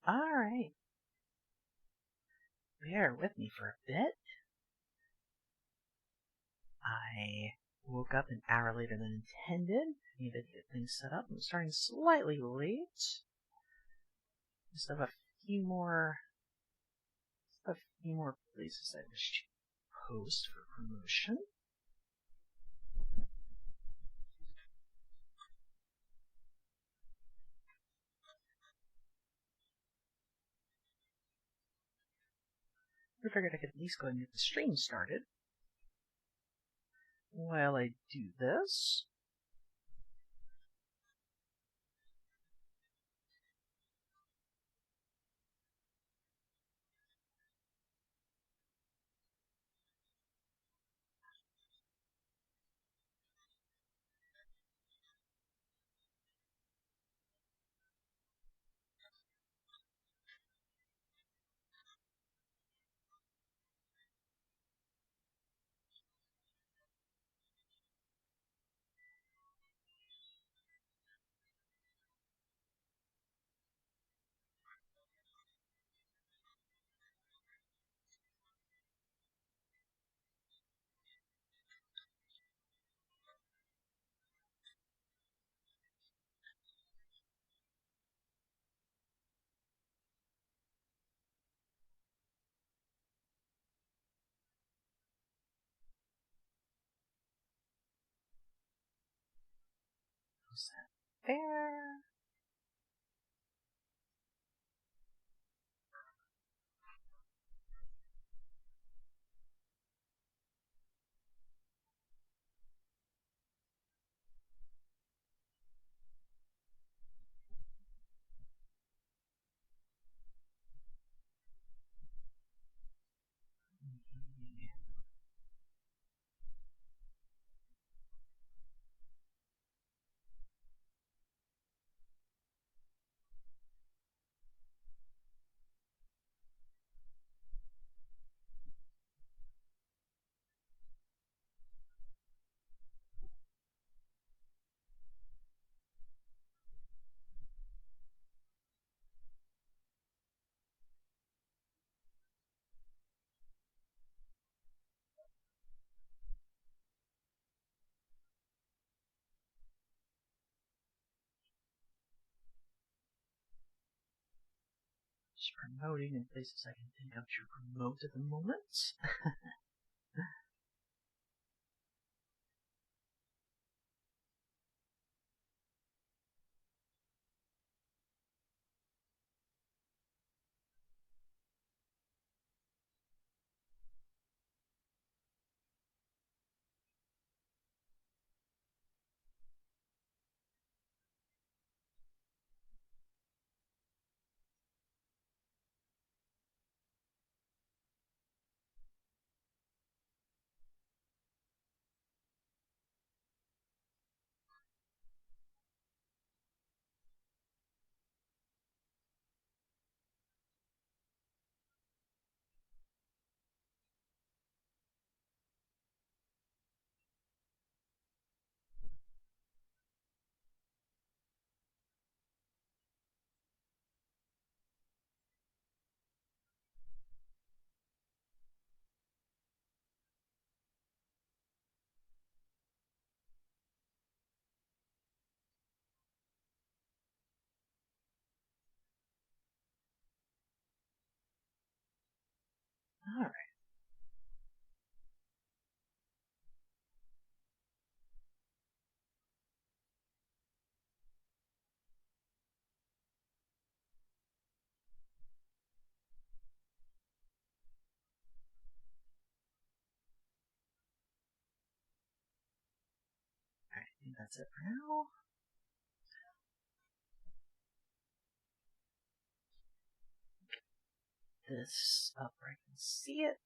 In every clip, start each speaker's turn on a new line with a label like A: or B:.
A: Alright. Bear with me for a bit. I woke up an hour later than intended. Needed to get things set up. I'm starting slightly late. Just have a few more places I wish to post for promotion. I figured I could at least go ahead and get the stream started. While I do this, how's that there? Just promoting in places I can think of to promote at the moment. Alright. I think that's it for now. This up where I can see it.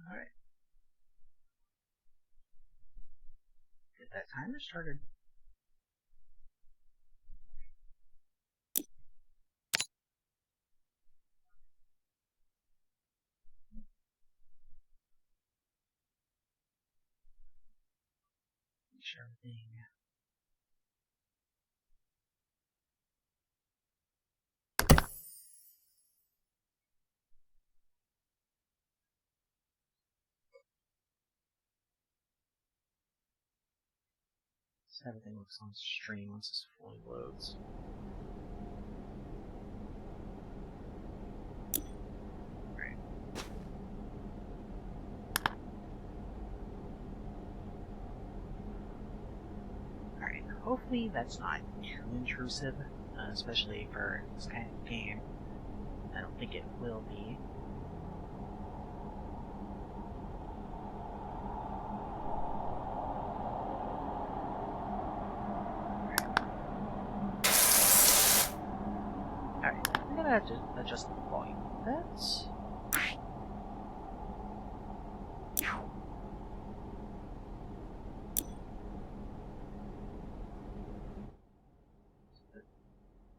A: Alright. Get that timer started. sure everything. So everything looks on stream once this fully loads. Right. Alright, hopefully that's not too intrusive, especially for this kind of game. I don't think it will be. Alright, I'm gonna have to adjust the volume a bit.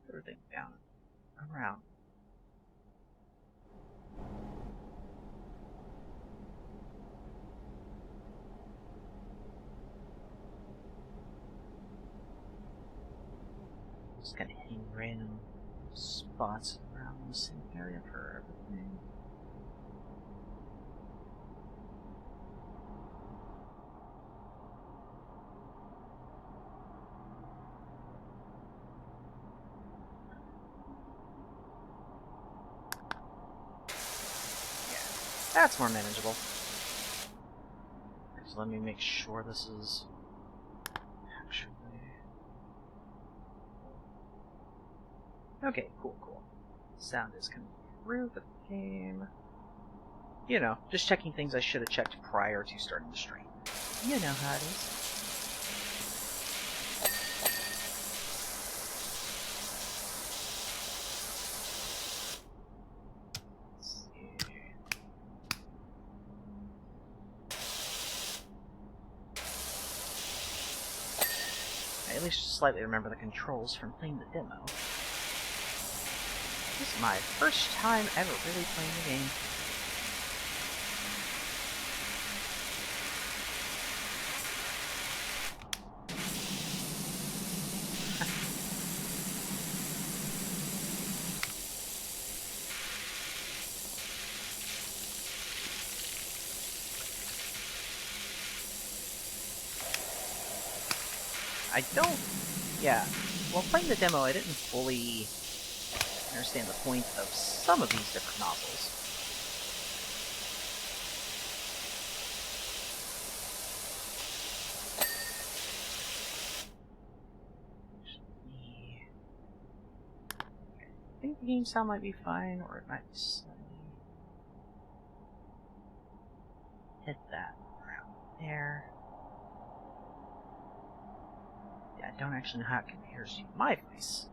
A: Everything down around. Just kind of hitting random spots around the same area for everything. That's more manageable. So let me make sure this is actually... Okay, cool. Sound is coming through the game. You know, just checking things I should have checked prior to starting the stream. You know how it is. At least slightly remember the controls from playing the demo. This is my first time ever really playing the game. I don't... Yeah. While playing the demo, I didn't fully understand the point of some of these different nozzles. I think the game sound might be fine, or it might be slightly... Hit that around there. Yeah, I don't actually know how it compares to my voice.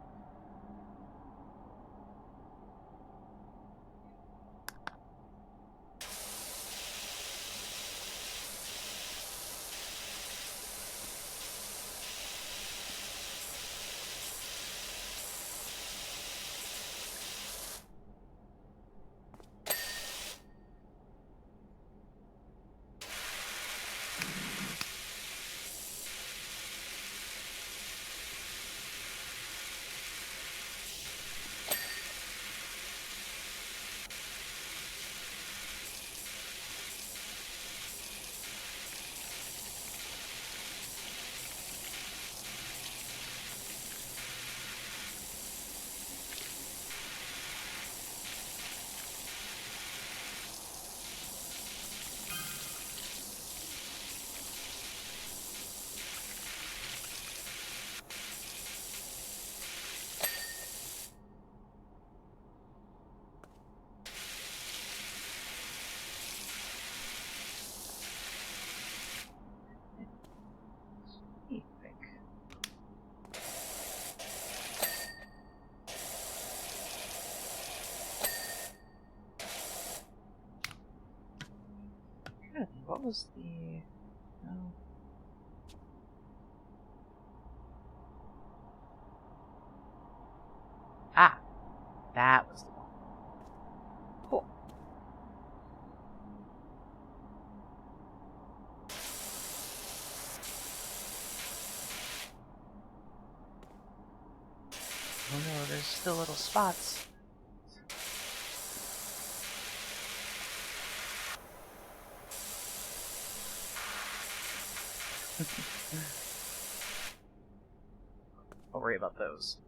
A: What was the... No. Ah! That was the one. Cool. those spots. Don't worry about those.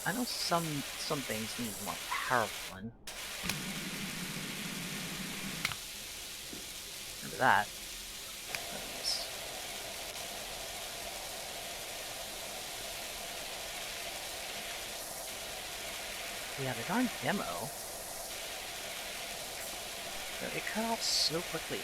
A: I know some things need more powerful one. Remember that. Yeah, the darn demo. It cut off so quickly.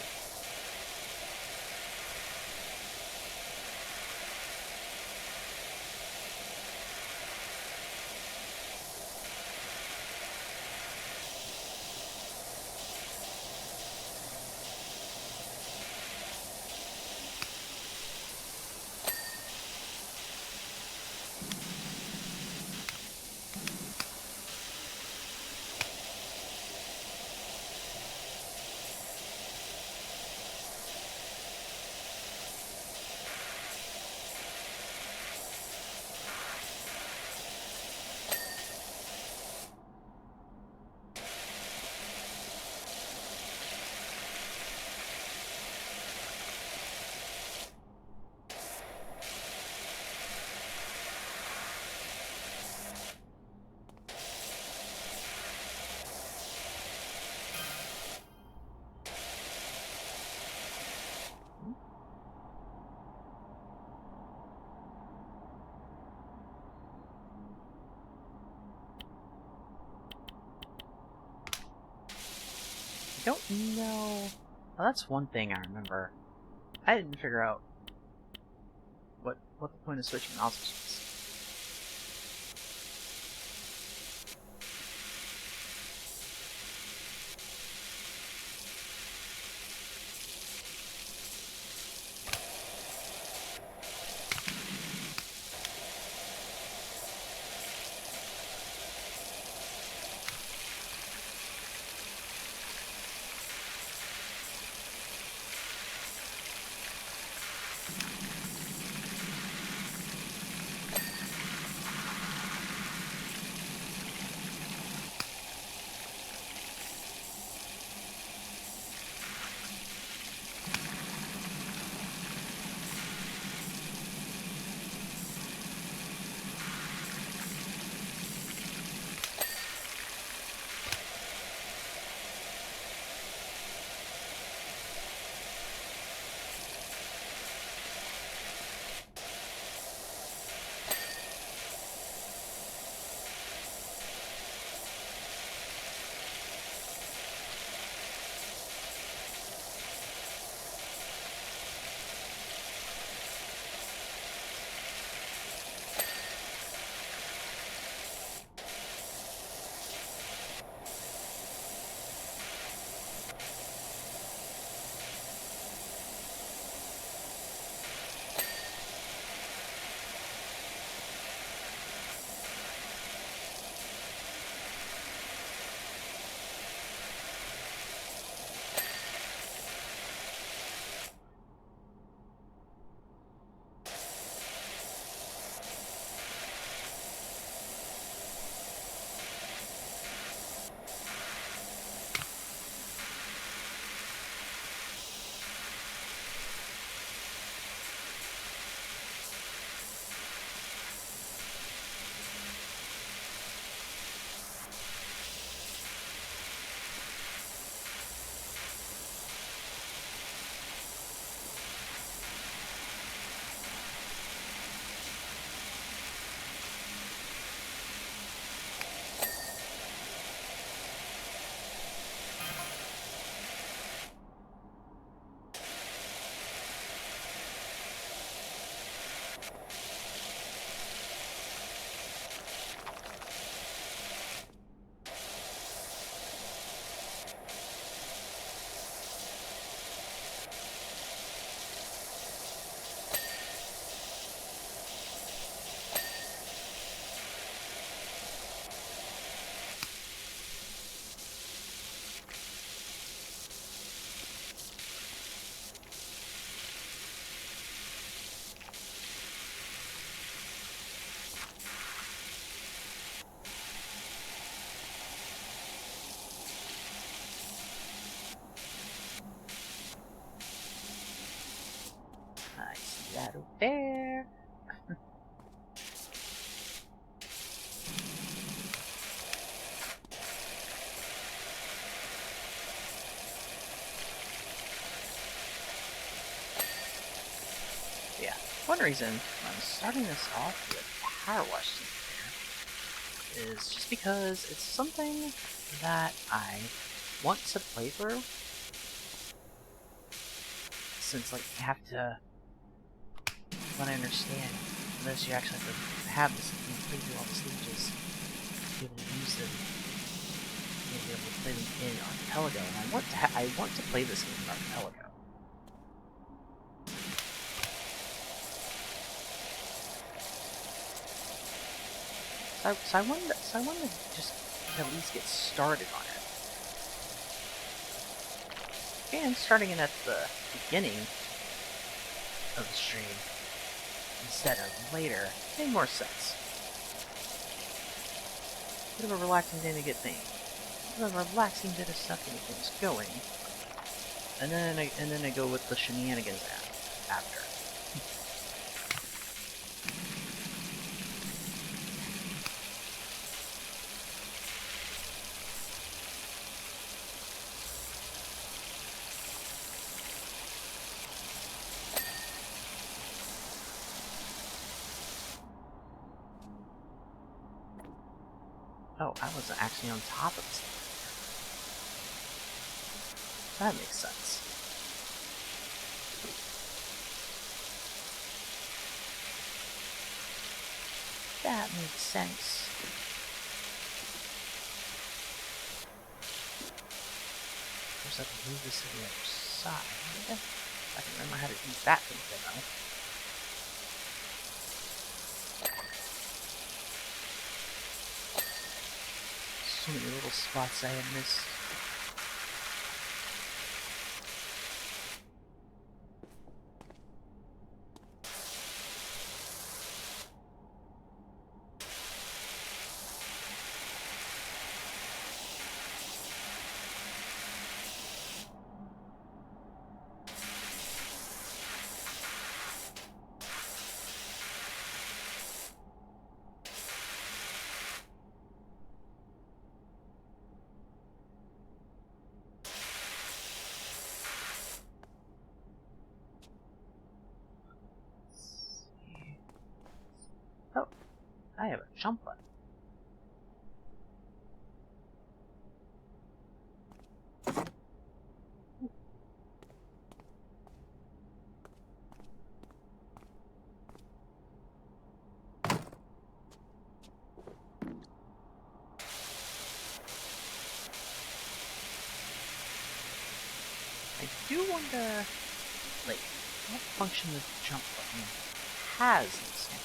A: I don't know. Well, that's one thing I remember. I didn't figure out what the point of switching nozzles was. I see that over there. Yeah, one reason I'm starting this off with Powerwash Simulator is just because it's something that I want to play through. Since, like, you have to, what I understand, unless you actually have to have this game play through all the stages, to be able to use them, and be able to play them in Archipelago. And I want to play this game in Archipelago. So I wanted to just at least get started on it. And starting it at the beginning of the stream instead of later made more sense. Bit of a relaxing thing to get things. Bit of a relaxing bit of stuff to get things going. And then I go with the shenanigans after. Oh, I wasn't actually on top of this. That makes sense. That makes sense. Of course, I can move this to the other side. I can remember how to use that thing though. So many little spots I have missed. Oh, I have a jump button. I do wonder, like, what function the jump button has in this game.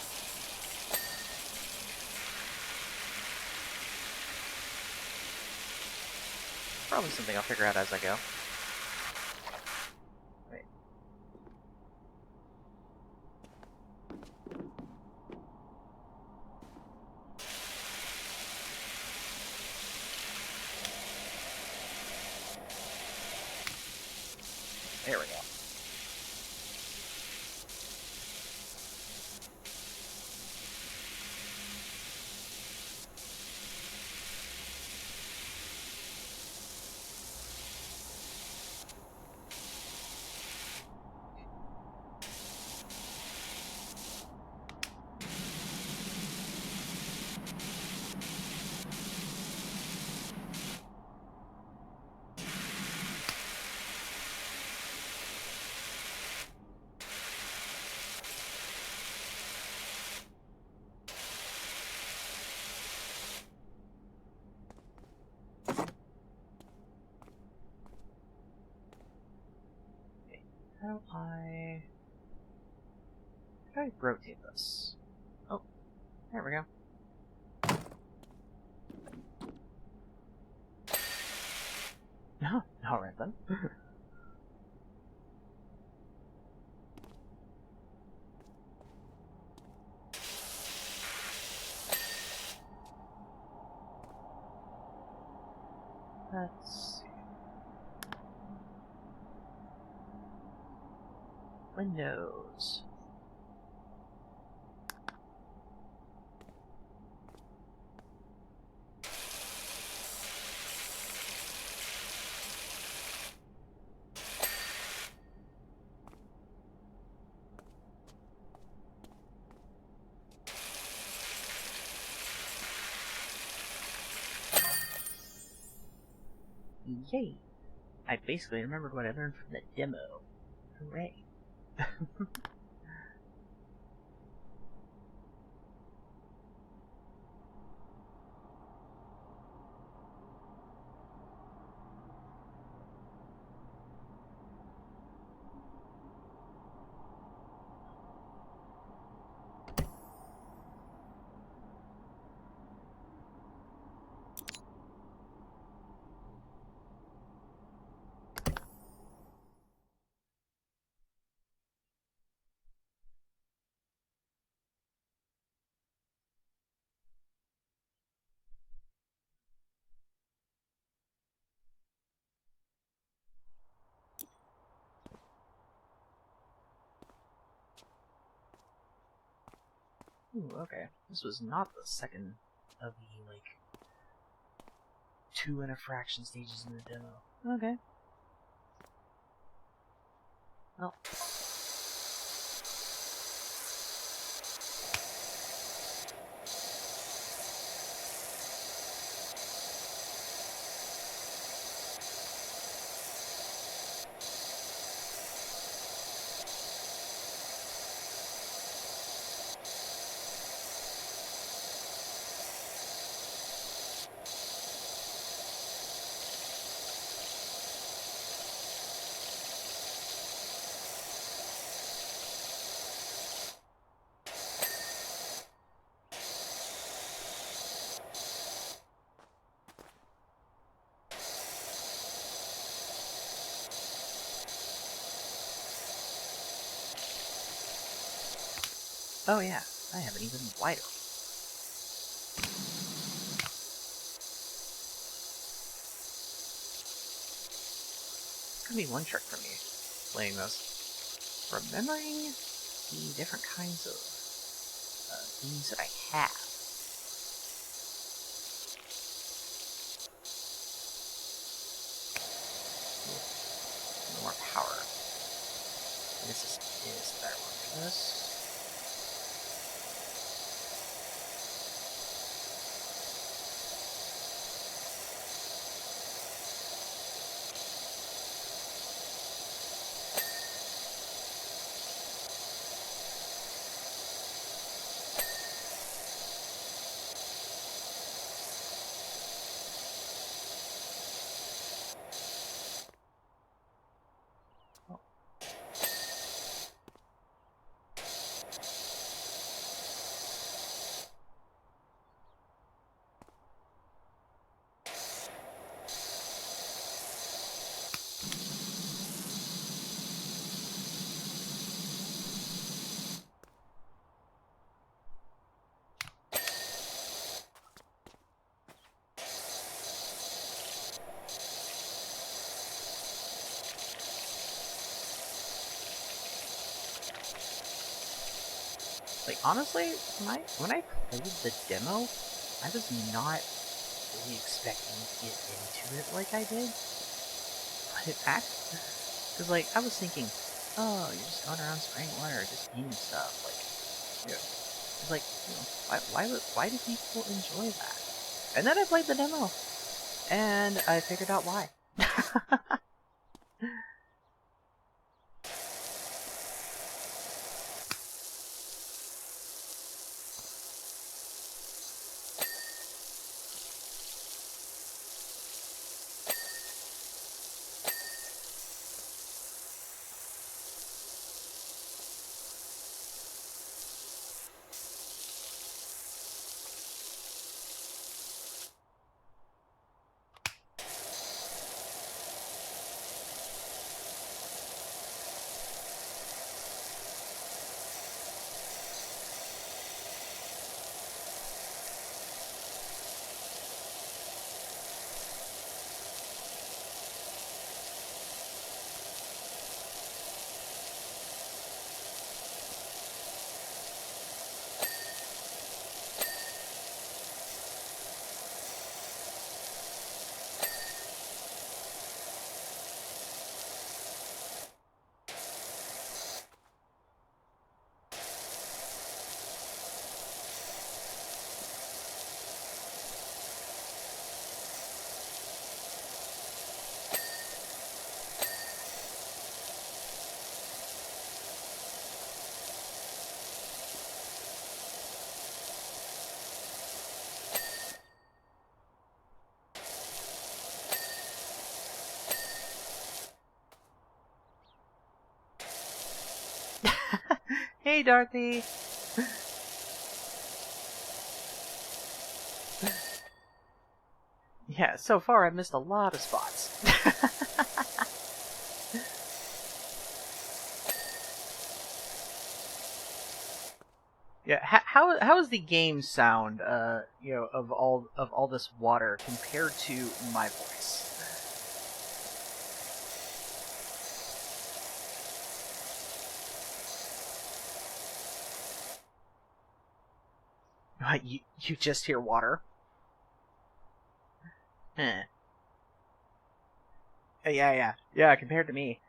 A: Probably something I'll figure out as I go. Wait. There we go. How do I rotate this? Oh, there we go. No, alright then. Let's see. When knows? Yay! I basically remembered what I learned from the demo. Hooray. Ooh, okay. This was not the second of the, like, 2 and a fraction stages in the demo. Okay. Well. Oh yeah, I have an even wider. It's gonna be one trick for me playing this. Remembering the different kinds of things that I have. A little more power. This is the better one for this. Like, honestly, when I played the demo, I was not really expecting to get into it like I did. But it actually, because, like, I was thinking, oh, you're just going around spraying water, just eating stuff, like, you know, it's like, you know, why do people enjoy that? And then I played the demo, and I figured out why. Hey, Dorothy. Yeah, so far I've missed a lot of spots. Yeah, how is the game sound, you know, of all this water compared to my voice? You just hear water? Eh. Yeah, compared to me.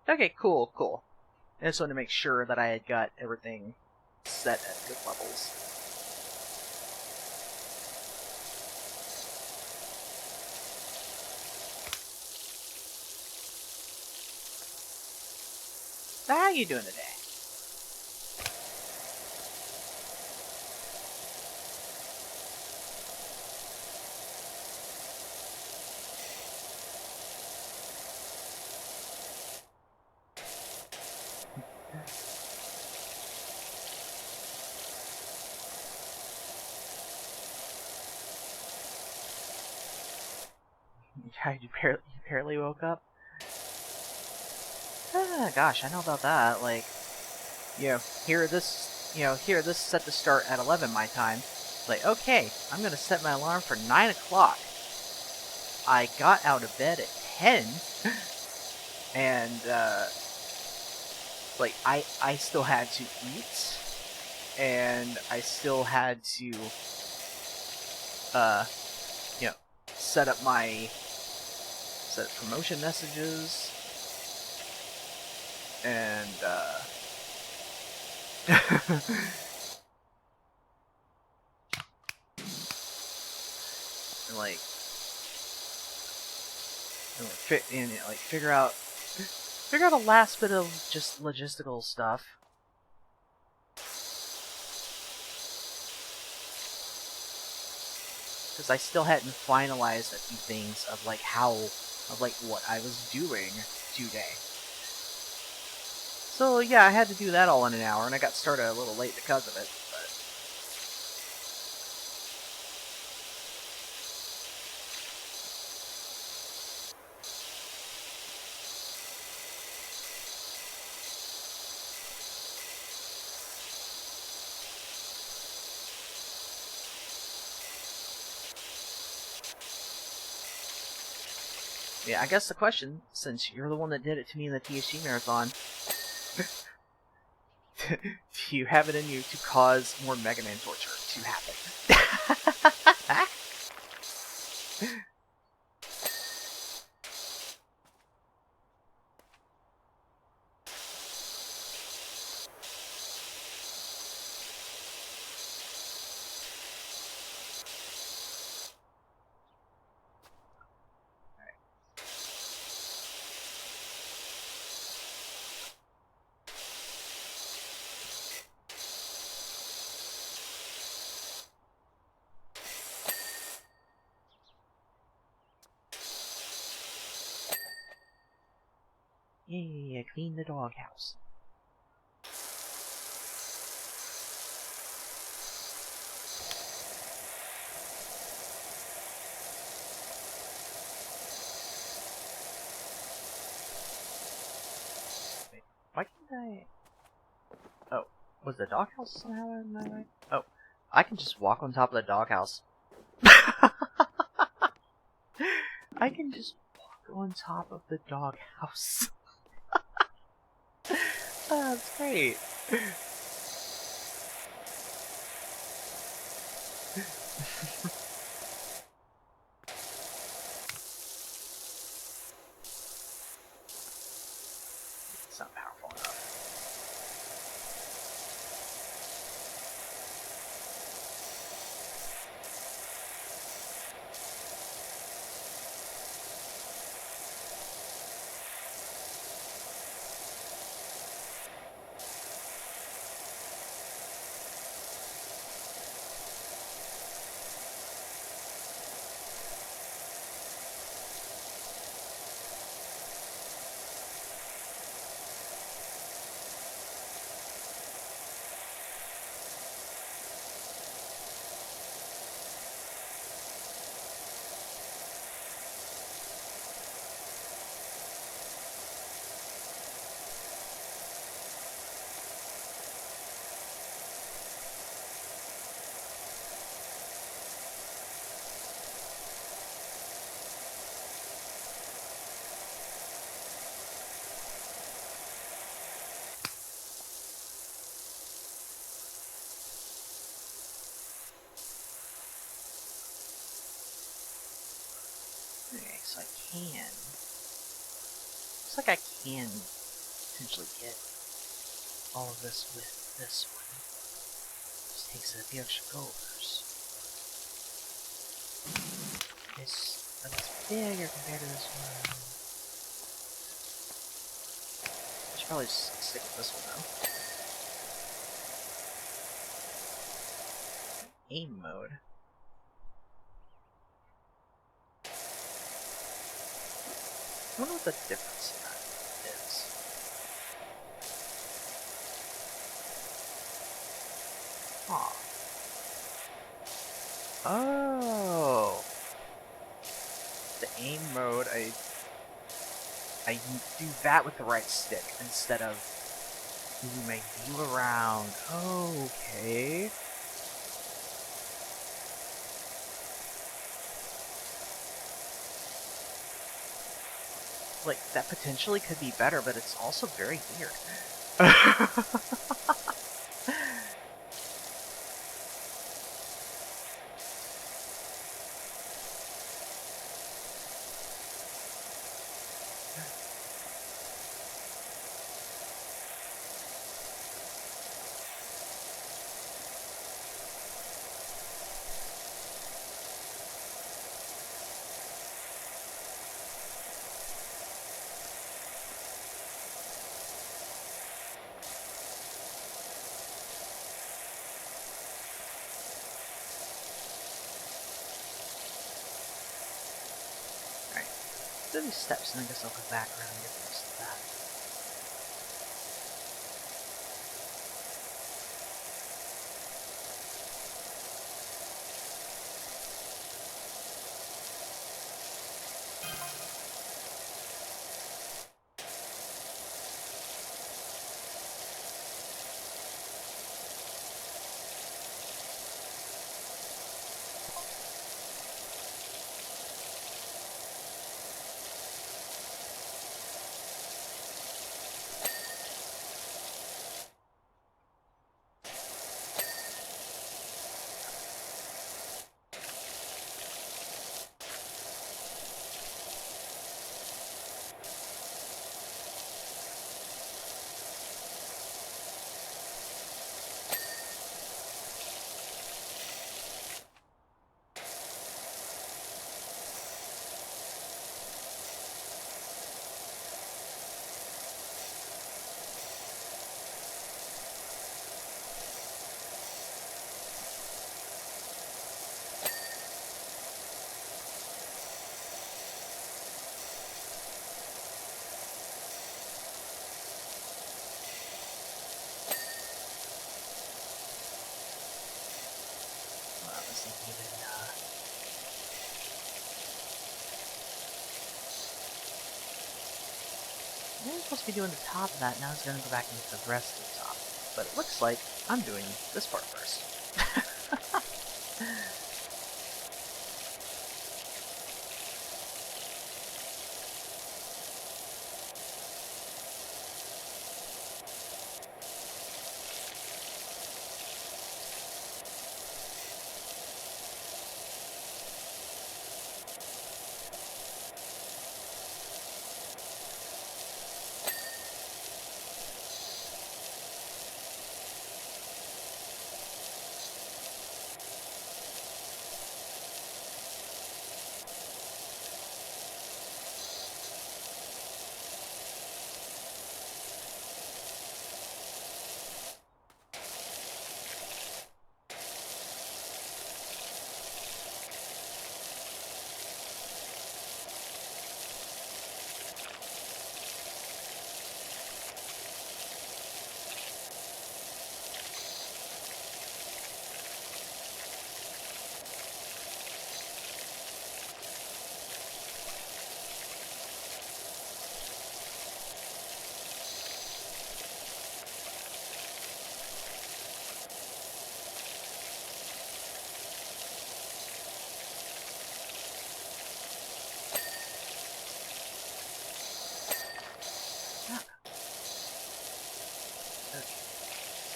A: Okay, cool. I just wanted to make sure that I had got everything set at good levels. So how you doing today? Yeah, you barely woke up? Ah, gosh, I know about that. Like, here this set to start at 11 my time. Like, okay, I'm gonna set my alarm for 9 o'clock. I got out of bed at 10, and, like, I still had to eat, and I still had to, uh, you know, set up promotion messages, and, and like, figure out a last bit of just logistical stuff. Because I still hadn't finalized a few things of like what I was doing today. So yeah, I had to do that all in an hour, and I got started a little late because of it. Yeah, I guess the question, since you're the one that did it to me in the THC marathon, do you have it in you to cause more Mega Man torture to happen? Yeah, clean the doghouse. Wait, why can't I... Oh, was the doghouse somehow in my way? Oh, I can just walk on top of the doghouse. I can just walk on top of the doghouse. Oh, that's great. It's not powerful enough. so I can. Looks like I can potentially get all of this with this one. Just takes a few extra golders. It's bigger compared to this one. I should probably just stick with this one though. Aim mode. I wonder what the difference in that is. Huh. Oh! The aim mode, I do that with the right stick instead of moving my view around. Okay. Like, that potentially could be better, but it's also very weird. Do these steps, and I guess I'll go back around and get the rest of that. I was supposed to be doing the top of that, now I was going to go back and get the rest of the top. But it looks like I'm doing this part first.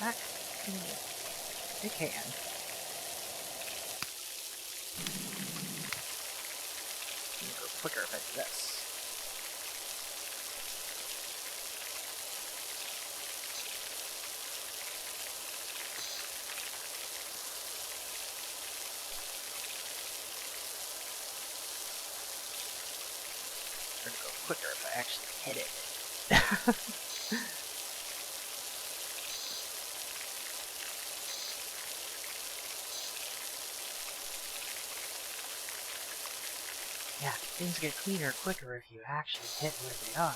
A: That it can. Go quicker if I do this. Or to go quicker if I actually hit it. Yeah, things get cleaner quicker if you actually hit where they are.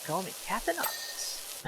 A: Call me Captain Obvious.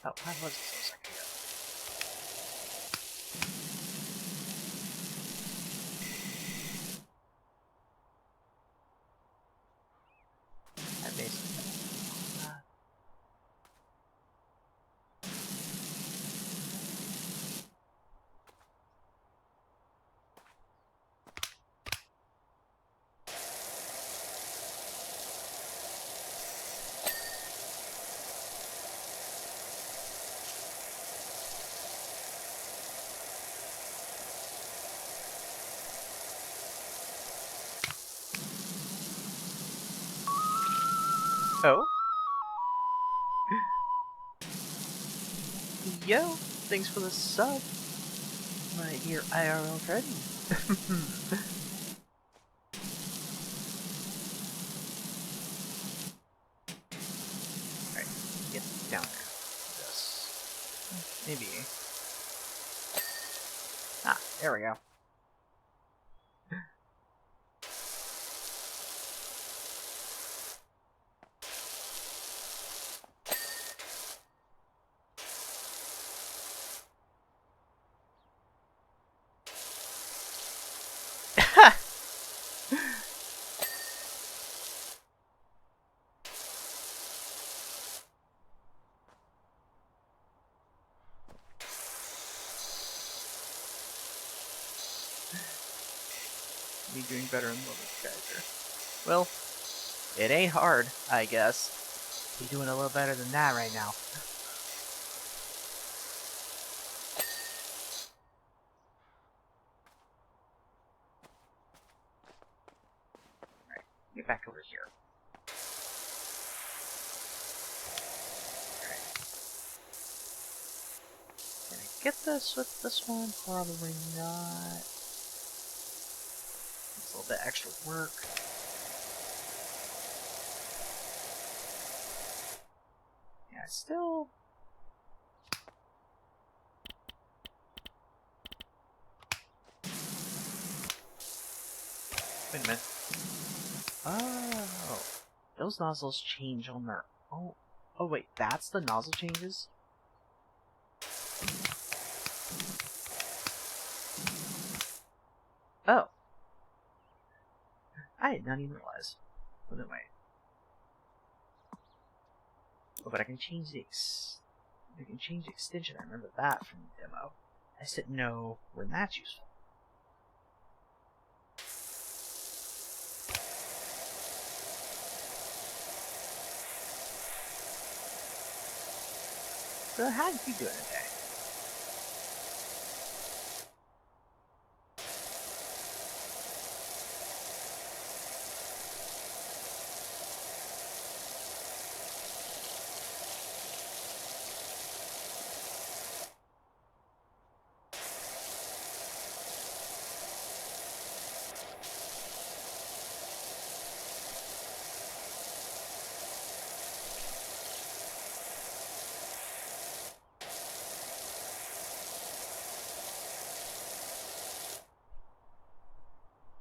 A: Oh, why was this a second ago? I basically Oh? Yo, thanks for the sub, my dear IRL friend. Alright, get down there. This. Maybe. Ah, there we go. Be doing better in Level Geyser. Well, it ain't hard, I guess. Be doing a little better than that right now. Alright, get back over here. Alright. Can I get this with this one? Probably not. It's a little bit extra work. Yeah, still. Wait a minute. Oh, those nozzles change on their own. Oh wait, that's the nozzle changes? Oh. I did not even realize. But anyway. Oh, but I can change the extension. I remember that from the demo. I just didn't know when that's useful. So how did you doing today?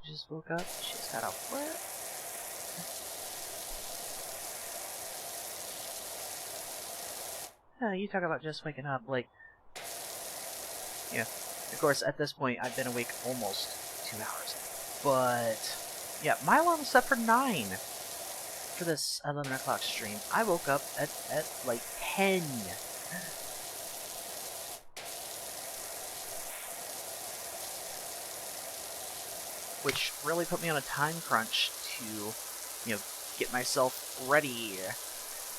A: just woke up. She's got a what? You talk about just waking up, like, yeah. Of course, at this point, I've been awake almost 2 hours. But, yeah, my alarm was set for 9 for this 11 o'clock stream. I woke up at like, 10. Which really put me on a time crunch to, get myself ready,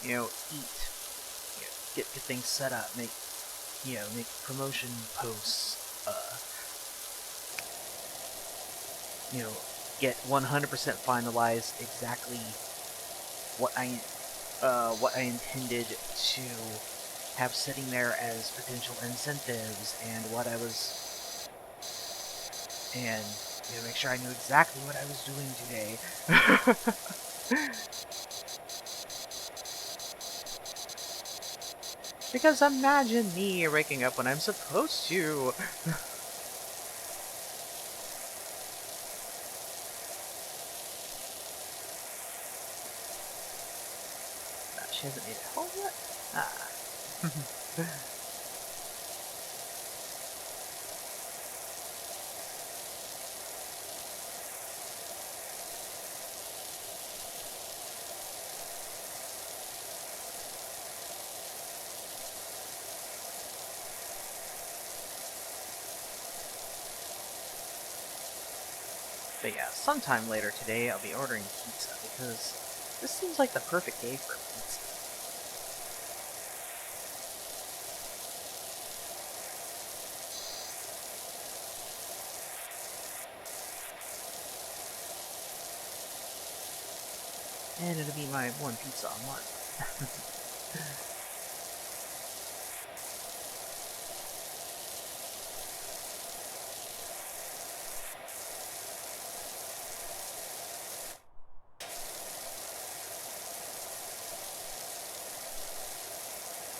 A: eat, get things set up, make promotion posts, get 100% finalized exactly what I intended to have sitting there as potential incentives and what I was, and make sure I knew exactly what I was doing today. Because imagine me waking up when I'm supposed to. She hasn't made it home yet? Ah. But yeah, sometime later today I'll be ordering pizza because this seems like the perfect day for pizza. And it'll be my one pizza a month.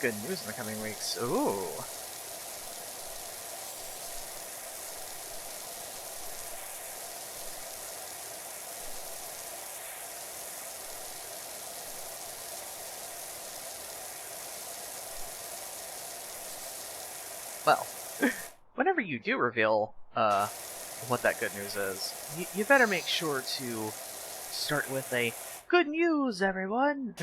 A: Good news in the coming weeks. Ooh. Well, whenever you do reveal what that good news is, you better make sure to start with a good news, everyone.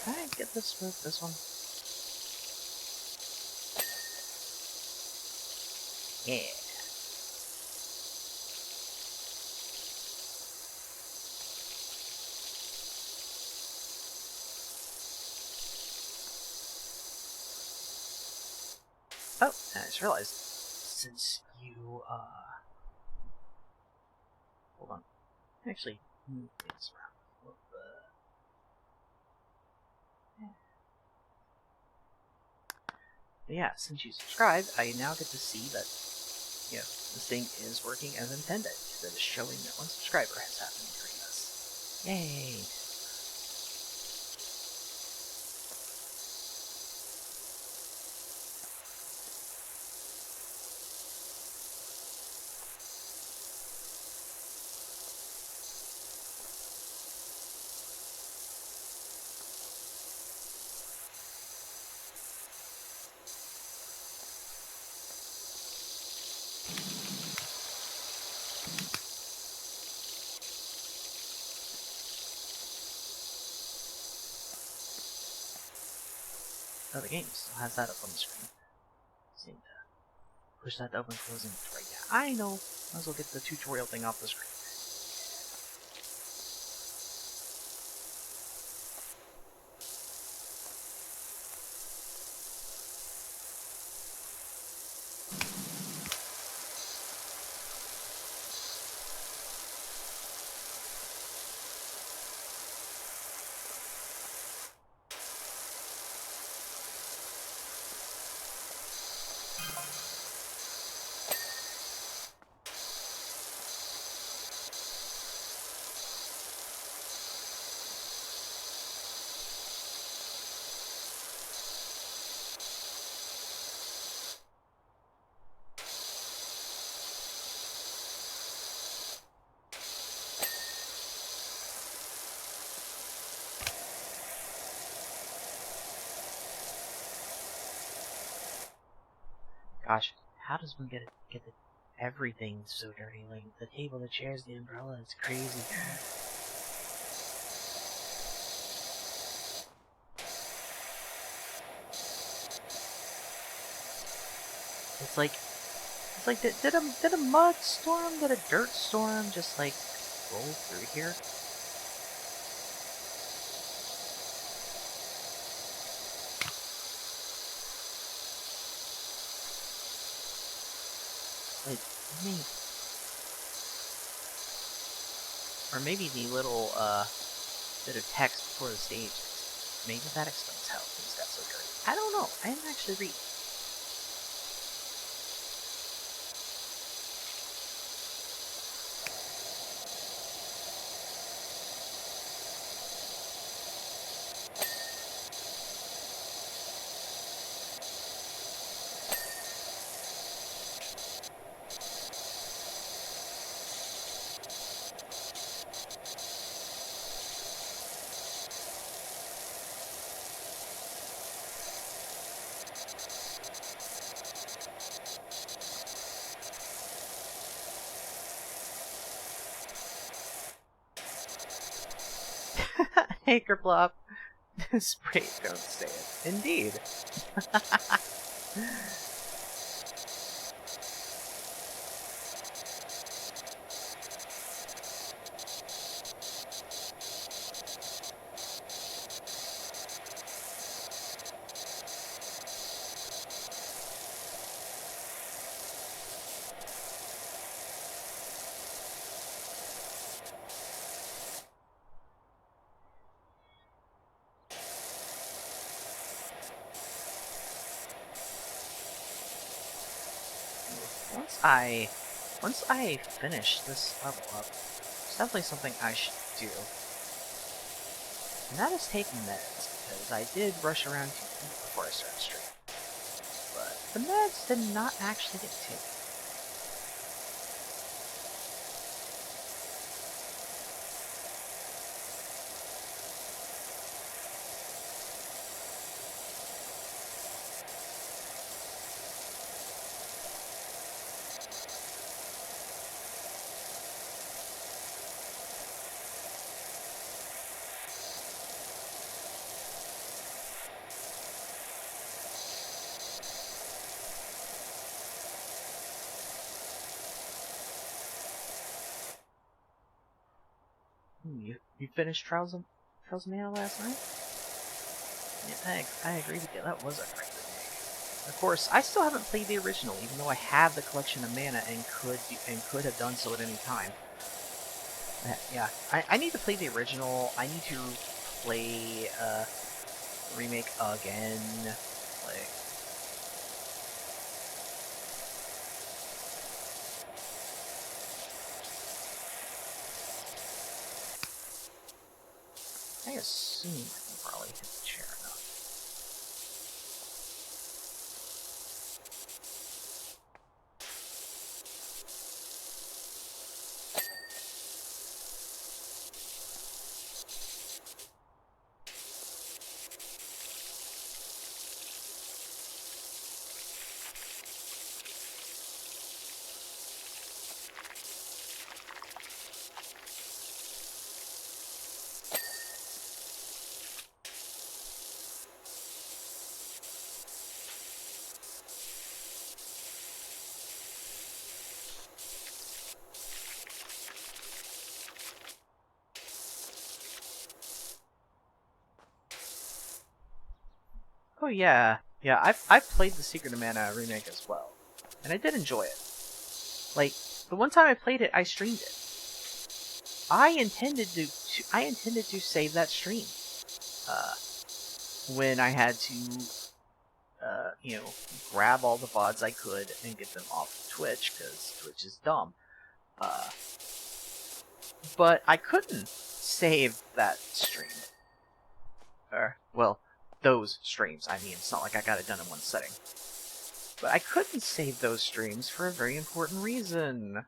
A: Can I get this with this one? Yeah. Oh, I just realized, since you, hold on. Actually, move things around a little bit. But yeah, since you subscribed, I now get to see that, this thing is working as intended. That is showing that one subscriber has happened during this. Yay! Oh, the game still has that up on the screen. Seem to push that to open close inventory. Yeah, I know. Might as well get the tutorial thing off the screen. Gosh, how does one get everything so dirty? Like the table, the chairs, the umbrella. It's crazy. It's like did a mud storm, did a dirt storm just like roll through here? Like, or maybe the little bit of text before the stage. Maybe that explains how things got so dirty. I don't know. I didn't actually read. Hey, Kerplop. Spray, don't say it. Indeed. Once I finish this level up, it's definitely something I should do. And that is taking meds, because I did rush around to eat before I started stream. But the meds did not actually get taken. You finished Trials of Mana last night? Yeah, I agree with you. That was a great remake. Of course, I still haven't played the original, even though I have the collection of mana and could have done so at any time. Yeah, I need to play the original. I need to play the remake again. Like, I assume I can probably hit the chair enough. Oh yeah, I've played the Secret of Mana remake as well, and I did enjoy it. Like the one time I played it, I streamed it. I intended to save that stream when I had to, grab all the VODs I could and get them off Twitch because Twitch is dumb. But I couldn't save that stream. Well, those streams. I mean, it's not like I got it done in one setting. But I couldn't save those streams for a very important reason.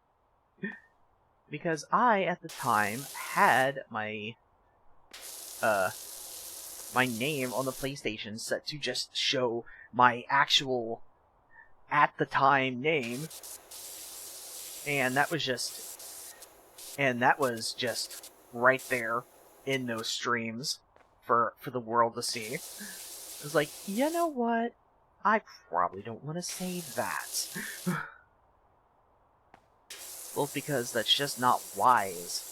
A: Because I, at the time, had my my name on the PlayStation set to just show my actual at the time name, and that was just right there in those streams for the world to see. I was like, you know what? I probably don't want to save that. Both because that's just not wise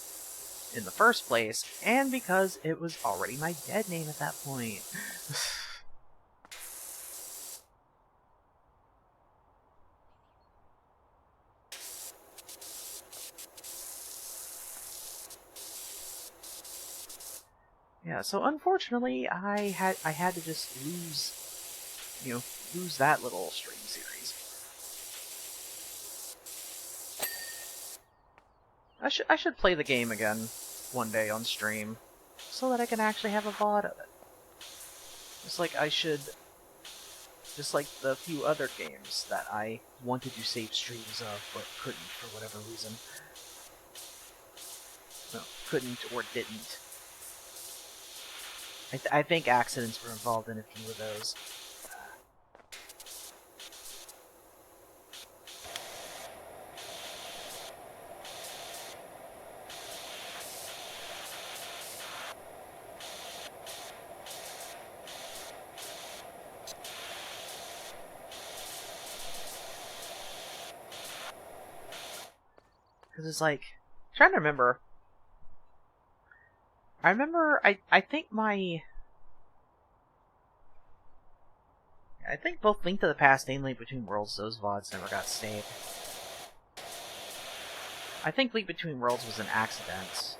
A: in the first place, and because it was already my dead name at that point. Yeah, so unfortunately, I had to just lose that little stream series. I should play the game again one day on stream, so that I can actually have a VOD of it. Just like the few other games that I wanted to save streams of, but couldn't for whatever reason. No, couldn't or didn't. I think accidents were involved in a few of those. Because it's like, I'm trying to remember. I think both Link to the Past and Link Between Worlds, those VODs never got saved. I think Link Between Worlds was an accident.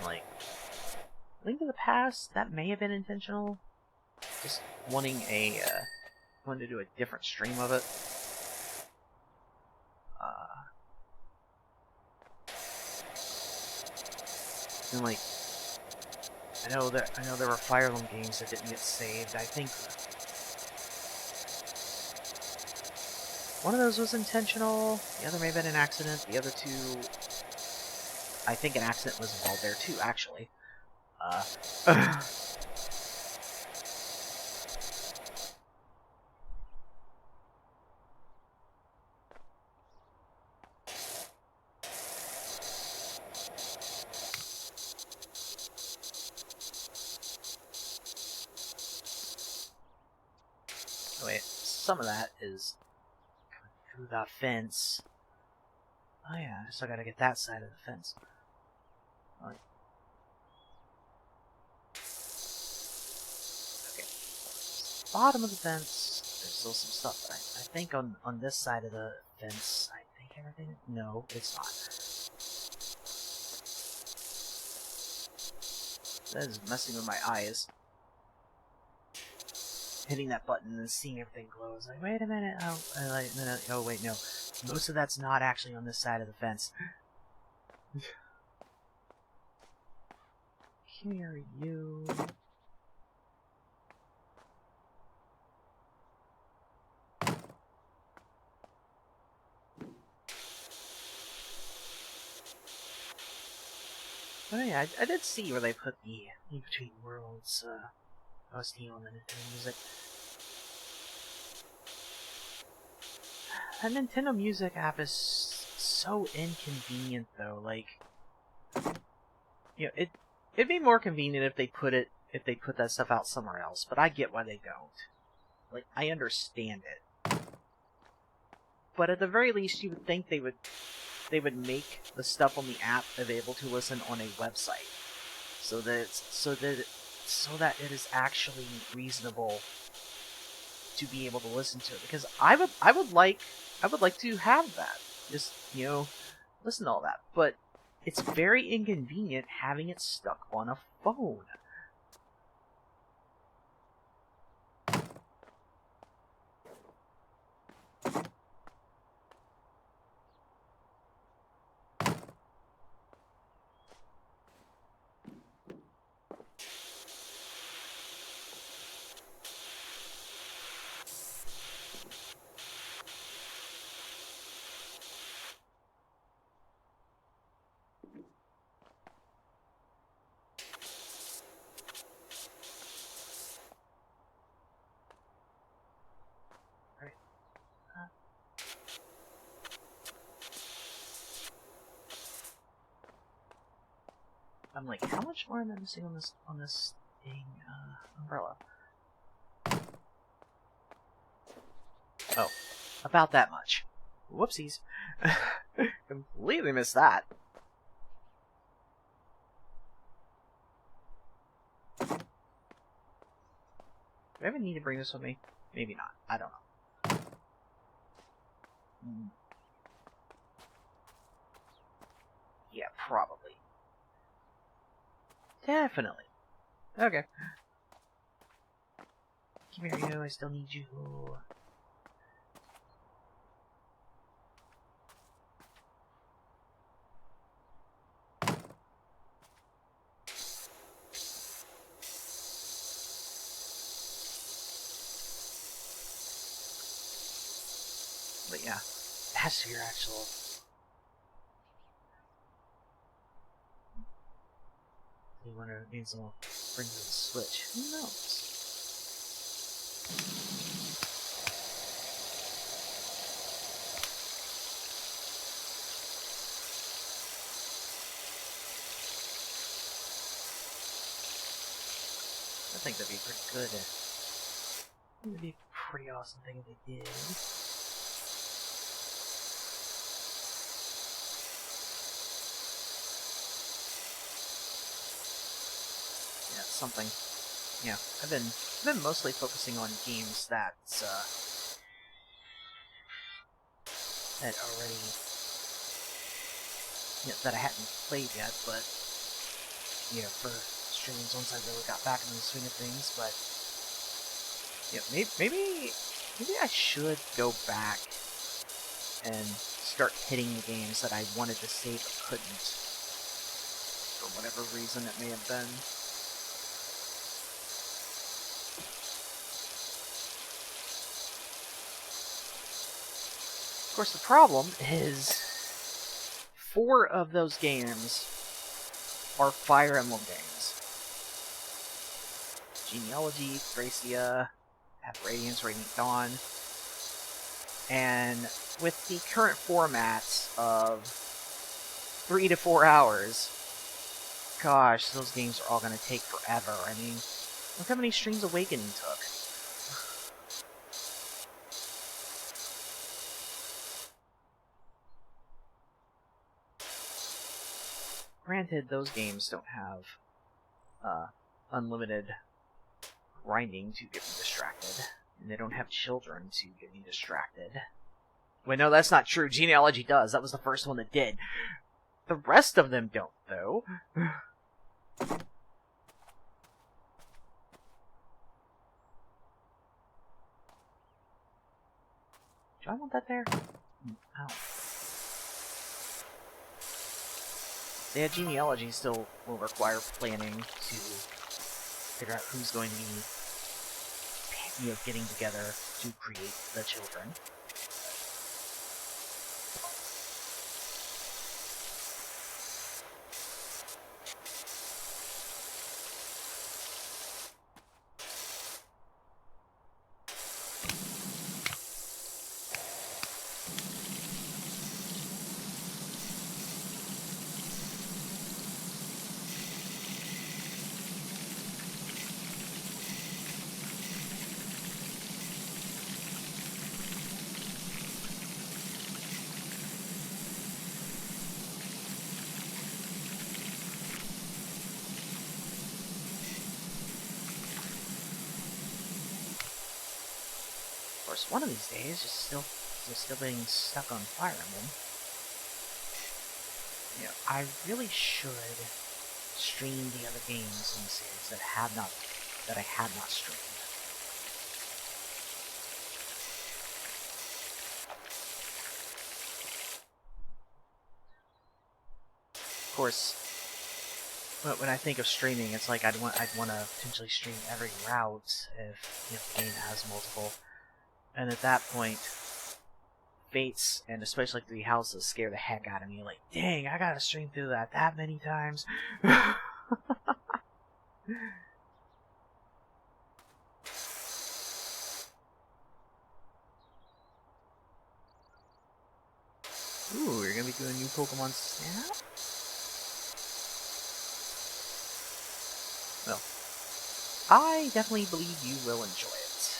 A: Like, Link to the Past, that may have been intentional. Just wanting to do a different stream of it. And like, I know there were Fire Emblem games that didn't get saved. I think one of those was intentional. The other may have been an accident. The other two, I think an accident was involved there too, actually. Oh, wait, some of that is through the fence. Oh yeah, I still gotta get that side of the fence. Okay. Bottom of the fence, there's still some stuff. I think on this side of the fence, I think everything... No, it's not. That is messing with my eyes. Hitting that button and seeing everything glow. It's like, wait a minute, oh wait, no. Most of that's not actually on this side of the fence. Here you... Oh yeah, I did see where they put the In Between Worlds OST on the Nintendo Music. That Nintendo Music app is so inconvenient, though. Like, you know, it'd be more convenient if they put that stuff out somewhere else. But I get why they don't. Like, I understand it. But at the very least, you would think they would make the stuff on the app available to listen on a website, so that it is actually reasonable to be able to listen to it. Because I would like to have that. Just, listen to all that. But it's very inconvenient having it stuck on a phone. I'm like, how much more am I missing on this dang umbrella? Oh, about that much. Whoopsies. Completely missed that. Do I even need to bring this with me? Maybe not. I don't know. Yeah, probably. Definitely. Okay. Come here, you. I still need you. But yeah, that's your actual. You wonder if it means we'll bring the switch. Who knows? I think that'd be pretty good. It'd be a pretty awesome thing if they did. Yeah, something. Yeah, I've been mostly focusing on games that that already that I hadn't played yet, but yeah, for streams once I really got back into the swing of things. But yeah, maybe I should go back and start hitting the games that I wanted to save but couldn't, for whatever reason it may have been. Of course, the problem is 4 of those games are Fire Emblem games. Genealogy, Gracia, Path of Radiance, Radiant Dawn. And with the current formats of 3 to 4 hours, gosh, those games are all going to take forever. I mean, look how many streams Awakening took. Granted, those games don't have unlimited grinding to get me distracted, and they don't have children to get me distracted. Wait, no, that's not true. Genealogy does. That was the first one that did. The rest of them don't, though. Do I want that there? Ow. Yeah, genealogy still will require planning to figure out who's going to be, getting together to create the children. Of course, one of these days, just still being stuck on Fire Emblem. I really should stream the other games in the series that I had not streamed. Of course, when I think of streaming, it's like I'd want to potentially stream every route if the game has multiple. And at that point, Fates, and especially 3 houses, scare the heck out of me. Like, dang, I gotta stream through that many times. Ooh, you're gonna be doing new Pokemon Snap? I definitely believe you will enjoy it.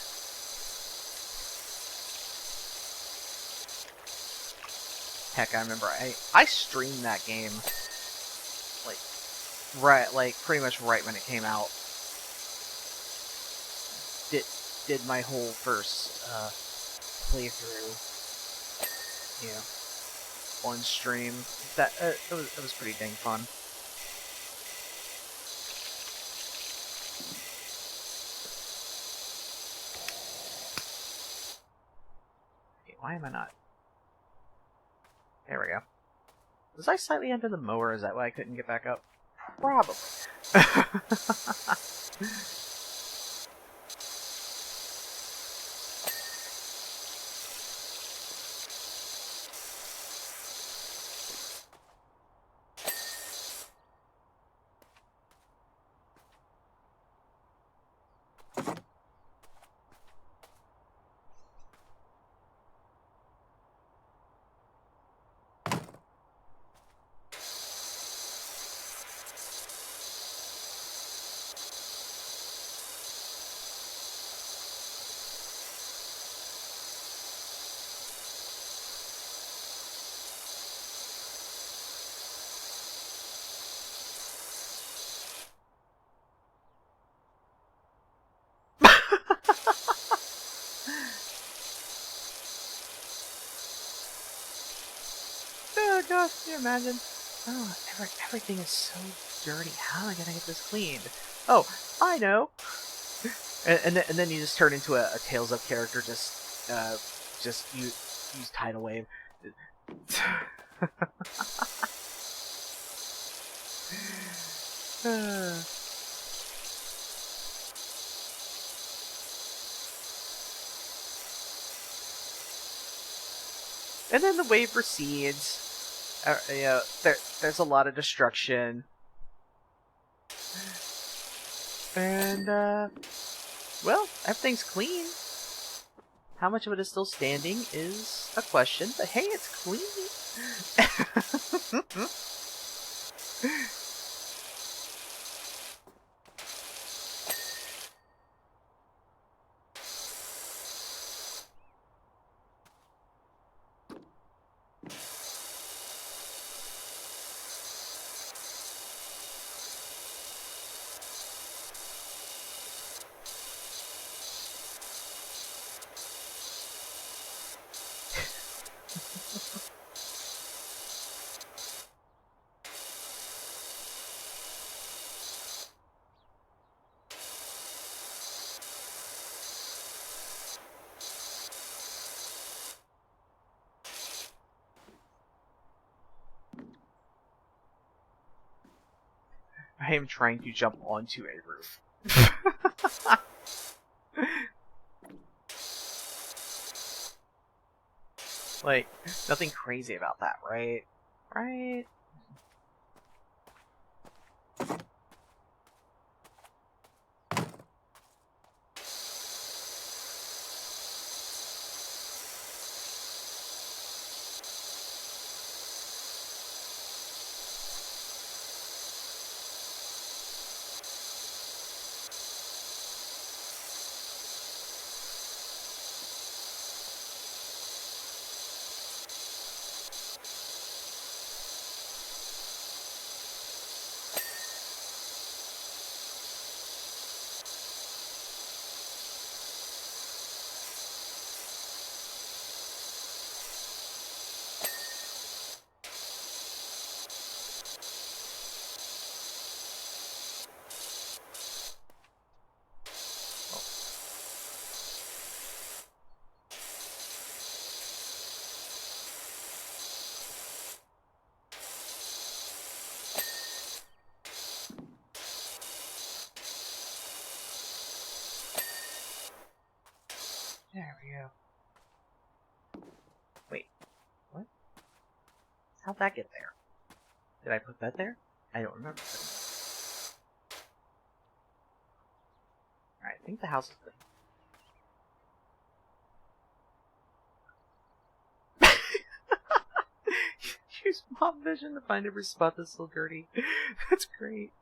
A: Heck, I remember I streamed that game like pretty much right when it came out. Did my whole first playthrough, on stream. That it was pretty dang fun. Okay, why am I not? There we go. Was I slightly under the mower? Is that why I couldn't get back up? Probably. Oh gosh, can you imagine? Oh, everything is so dirty. How am I gonna get this cleaned? Oh, I know. And then you just turn into a Tales Up character. Just use tidal wave. And then the wave recedes. There's a lot of destruction. And, well, everything's clean. How much of it is still standing is a question, but hey, it's clean. I am trying to jump onto a roof. Like, nothing crazy about that, right? Right? There we go. Wait, what? How'd that get there? Did I put that there? I don't remember. Alright, I think the house is clean. Use mob vision to find every spot that's still dirty. That's great.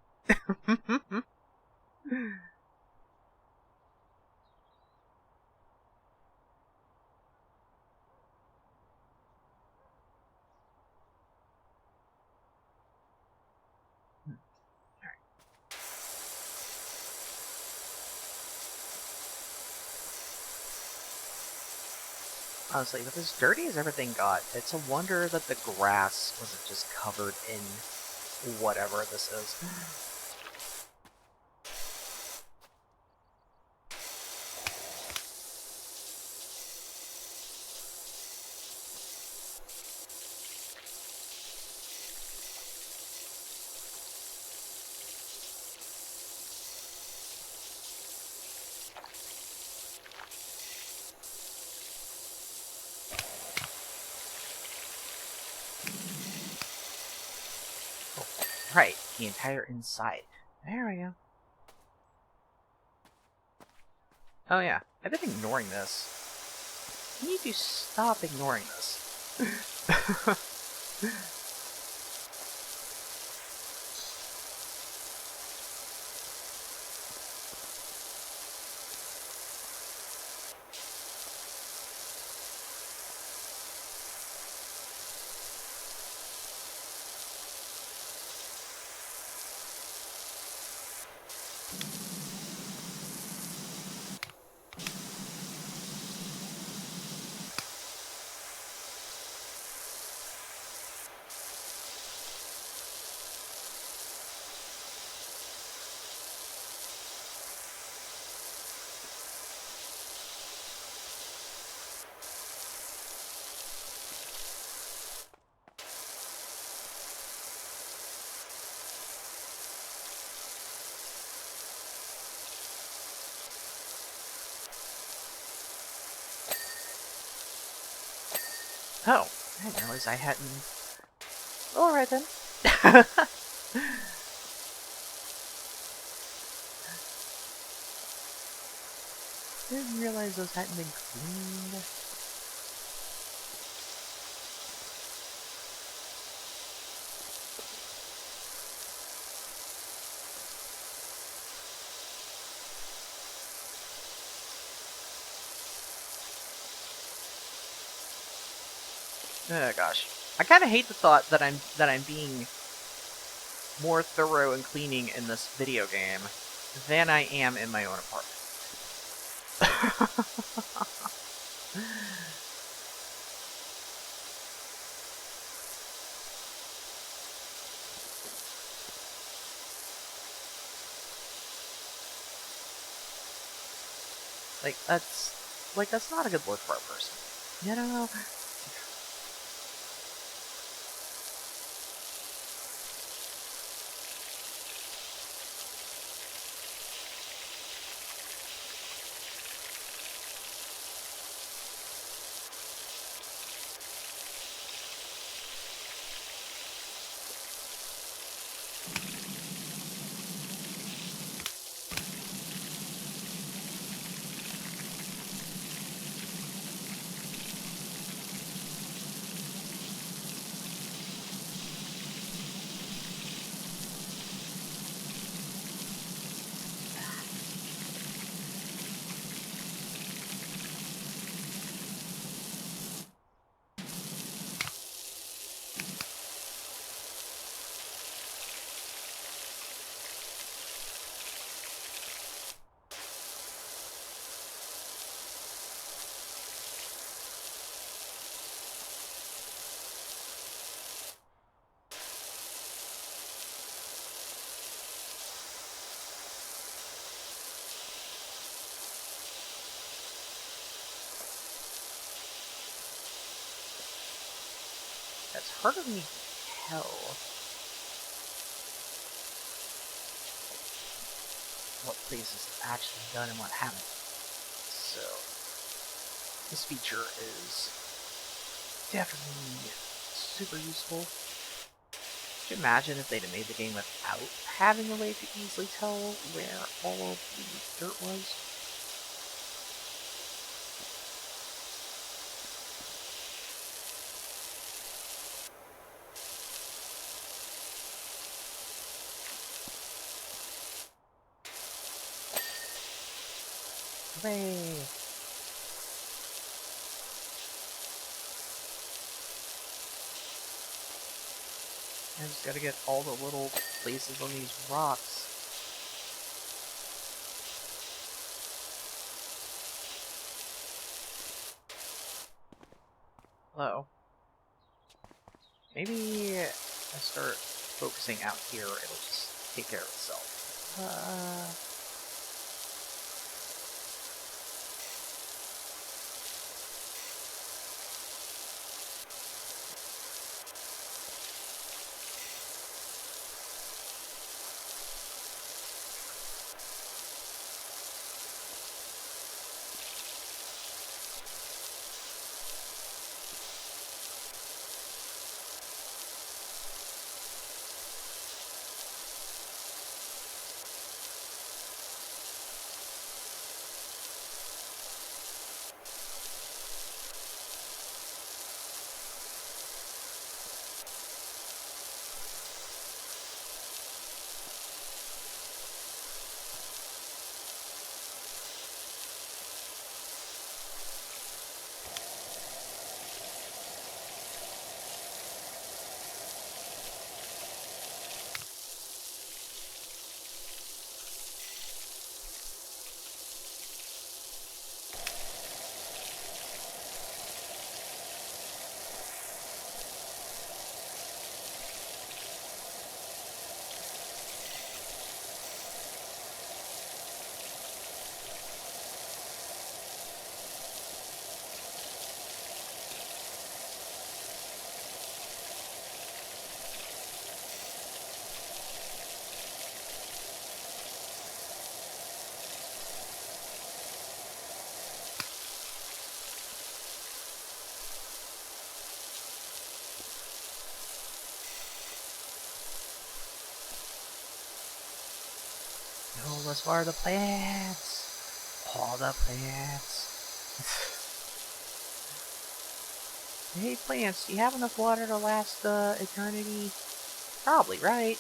A: Honestly, with as dirty as everything got, it's a wonder that the grass wasn't just covered in whatever this is. Right, the entire inside. There we go. Oh yeah, I've been ignoring this. I need to stop ignoring this. Oh, I didn't realize I hadn't... Alright then. Didn't realize those hadn't been cleaned. Oh gosh. I kind of hate the thought that I'm being more thorough in cleaning in this video game than I am in my own apartment. That's not a good look for a person. You know? It's hard for me to tell what places have actually done and what haven't. So, this feature is definitely super useful. Could you imagine if they'd have made the game without having a way to easily tell where all of the dirt was? Hooray! I just gotta get all the little places on these rocks. Although, maybe I start focusing out here, it'll just take care of itself. No, as far as the plants. All the plants. Hey plants, do you have enough water to last eternity? Probably, right?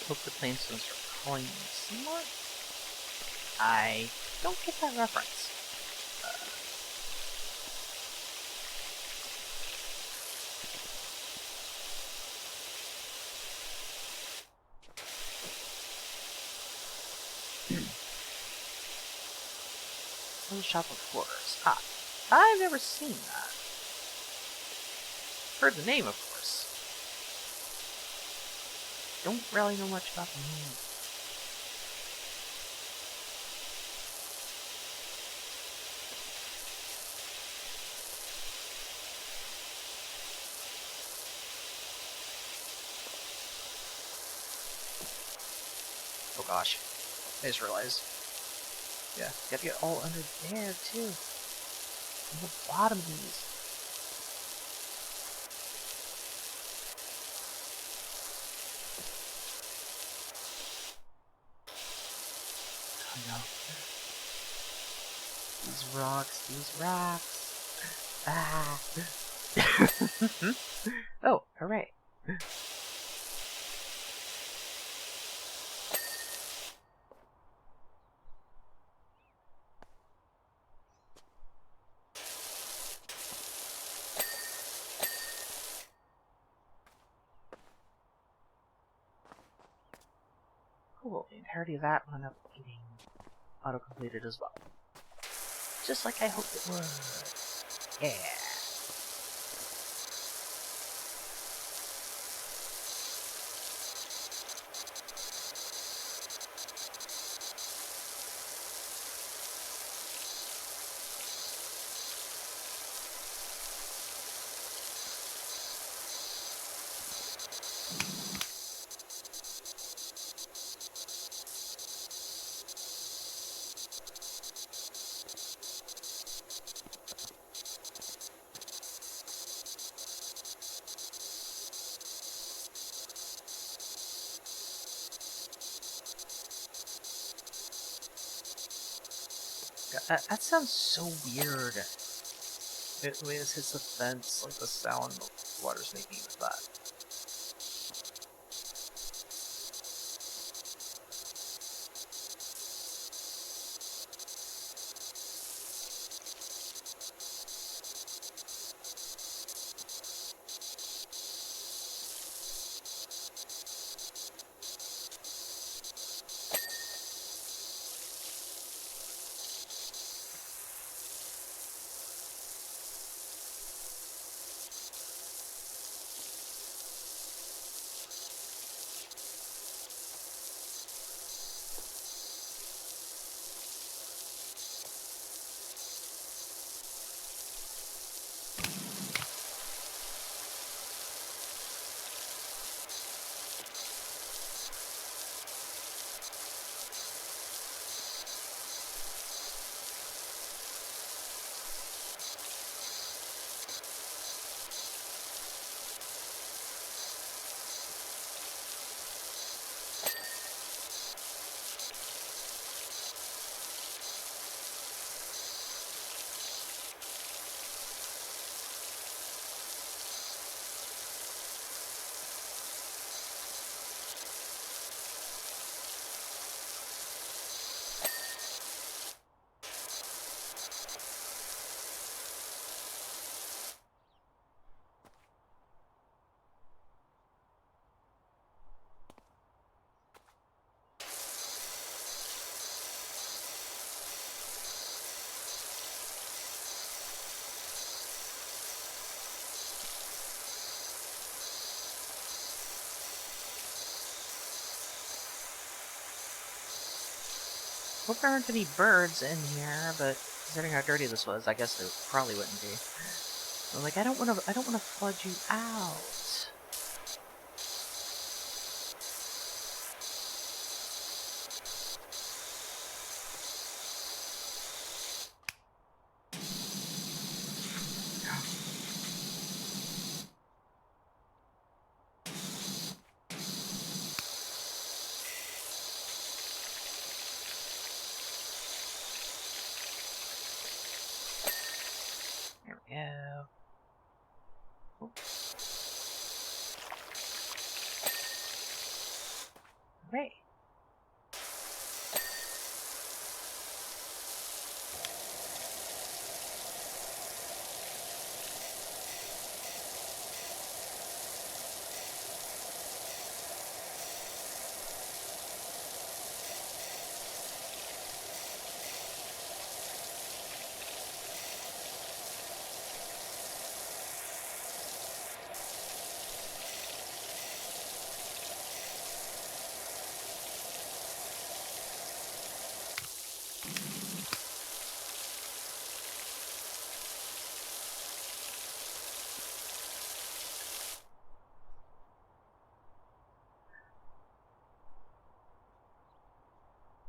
A: Hope the plainstones are calling me smart. I don't get that reference. Little Shop of Horrors. Ah, I've never seen that. Heard the name, of course. Don't really know much about the name. Oh gosh. I just realized. Yeah, gotta get all under there, too. On the bottom of these. Oh no. These rocks. Ah! Oh, hooray. Cool, the entirety of that wound up getting auto-completed as well. Just like I hoped it would. Yeah. That sounds so weird. When it hits the fence, like the sound the water's making with that. Hope there aren't any birds in here, but considering how dirty this was, I guess there probably wouldn't be. But like, I don't want to flood you out. There we go. Oh. Hooray.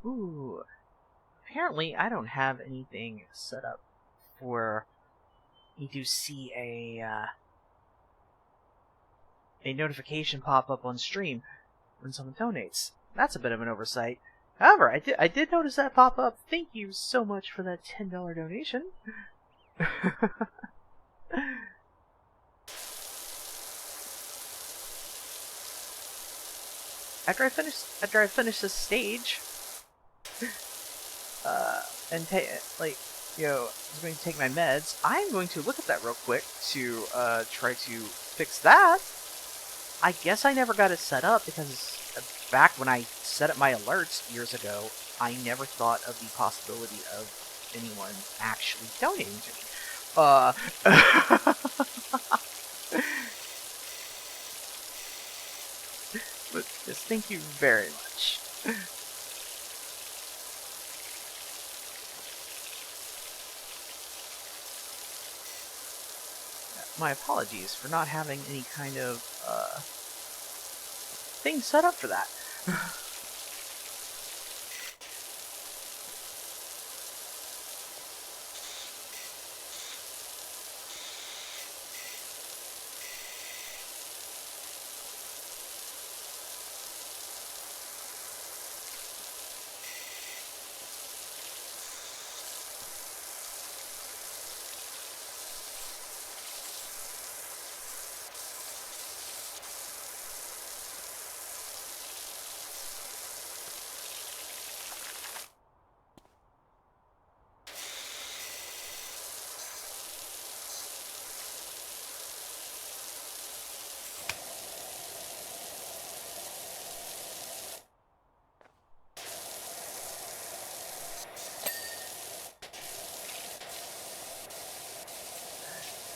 A: Ooh. Apparently, I don't have anything set up for you to see a notification pop up on stream when someone donates. That's a bit of an oversight. However, I did notice that pop up. Thank you so much for that $10 donation. after I finish this stage, and like, you know, I'm going to take my meds. I'm going to look at that real quick to try to fix that. I guess I never got it set up because back when I set up my alerts years ago, I never thought of the possibility of anyone actually donating to me. But just thank you very much. My apologies for not having any kind of thing set up for that.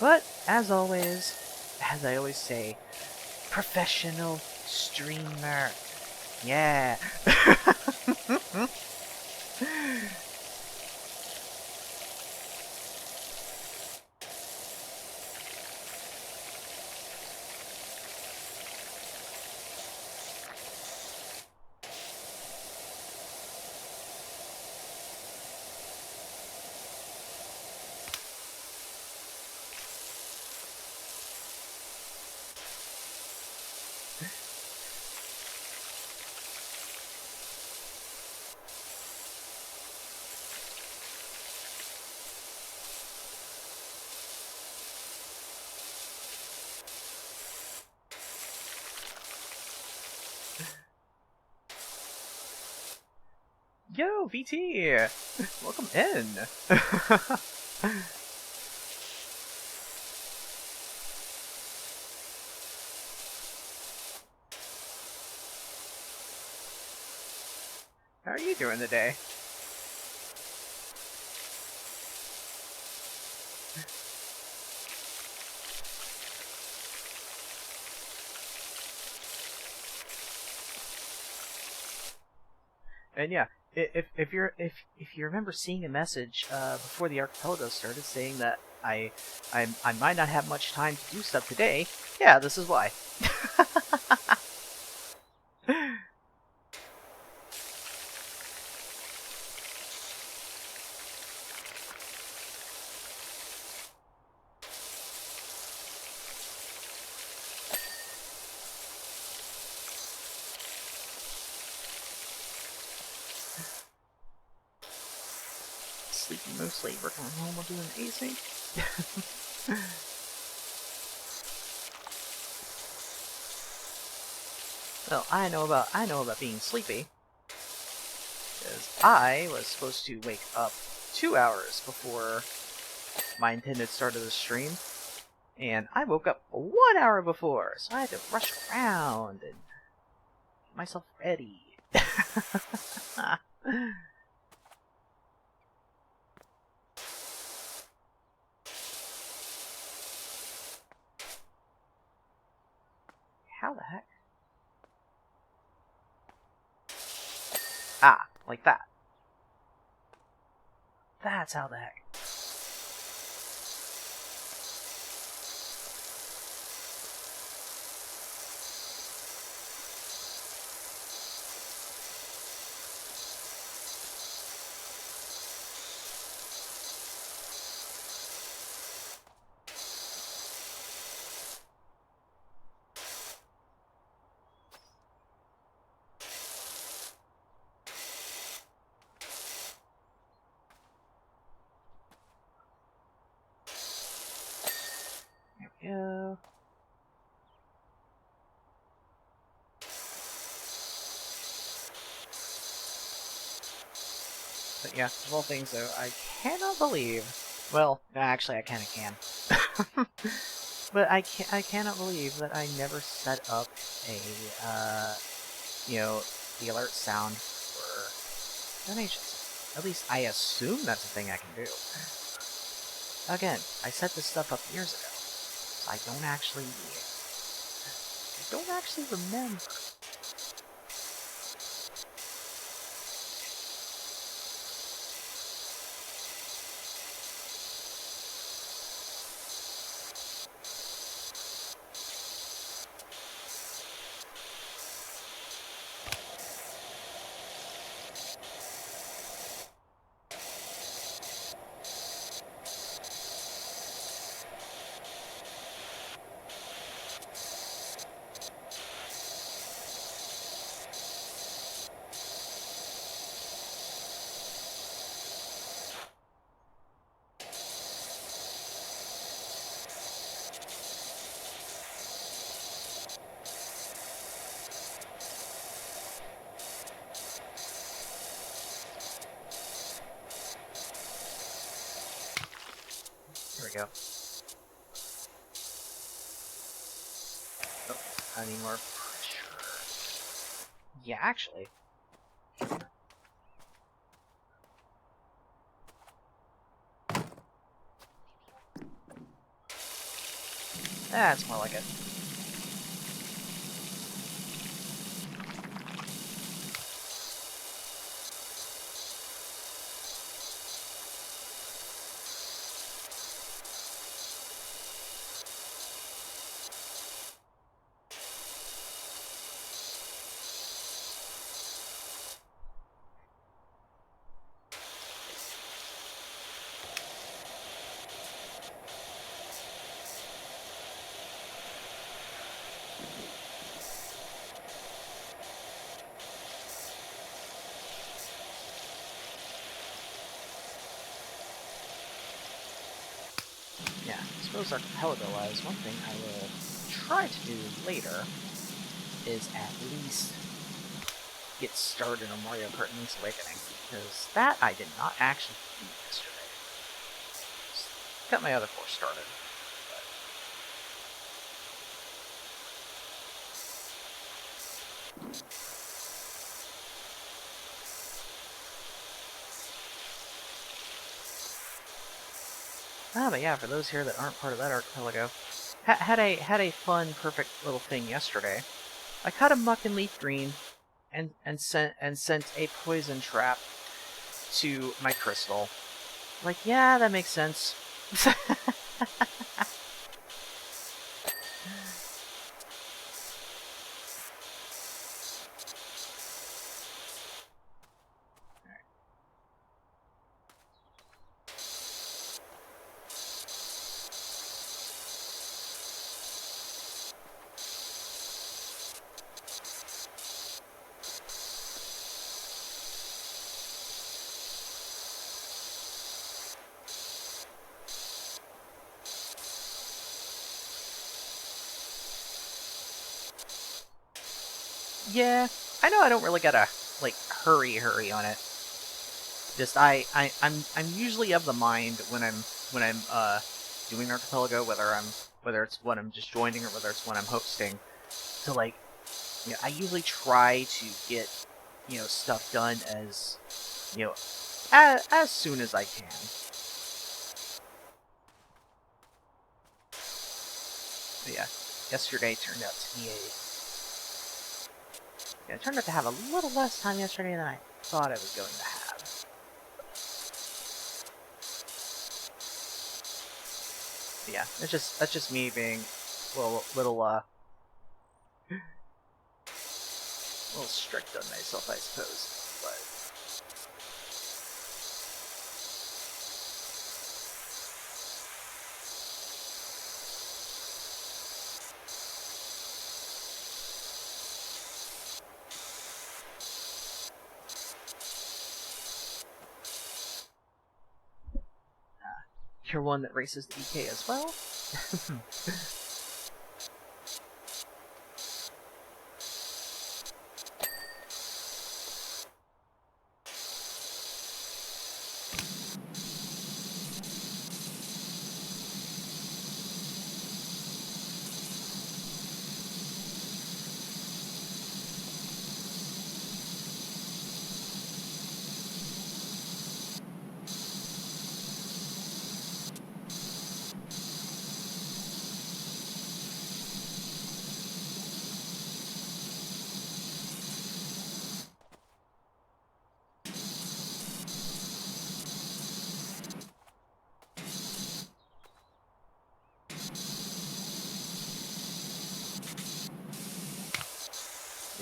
A: But, as always, as I always say, professional streamer. Yeah. Yo, VT! Welcome in! How are you doing today? And yeah, if you remember seeing a message before the archipelago started saying that I might not have much time to do stuff today, yeah, this is why. Sleeping mostly, working from home while doing async. Well, I know about being sleepy, because I was supposed to wake up 2 hours before my intended start of the stream, and I woke up 1 hour before, so I had to rush around and get myself ready. How the heck? Ah, like that. That's how the heck. Yeah, of all things, though, I cannot believe... Well, actually, I kind of can. But I cannot believe that I never set up a, you know, the alert sound for donations. At least I assume that's a thing I can do. Again, I set this stuff up years ago, so I don't actually remember. Here we go. Oh, I need more pressure. Yeah, actually. That's more like it. Yeah, I suppose archipelago-wise, one thing I will try to do later is at least get started on Mario Kart Link's Awakening, because that I did not actually beat yesterday. Just got my other four started. But yeah, for those here that aren't part of that archipelago, had a fun, perfect little thing yesterday. I caught a muck and leaf green, and sent a poison trap to my crystal. Like, yeah, that makes sense. Yeah, I know I don't really gotta, like, hurry on it. Just I'm usually of the mind when I'm doing archipelago, whether it's one I'm just joining or whether it's one I'm hosting, to, like, you know, I usually try to get, you know, stuff done as, you know, as soon as I can. But yeah, yesterday turned out to be yeah, it turned out to have a little less time yesterday than I thought I was going to have. But yeah, that's just me being a little strict on myself, I suppose. You're one that races the EK as well?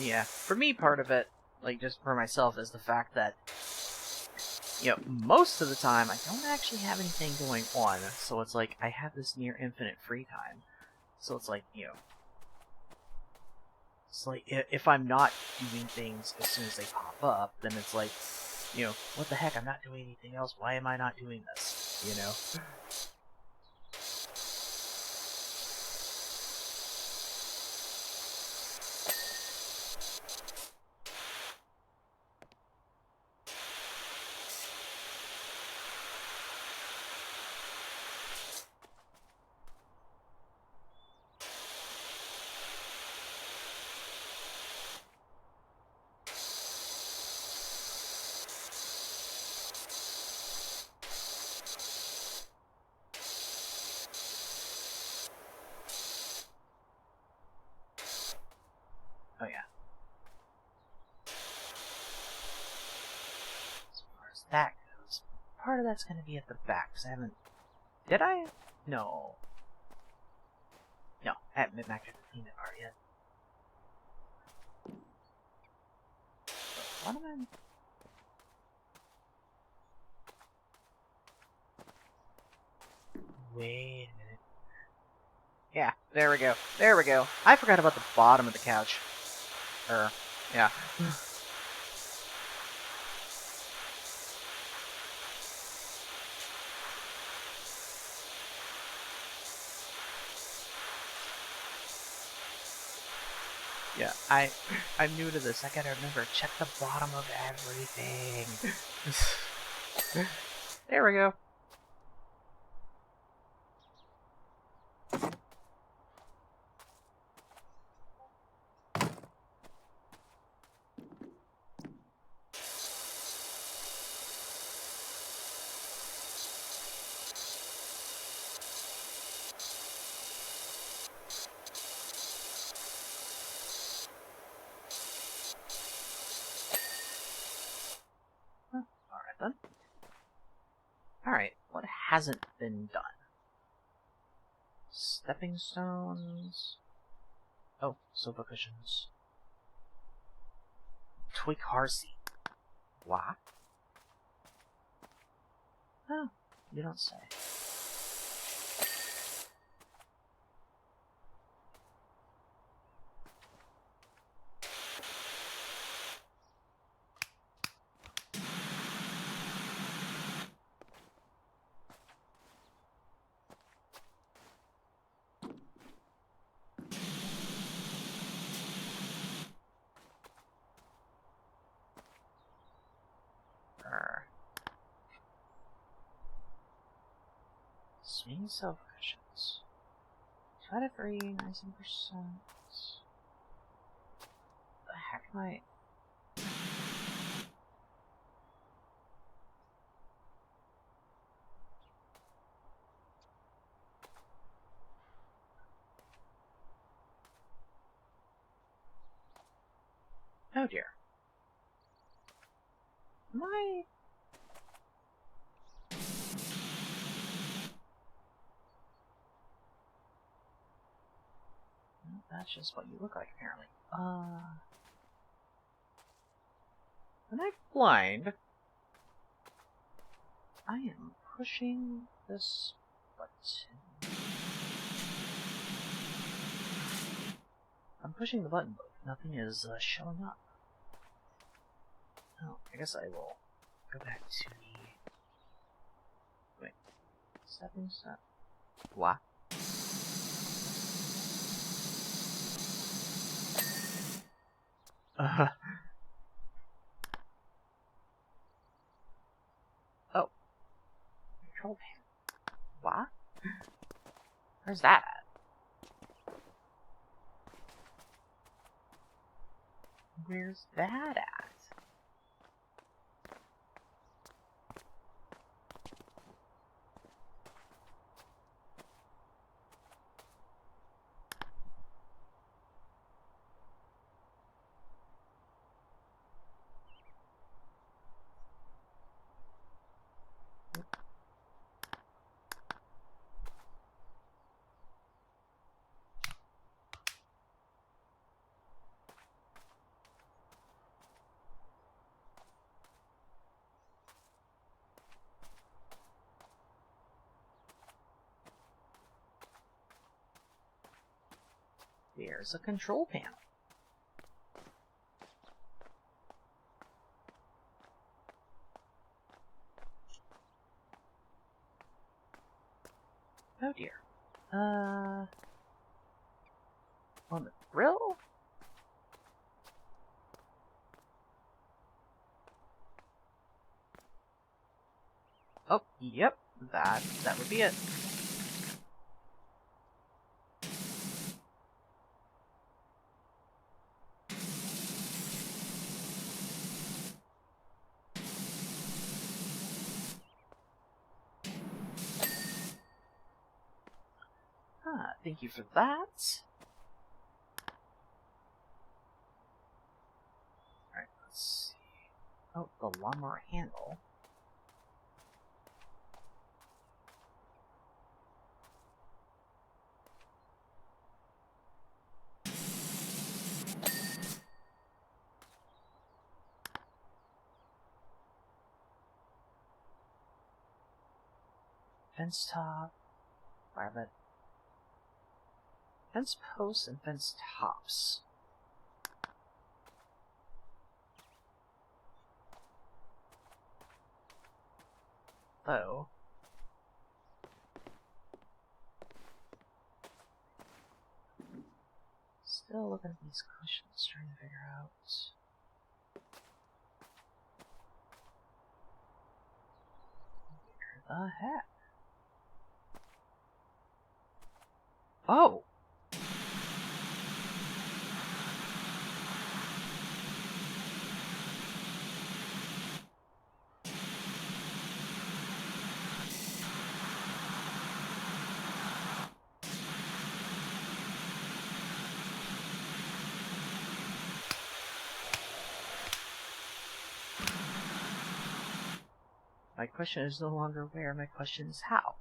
A: Yeah, for me, part of it, like, just for myself, is the fact that, you know, most of the time, I don't actually have anything going on, so it's like, I have this near infinite free time. So it's like, you know, it's like, if I'm not doing things as soon as they pop up, then it's like, you know, what the heck, I'm not doing anything else, why am I not doing this, you know? Oh yeah. As far as that goes, part of that's going to be at the back, because I haven't... Did I? No. No, I haven't been back to the peanut bar yet. What am I... Wait a minute. Yeah, there we go. There we go. I forgot about the bottom of the couch. Yeah. Yeah, I'm new to this. I gotta remember, check the bottom of everything. There we go. Alright then. Alright, what hasn't been done? Stepping stones. Oh, sofa cushions. Toy car seat. What? Oh, you don't say. Swing sofa cushions. Try to free 19%. The heck am I... Oh dear. Am I... Well, that's just what you look like, apparently. When I'm blind, I am pushing this button. I'm pushing the button, but nothing is showing up. Oh, I guess I will go back to the... Wait. Stepping stone. What? Oh. Control panel. What? Where's that at? Where's that at? There's a control panel. Oh dear. On the grill? Oh, yep. That would be it. Thank you for that. Alright, let's see. Oh, the lawnmower handle. Fence top. Fire fence posts and fence tops. Though, still looking at these questions, trying to figure out where the heck. Oh! My question is no longer where, my question is how.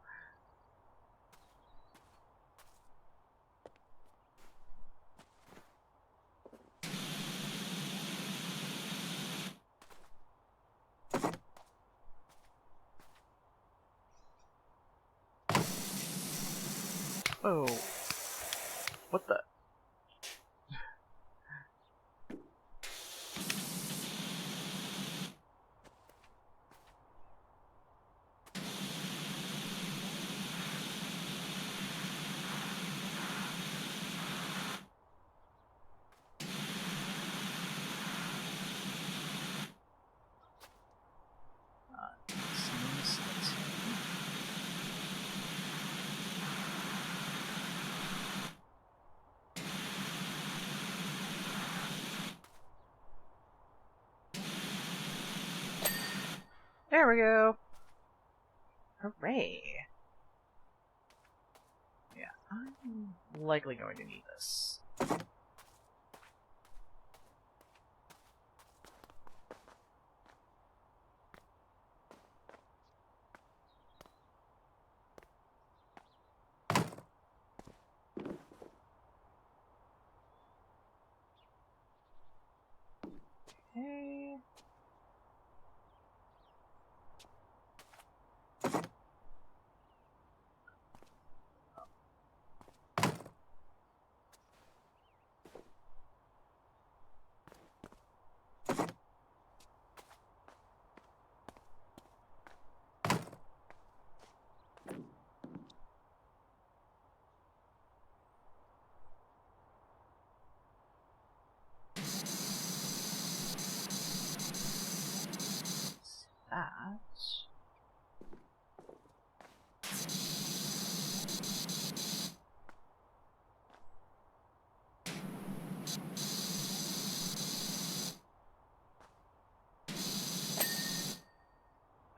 A: Oh. What the? There we go. Hooray. Yeah, I'm likely going to need this. Okay. That.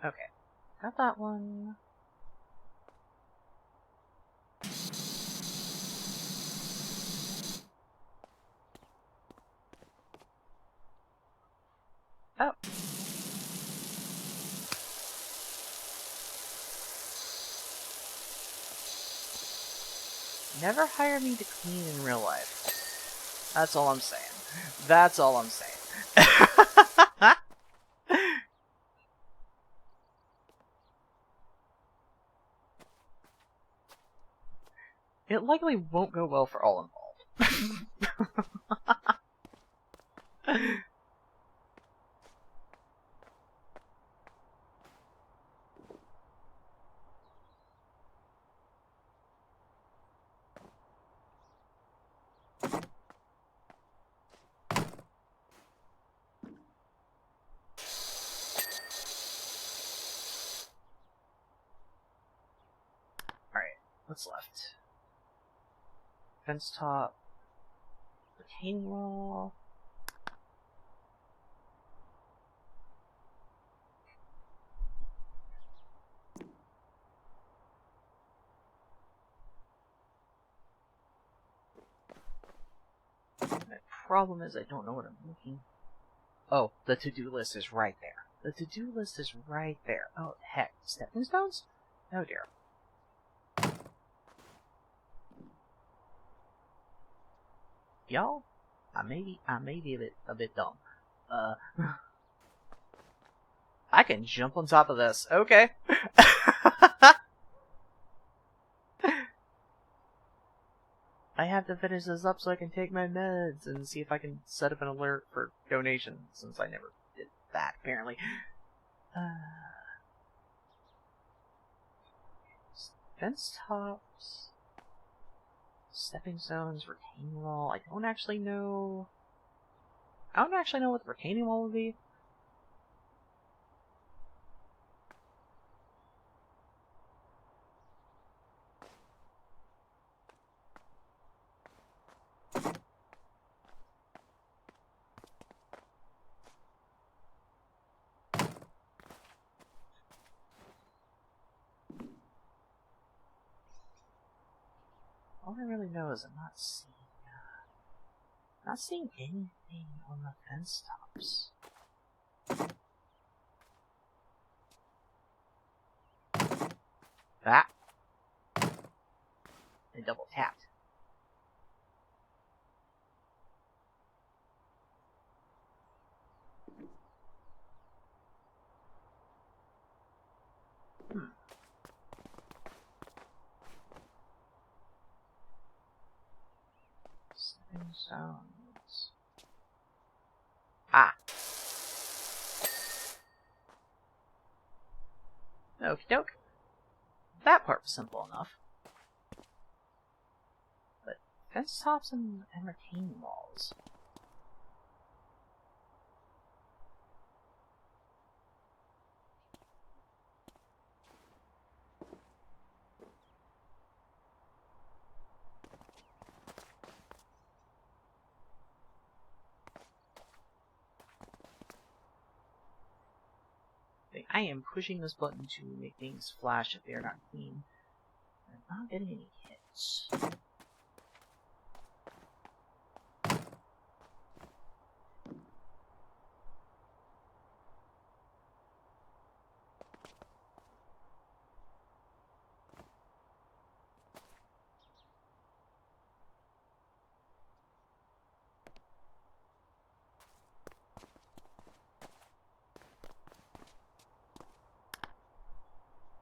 A: Okay, got that one. Oh. Never hire me to clean in real life. That's all I'm saying. That's all I'm saying. It likely won't go well for all involved. What's left? Fence top, retaining wall. My problem is I don't know what I'm looking. Oh, the to-do list is right there. The to-do list is right there. Oh, heck. Stepping stones? Oh dear. Y'all, I may be a bit dumb. I can jump on top of this. Okay. I have to finish this up so I can take my meds and see if I can set up an alert for donation, since I never did that, apparently. Fence tops, stepping stones, retaining wall. I don't actually know what the retaining wall would be. All I really know is I'm not seeing anything on the fence tops. Ah! I double tapped. Stepping stones. Ah! Okie doke. That part was simple enough. But fence tops and retaining walls. I am pushing this button to make things flash if they are not clean. I'm not getting any hits.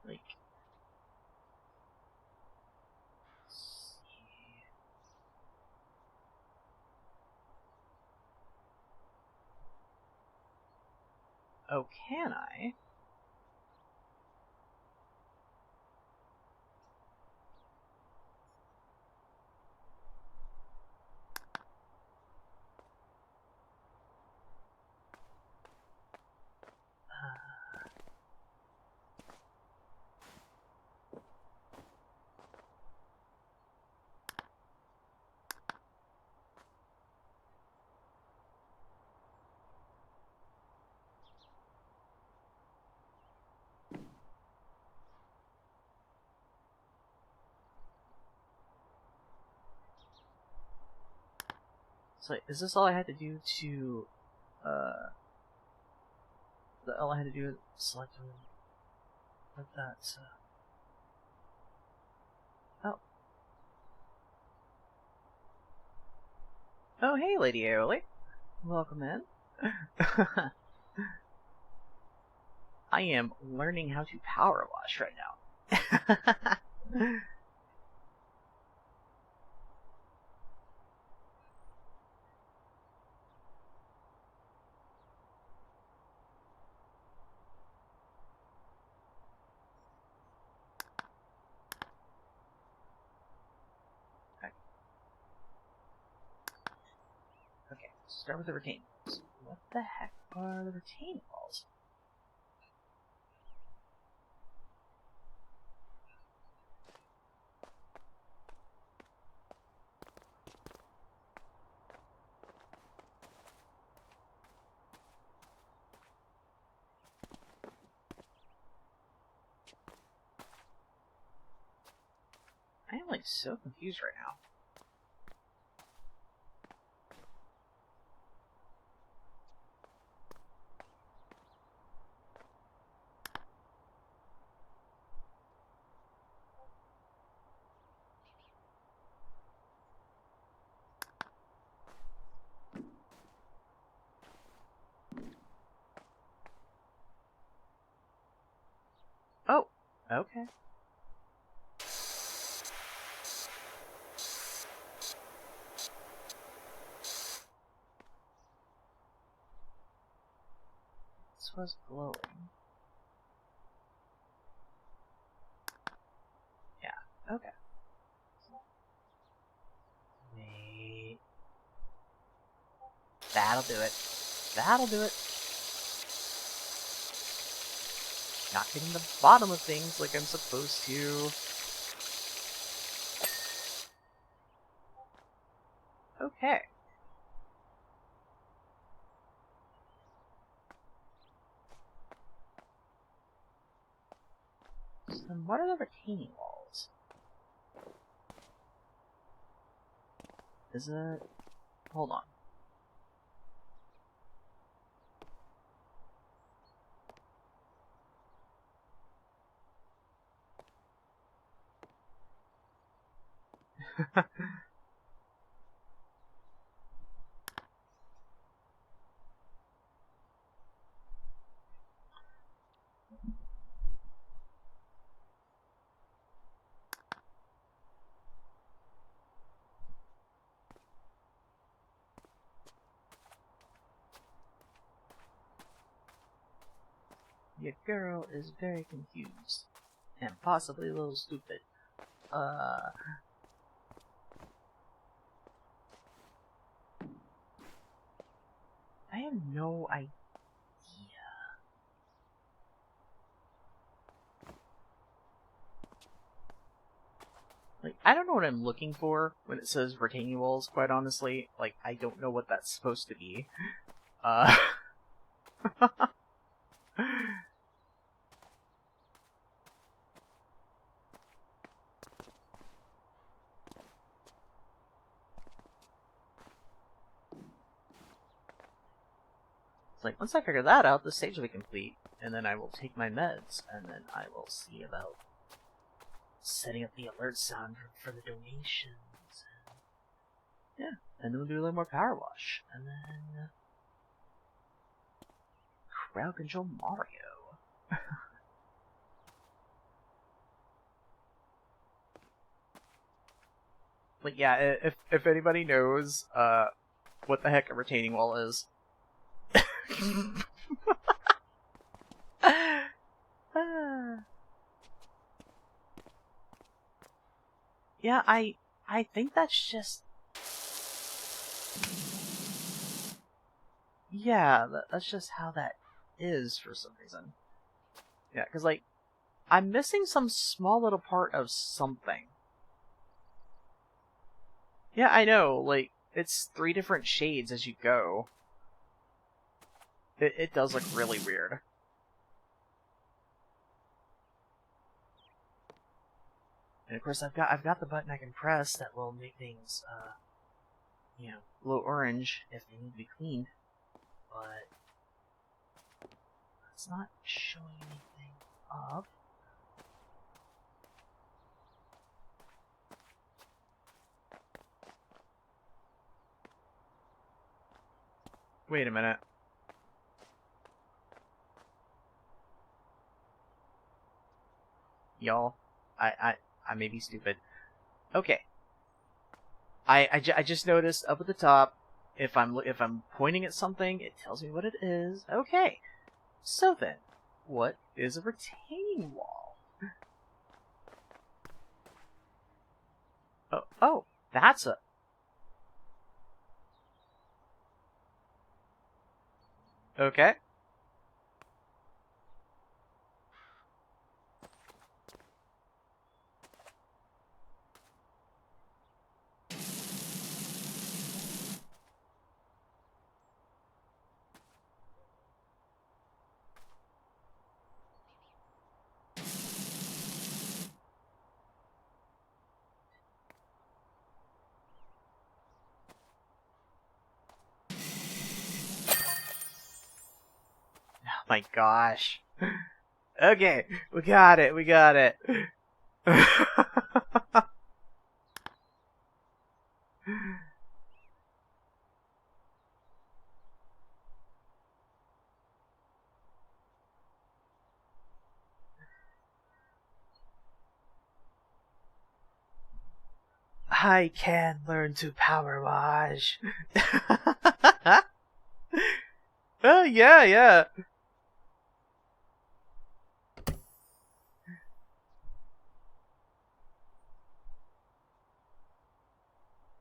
A: Like, oh, can I? So, is this all I had to do to, all I had to do is select like that, oh. Oh, hey, Lady Airly. Welcome in. I am learning how to power wash right now. Start with the retaining walls. What the heck are the retaining walls? I am like so confused right now. Oh, okay. This was glowing. Yeah, okay. Wait. That'll do it. That'll do it. Not getting the bottom of things like I'm supposed to. Okay. So then what are the retaining walls? Is it... Hold on. Your girl is very confused. And possibly a little stupid. I have no idea. Like, I don't know what I'm looking for when it says retaining walls, quite honestly. Like, I don't know what that's supposed to be. It's like, once I figure that out, the stage will be complete, and then I will take my meds, and then I will see about setting up the alert sound for the donations. Yeah, and then we'll do a little more power wash, and then crowd control Mario. Like, yeah, if anybody knows what the heck a retaining wall is. Yeah, I think that's just... Yeah, that's just how that is for some reason. Yeah, because, like, I'm missing some small little part of something. Yeah, I know, like, it's 3 different shades as you go. It does look really weird. And of course I've got the button I can press that will make things you know, glow orange if they need to be cleaned. But it's not showing anything up. Wait a minute. Y'all, I may be stupid. Okay. I just noticed up at the top, if I'm pointing at something, it tells me what it is. Okay. So then, what is a retaining wall? Oh, that's a... Okay. Oh my gosh. Okay, we got it, we got it. I can learn to power wash. Oh, yeah, yeah.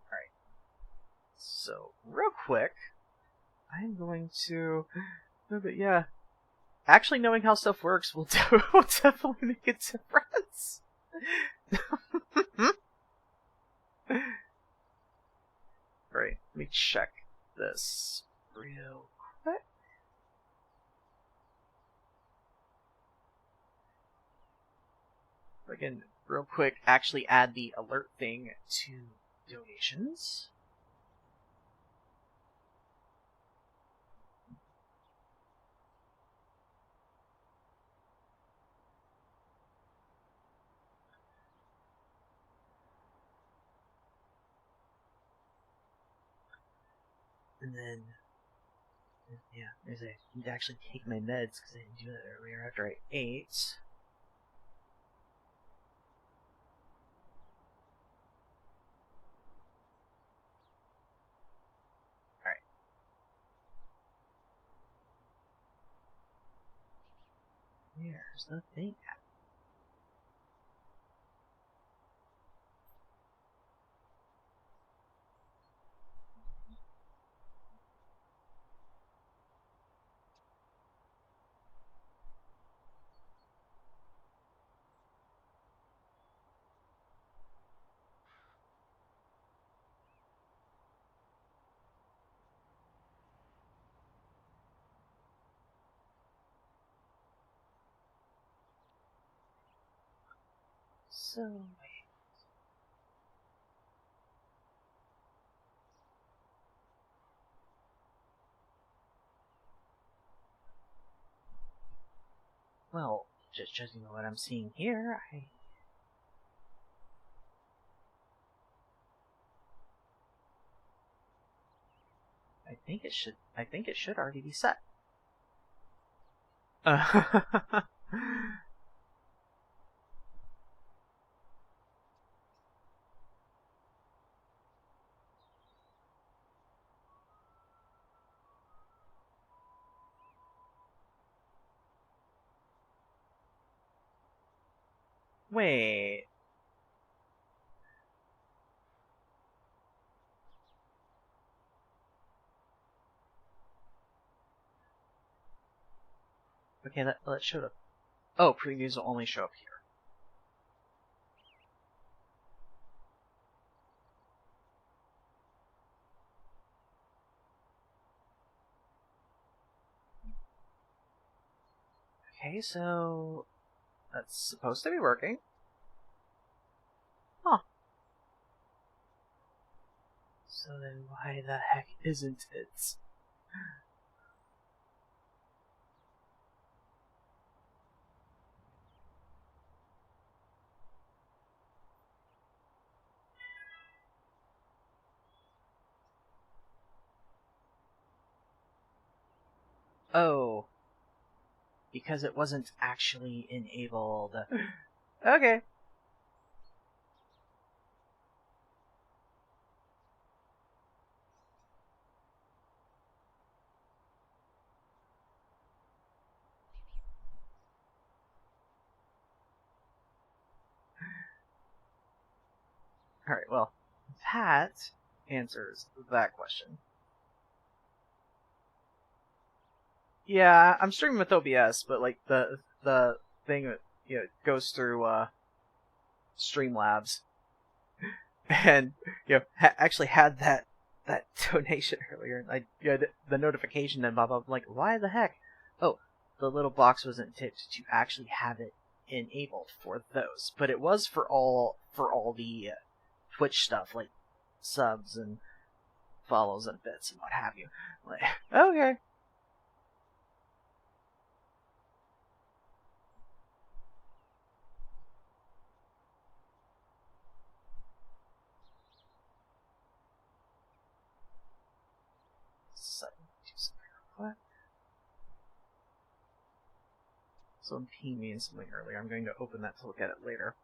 A: Alright. So, real quick, I'm going to... No, but yeah. Actually knowing how stuff works will definitely make a difference. Right, let me check this real quick. Again, real quick, actually add the alert thing to donations. And then, yeah, there's a, I need to actually take my meds because I didn't do that earlier after I ate. Alright. Where's the thing at? So, wait. Well, just judging by what I'm seeing here, I think it should already be set. Wait. Okay, that showed up. Oh, previews will only show up here. Okay, so that's supposed to be working. Huh. So then why the heck isn't it? Oh. Because it wasn't actually enabled. Okay. Alright, well, that answers that question. Yeah, I'm streaming with OBS, but like the thing goes through Streamlabs, and actually had that donation earlier, and the notification then pop up. I'm like, why the heck? Oh, the little box wasn't ticked to actually have it enabled for those, but it was for all the Twitch stuff, like subs and follows and bits and what have you. Like, okay. What? Someone pinged me in something earlier. I'm going to open that to look at it later.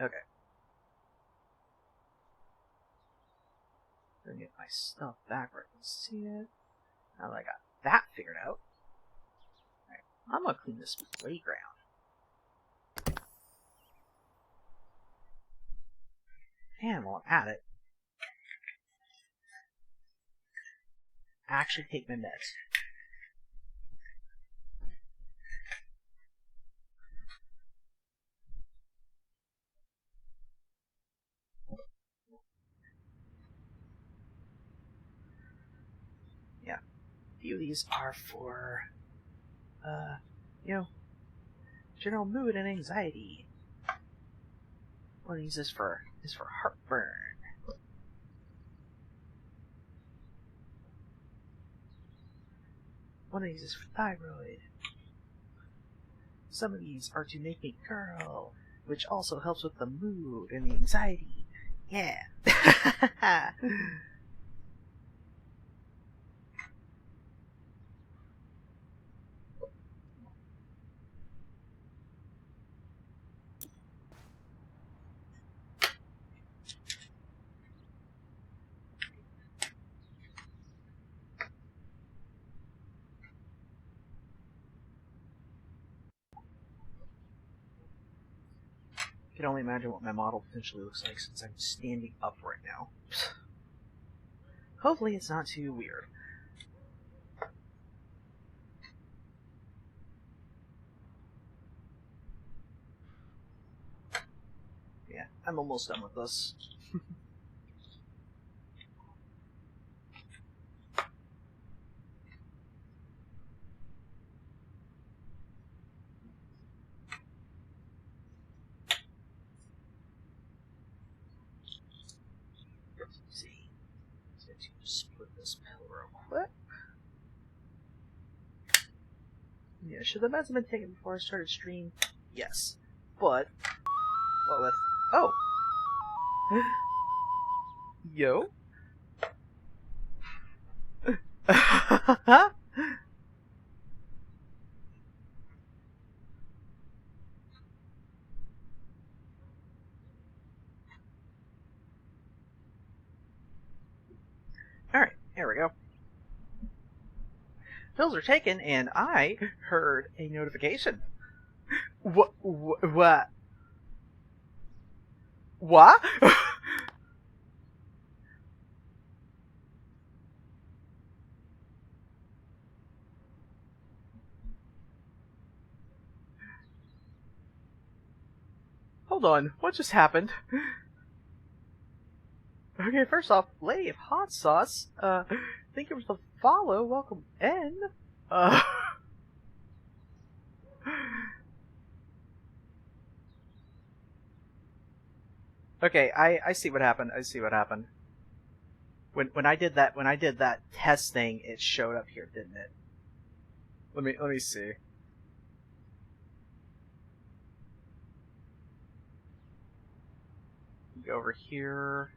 A: Okay. Gonna get my stuff back where I can see it. Now that I got that figured out, alright, I'm gonna clean this playground. And while I'm at it, actually take my meds. Yeah, a few of these are for, general mood and anxiety. One of these is for heartburn. One of these is for thyroid. Some of these are to make me girl, which also helps with the mood and the anxiety. Yeah. I can only imagine what my model potentially looks like since I'm standing up right now. Hopefully it's not too weird. Yeah, I'm almost done with this. Let's see. Let's split this pill real quick. Yeah, should the meds have been taken before I started stream? Yes. But, what with... Oh! Yo? Alright, here we go. Pills are taken, and I heard a notification. What? What? What? Hold on, what just happened? Okay, first off, Lave Hot Sauce, thank you for the follow, welcome in. Okay, I see what happened, When I did that test thing, it showed up here, didn't it? Let me see. Go over here.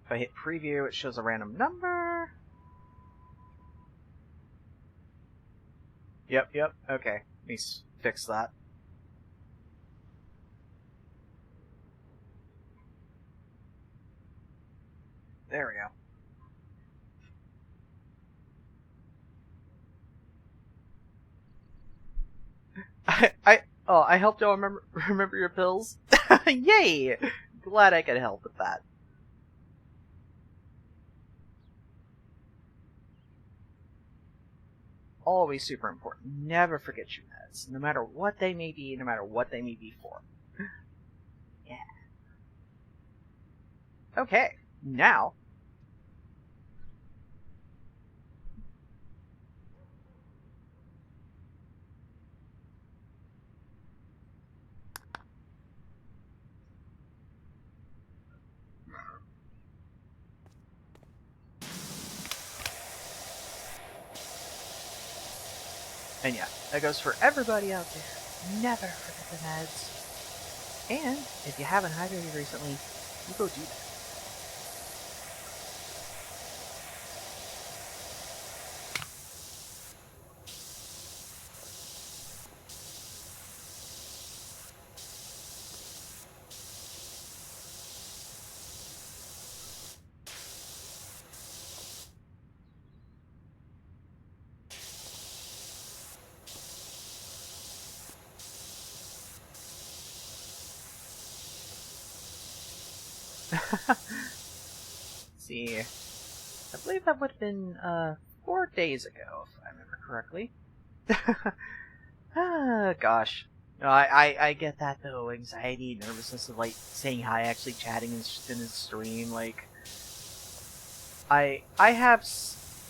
A: If I hit preview, it shows a random number. Yep, okay. Let me fix that. There we go. I helped y'all remember your pills. Yay! Glad I could help with that. Always super important. Never forget your meds, no matter what they may be, no matter what they may be for. Yeah. Okay, now. And yeah, that goes for everybody out there. Never forget the meds. And if you haven't hydrated recently, you go do that. See, I believe that would have been 4 days ago, if I remember correctly. Ah, gosh. No, I get that though. Anxiety, nervousness of like saying hi, actually chatting in his stream. Like, I have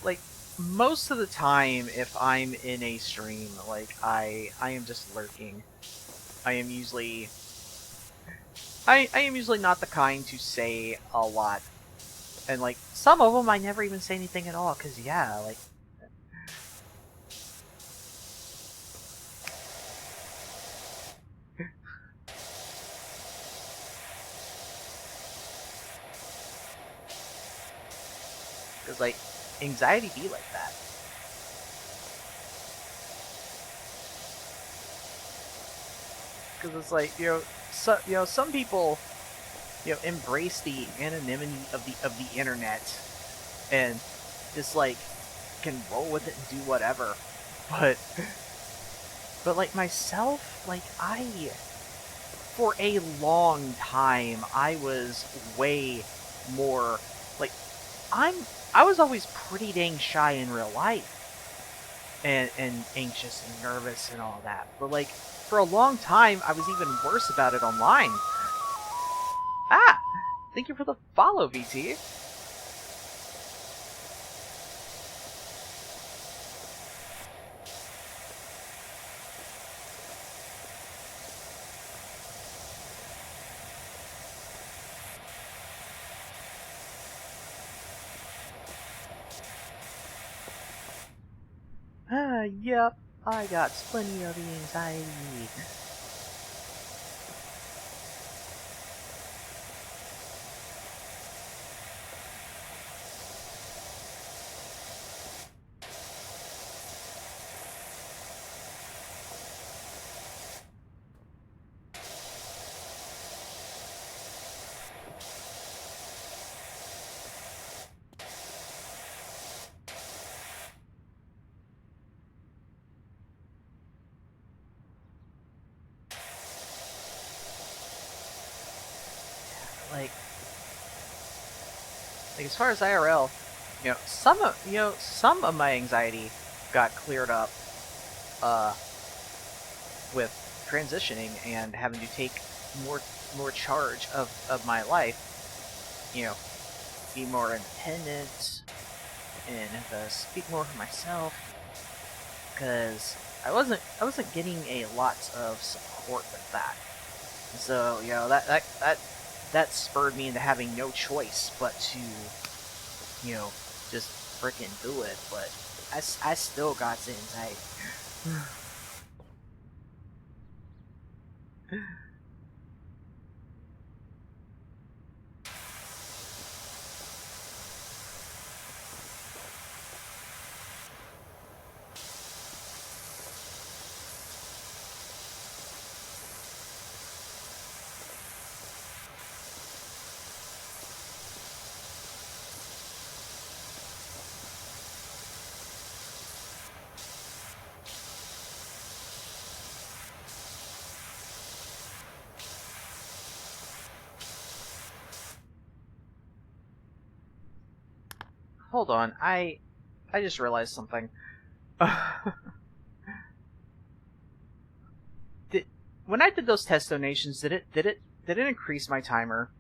A: like most of the time if I'm in a stream, like I am just lurking. I am usually I am usually not the kind to say a lot, and like some of them I never even say anything at all. Cause yeah, like. Because like anxiety be like that. Because it's like some people embrace the anonymity of the internet and just like can roll with it and do whatever. But like myself, like for a long time I was way more like I was always pretty dang shy in real life. And anxious and nervous and all that. But like for a long time I was even worse about it online. Ah! Thank you for the follow, VT. Ah, yep. I got plenty of anxiety. Like as far as IRL, some of my anxiety got cleared up with transitioning and having to take more charge of my life. Be more independent and speak more for myself. Because I wasn't getting a lot of support with that. So that spurred me into having no choice but to just freaking do it. But I still got anxiety. hold on. I just realized something. When I did those test donations, did it increase my timer?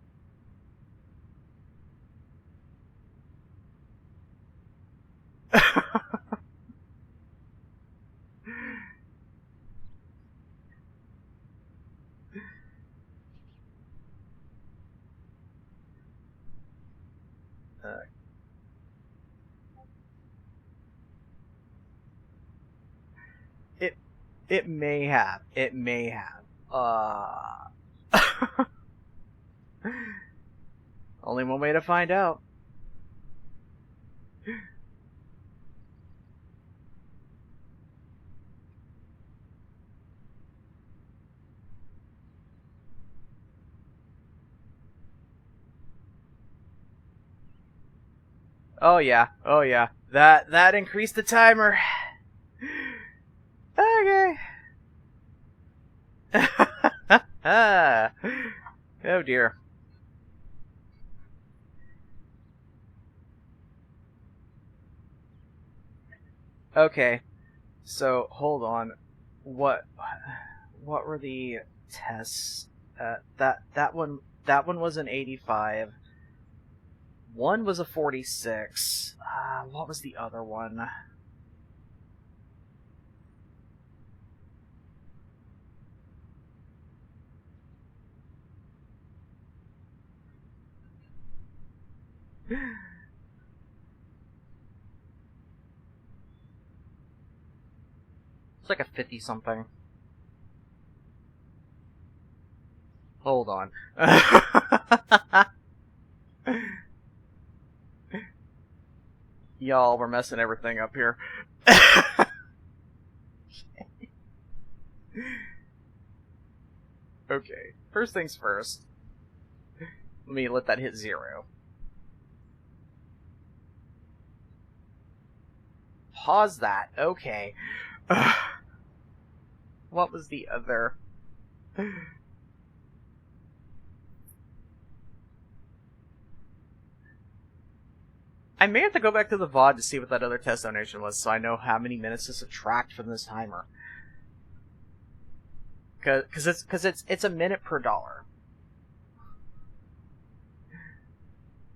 A: It may have. It may have. Only one way to find out. Oh yeah. Oh yeah. That increased the timer. Okay. Oh dear. Okay. So hold on. What were the tests? That one was an 85. One was a 46. What was the other one? It's like a 50 something. Hold on. Y'all, we're messing everything up here. Okay, first things first. Let me let that hit 0. Pause that. Okay. What was the other? I may have to go back to the VOD to see what that other test donation was, so I know how many minutes to subtract from this timer. Cause it's a minute per dollar.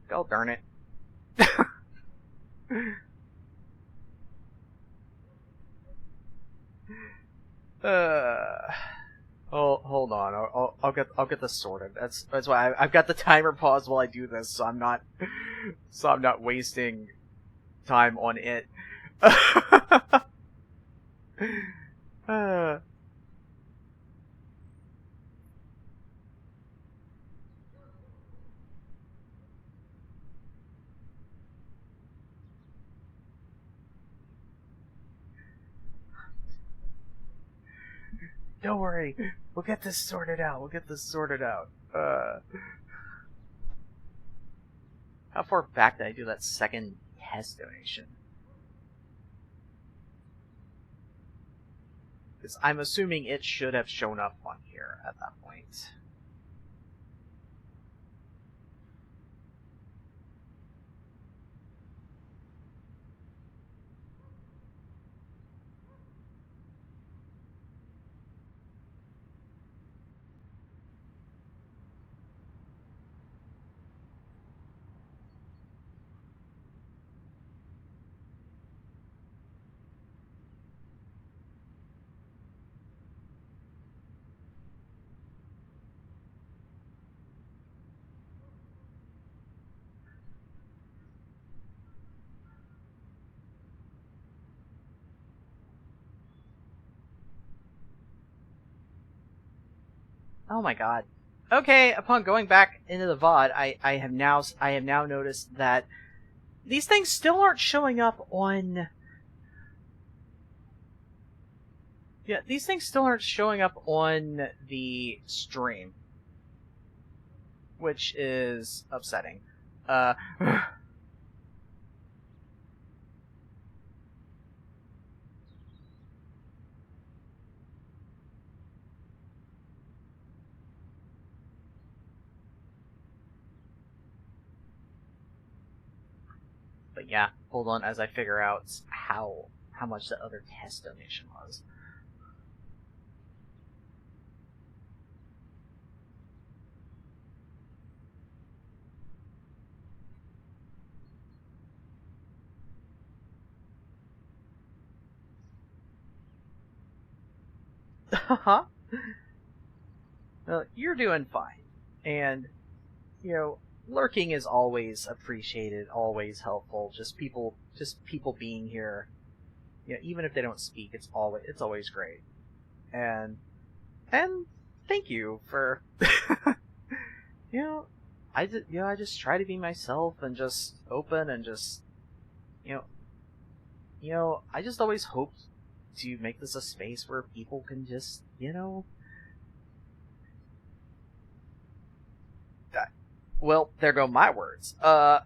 A: God darn it. Hold on. I'll get this sorted. That's why I've got the timer paused while I do this, so I'm not wasting time on it. Don't worry, we'll get this sorted out. How far back did I do that second test donation? Because I'm assuming it should have shown up on here at that point. Oh my god. Okay, upon going back into the VOD, I have now noticed that these things still aren't showing up on... Yeah, these things still aren't showing up on the stream. Which is upsetting. But yeah, hold on as I figure out how much the other test donation was. Haha. You're doing fine. And, you know, lurking is always appreciated, always helpful. Just people being here. You know, even if they don't speak, it's always great. And thank you for I just try to be myself and just open and just I just always hoped to make this a space where people can just, well, there go my words. Have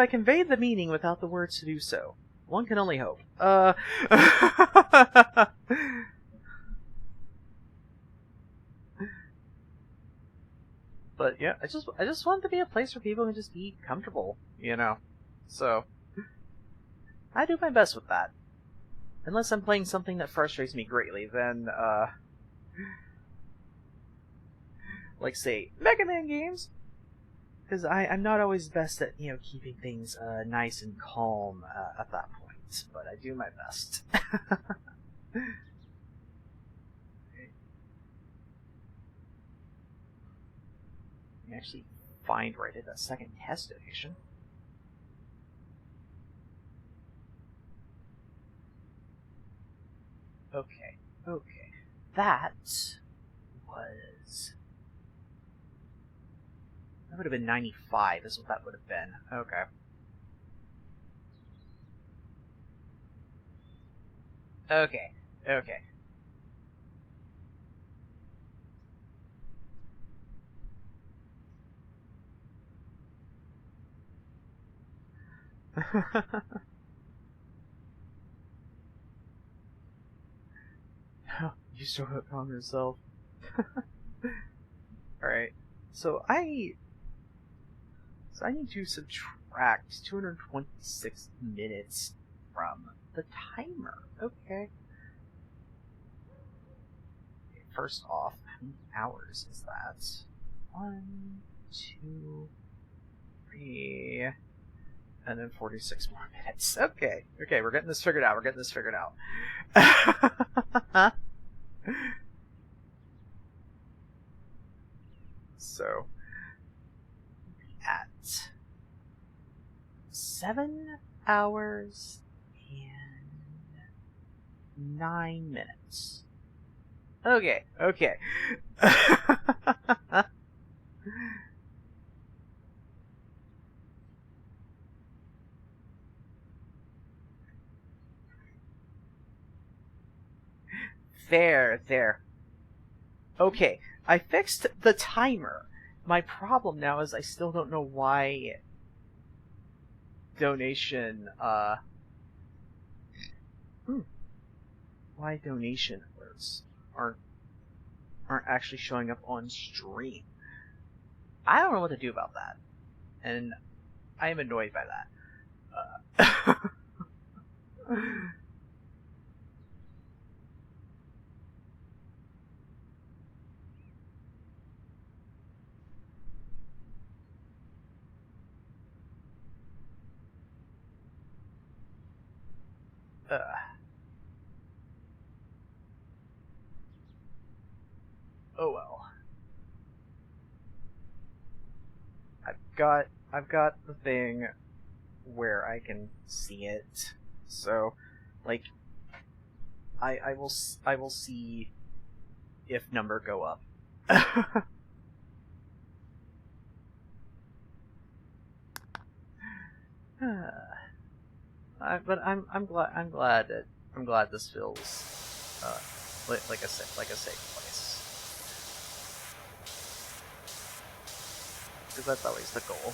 A: I conveyed the meaning without the words to do so? One can only hope. But yeah, I just want it to be a place where people can just be comfortable, So I do my best with that. Unless I'm playing something that frustrates me greatly, then like say Mega Man games, because I'm not always best at keeping things nice and calm at that point, but I do my best. You actually find where I did that second test donation. Okay. That would have been 95 is what that would have been. Okay. Okay. You still hooked on yourself. Alright. So I need to subtract 226 minutes from the timer. Okay. First off, how many hours is that? 1, 2, 3, and then 46 more minutes. Okay, we're getting this figured out. So, at 7 hours and 9 minutes. Okay. There. Okay, I fixed the timer. My problem now is I still don't know why donation alerts aren't actually showing up on stream. I don't know what to do about that, and I am annoyed by that. Oh well. I've got the thing where I can see it, so like I will see if number go up. But I'm glad this feels like a safe place, because that's always the goal.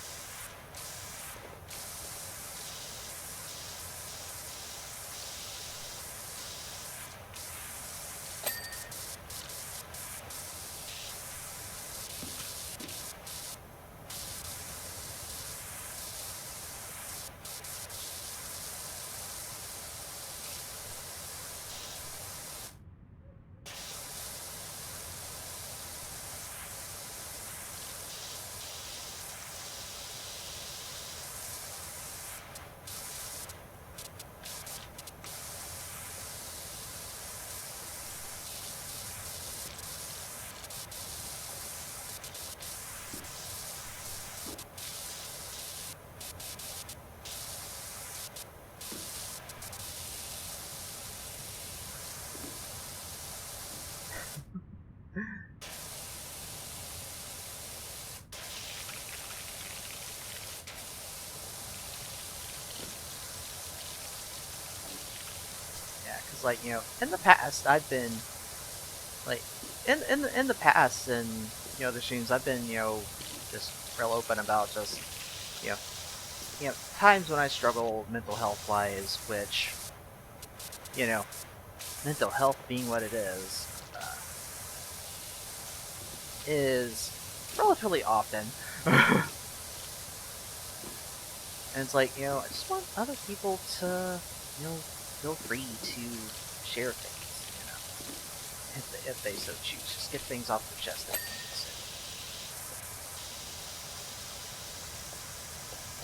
A: Because, like, in the past, I've been, like, in the past, and, the streams, I've been, just real open about just, you know, times when I struggle mental health-wise, which, mental health being what it is relatively often. And it's like, I just want other people to, feel free to share things, if they so choose. Just get things off their chest at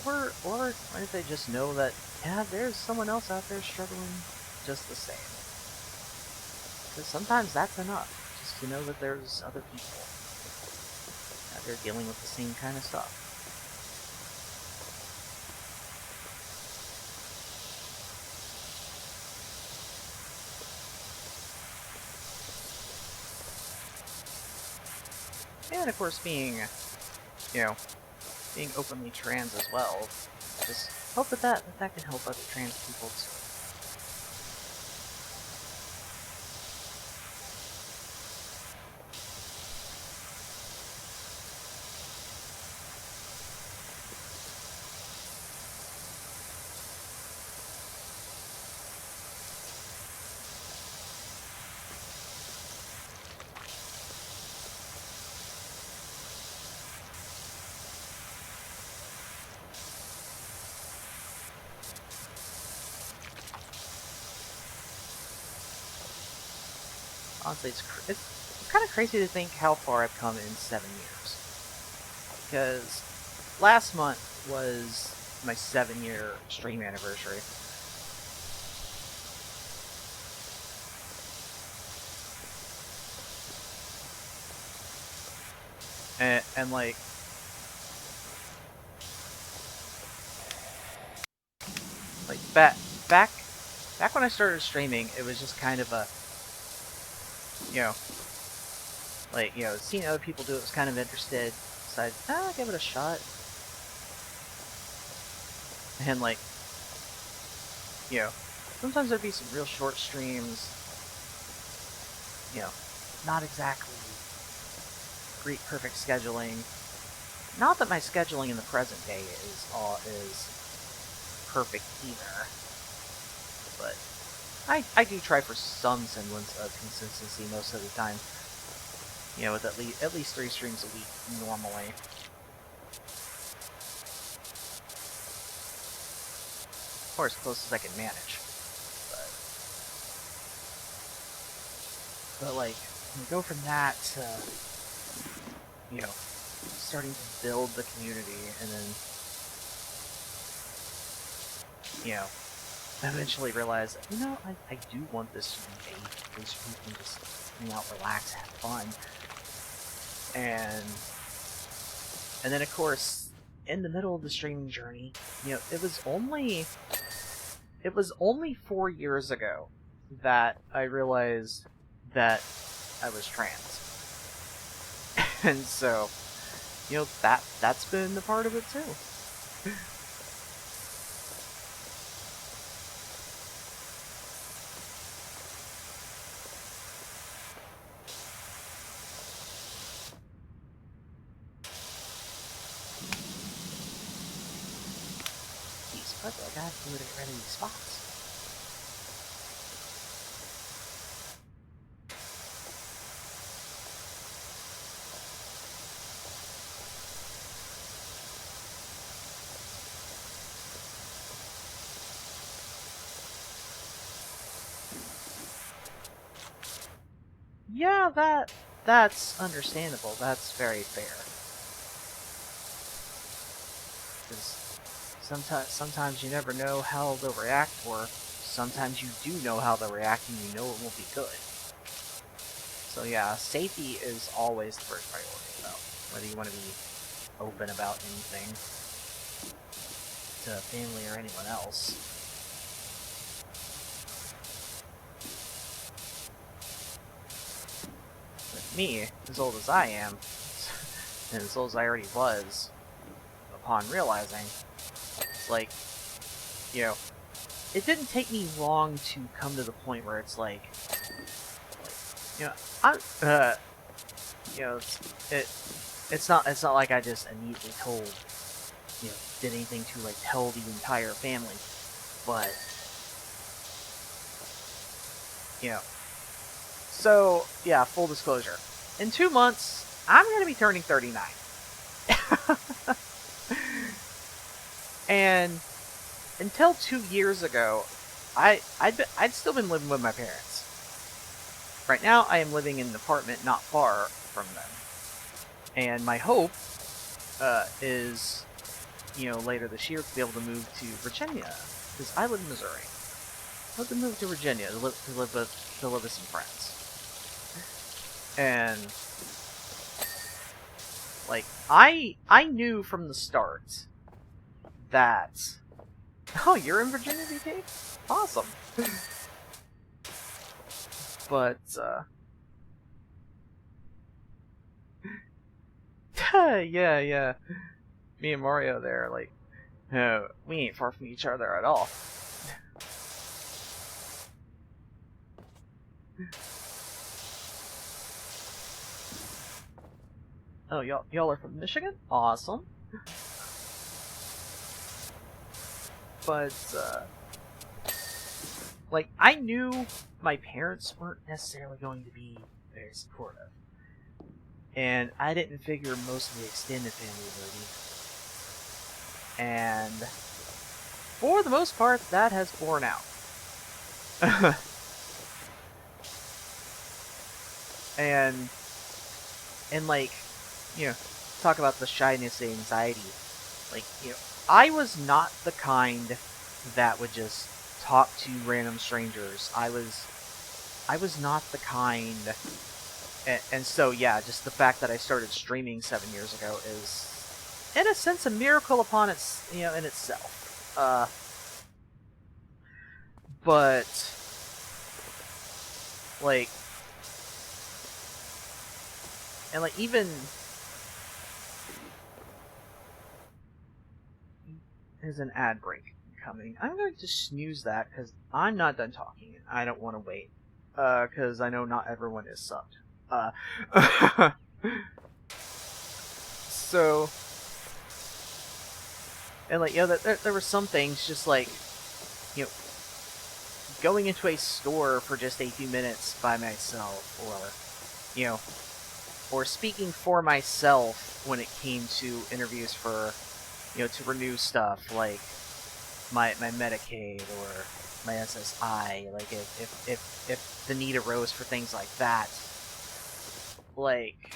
A: once. Or if they just know that, yeah, there's someone else out there struggling just the same. Because sometimes that's enough, just to know that there's other people out there dealing with the same kind of stuff. And of course, being openly trans as well, just hope that can help other trans people too. Honestly, it's kind of crazy to think how far I've come in 7 years. Because last month was my 7-year stream anniversary. And like back when I started streaming, it was just kind of a, seeing other people do it was kind of interested. Decided, give it a shot. And like, sometimes there'd be some real short streams. Not exactly great perfect scheduling. Not that my scheduling in the present day is perfect either, but I do try for some semblance of consistency most of the time. With at least 3 streams a week normally. Of course, close as I can manage. But like, go from that to, starting to build the community, and then, eventually realize that, I do want this to be a place where you can just hang out, relax, have fun. And then, of course, in the middle of the streaming journey, it was only 4 years ago that I realized that I was trans. And so, that's been a part of it too. Jeez, what do I gotta do to get rid of these spots? Yeah, that's understandable. That's very fair. Because sometimes you never know how they'll react, or sometimes you do know how they'll react and you know it won't be good. So yeah, safety is always the first priority, though. Whether you want to be open about anything to family or anyone else. With me, as old as I am, and as old as I already was, upon realizing, it's like, it didn't take me long to come to the point where it's like you know, I, you know, it's not like I just immediately told, did anything to like tell the entire family, but so yeah, full disclosure, in 2 months I'm gonna be turning 39, and until 2 years ago, I'd still been living with my parents. Right now, I am living in an apartment not far from them, and my hope is, later this year to be able to move to Virginia, because I live in Missouri. I hope to move to Virginia to live with some friends, and like I knew from the start that. Oh, you're in Virginia, BK? Awesome. But yeah. Me and Mario there, like, we ain't far from each other at all. Oh, y'all are from Michigan? Awesome. But like, I knew my parents weren't necessarily going to be very supportive, and I didn't figure most of the extended family would either. And for the most part, that has borne out. and like, talk about the shyness and anxiety. Like, I was not the kind that would just talk to random strangers. I was not the kind, and so yeah, just the fact that I started streaming 7 years ago is, in a sense, a miracle upon its, in itself. But like, and like even. There's an ad break coming. I'm going to snooze that because I'm not done talking. I don't want to wait. Because I know not everyone is subbed. So, and like, there were some things just like, going into a store for just a few minutes by myself, or speaking for myself when it came to interviews for, to renew stuff like my Medicaid or my SSI. Like if the need arose for things like that, like,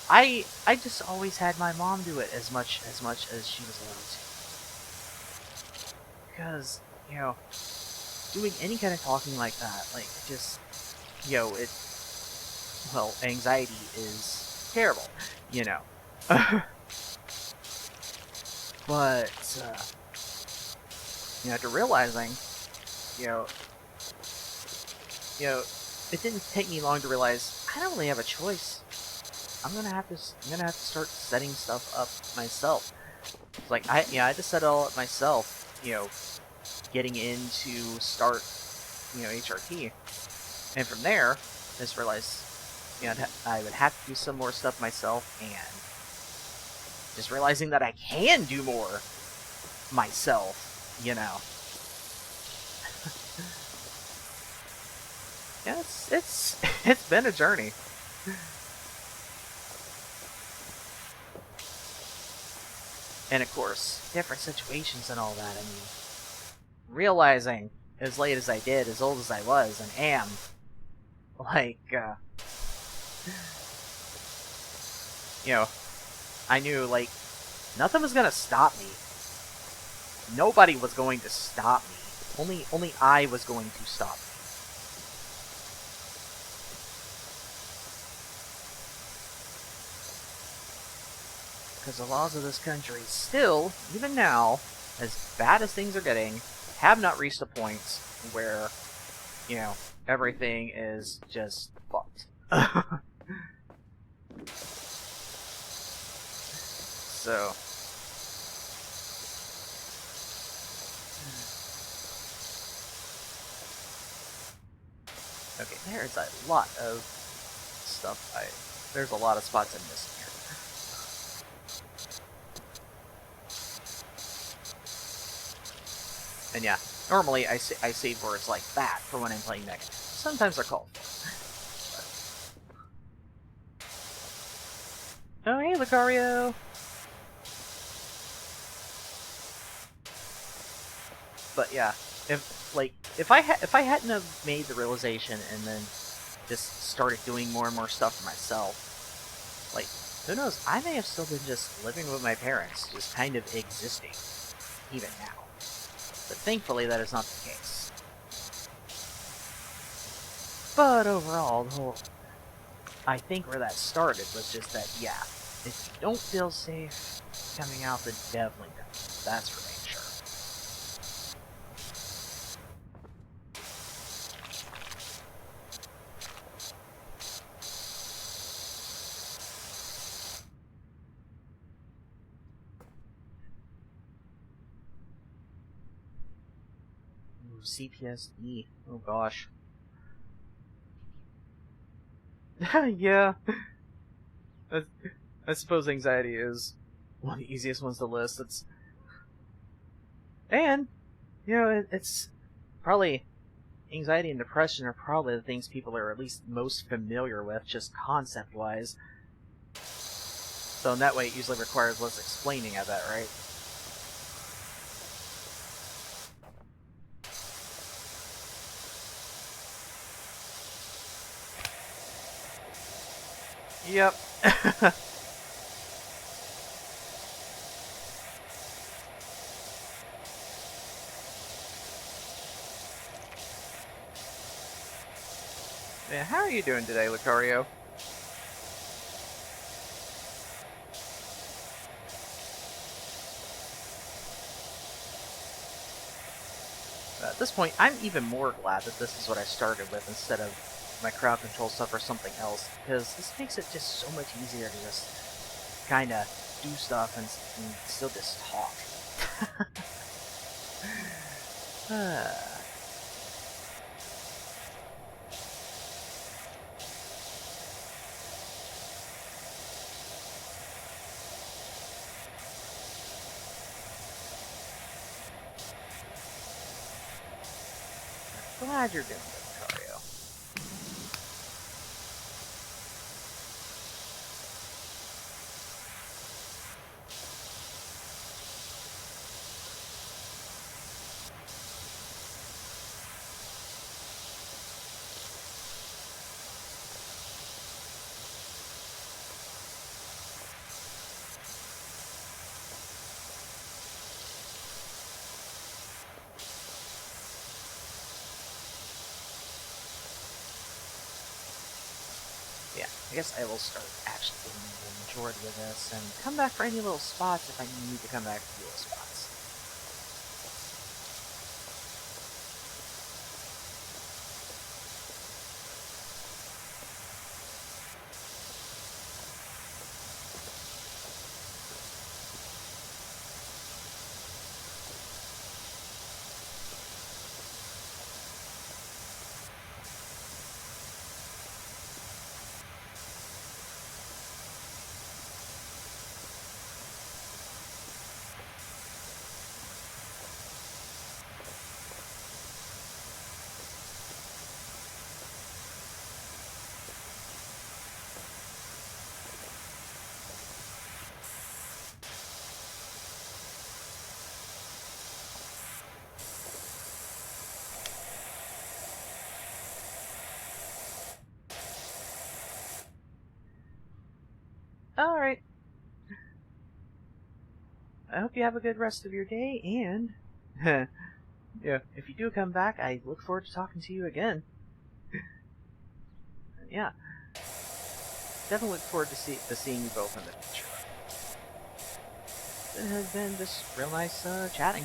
A: I just always had my mom do it as much as she was allowed to, because doing any kind of talking like that, like, just, anxiety is terrible, but after realizing, you know, it didn't take me long to realize I don't really have a choice. I'm gonna have to start setting stuff up myself. It's like I had to set it all up myself. Getting into start, HRT, and from there, I just realized, I would have to do some more stuff myself, and just realizing that I can do more myself. Yeah, it's been a journey. And of course, different situations and all that. I mean, realizing as late as I did, as old as I was and am, like, I knew, like, nothing was gonna stop me. Nobody was going to stop me. Only I was going to stop me. Because the laws of this country still, even now, as bad as things are getting, have not reached a point where, everything is just fucked. So, Okay, there's a lot of stuff. There's a lot of spots I'm missing here. And yeah, normally I save words like that for when I'm playing Mega. Sometimes they're called for. Oh, hey, Lucario! But yeah, if I hadn't have made the realization and then just started doing more and more stuff for myself, like, who knows, I may have still been just living with my parents, just kind of existing, even now. But thankfully that is not the case. But overall, I think where that started was just that, yeah, if you don't feel safe coming out, then definitely don't. That's for dang sure. Ooh, CPSE. Oh gosh. Yeah. I suppose anxiety is one of the easiest ones to list. And, it's probably anxiety and depression are probably the things people are at least most familiar with, just concept-wise. So in that way, it usually requires less explaining, I bet, right? Yep. Yeah, how are you doing today, Lucario? At this point, I'm even more glad that this is what I started with instead of my crowd control stuff or something else, because this makes it just so much easier to just kind of do stuff and still just talk. Glad you're doing good, Lucario. Yeah, I guess I will start actually getting the majority of this and come back for any little spots if I need to come back for little spots. Alright. I hope you have a good rest of your day, and yeah, if you do come back, I look forward to talking to you again. Yeah, definitely look forward to seeing you both in the future. It has been just real nice chatting.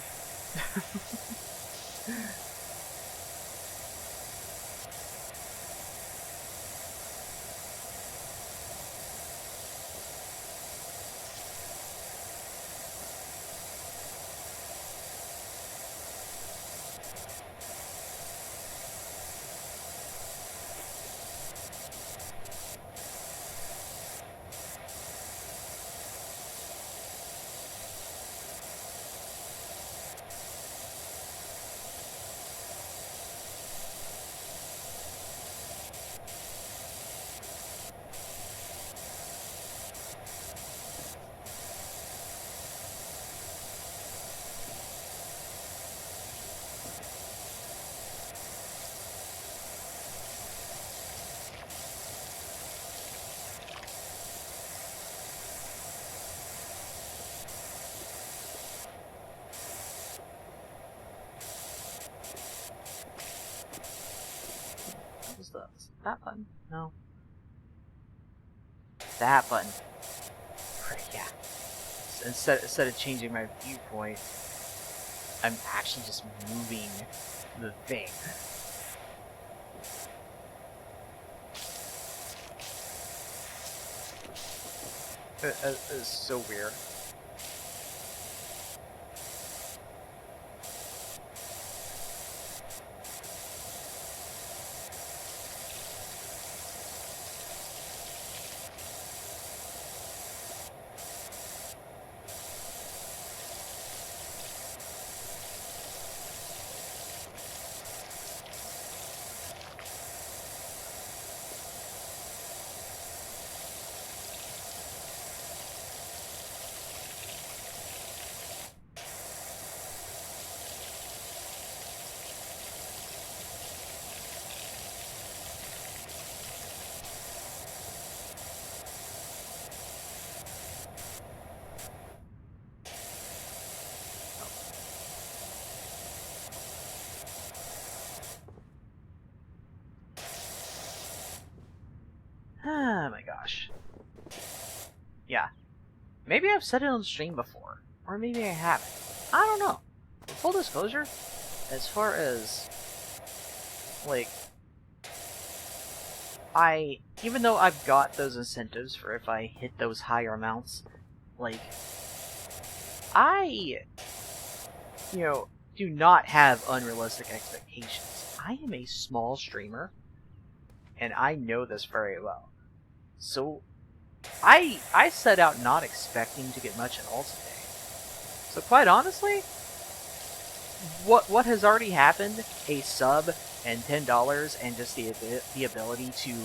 A: That button? No. That button. Right, yeah. Instead of changing my viewpoint, I'm actually just moving the thing. It's so weird. Oh my gosh. Yeah. Maybe I've said it on stream before. Or maybe I haven't. I don't know. Full disclosure, as far as, like, even though I've got those incentives for if I hit those higher amounts, like, I, do not have unrealistic expectations. I am a small streamer, and I know this very well. So, I set out not expecting to get much at all today. So quite honestly, what has already happened, a sub and $10 and just the ability to,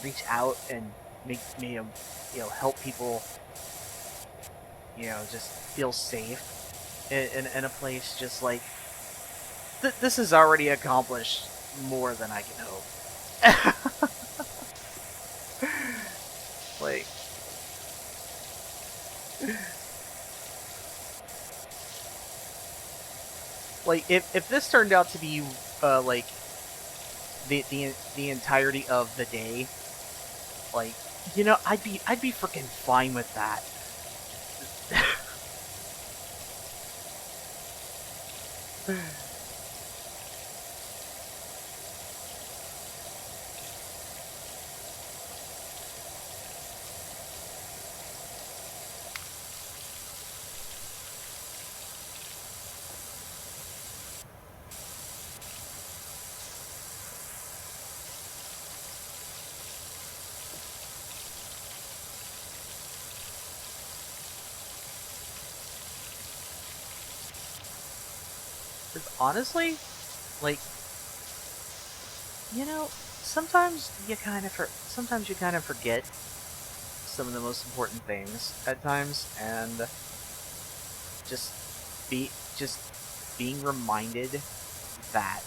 A: reach out and make me, help people, just feel safe in a place just like this has already accomplished more than I can hope. Like, if this turned out to be like the entirety of the day, like, I'd be freaking fine with that. Honestly, like, sometimes you kind of forget some of the most important things at times, and just being reminded that,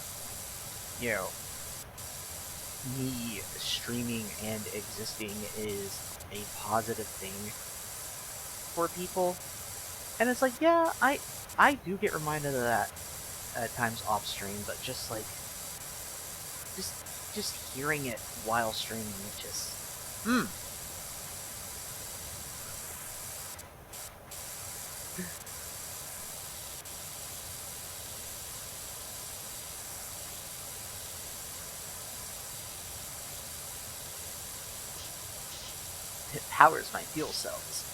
A: me streaming and existing is a positive thing for people. And it's like, yeah, I do get reminded of that at times off stream, but just like, just hearing it while streaming, it just, it powers my fuel cells.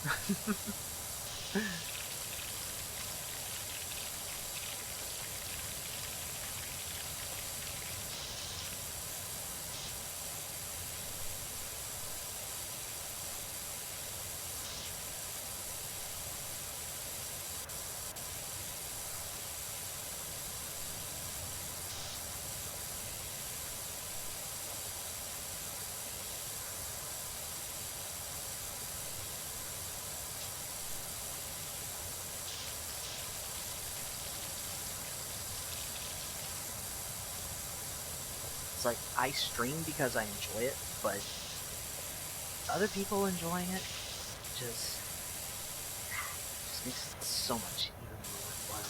A: It's like, I stream because I enjoy it, but other people enjoying it just makes it so much even more worthwhile.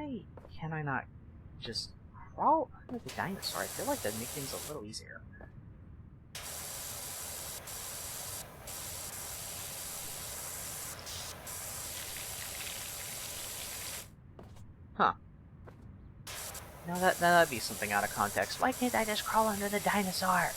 A: Why can I not just crawl under the dinosaur? I feel like that'd make things a little easier. Huh. No, that'd be something out of context. Why can't I just crawl under the dinosaur?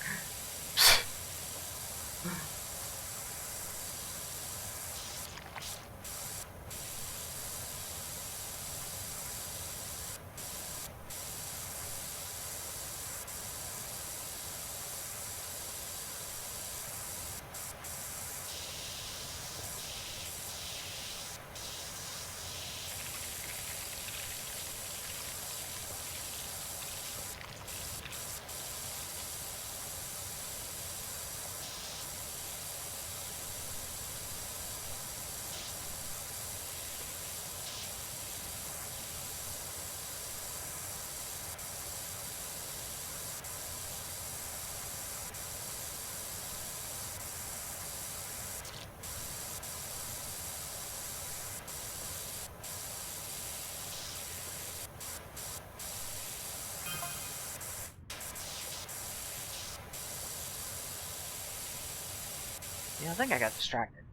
A: Yeah, I think I got distracted.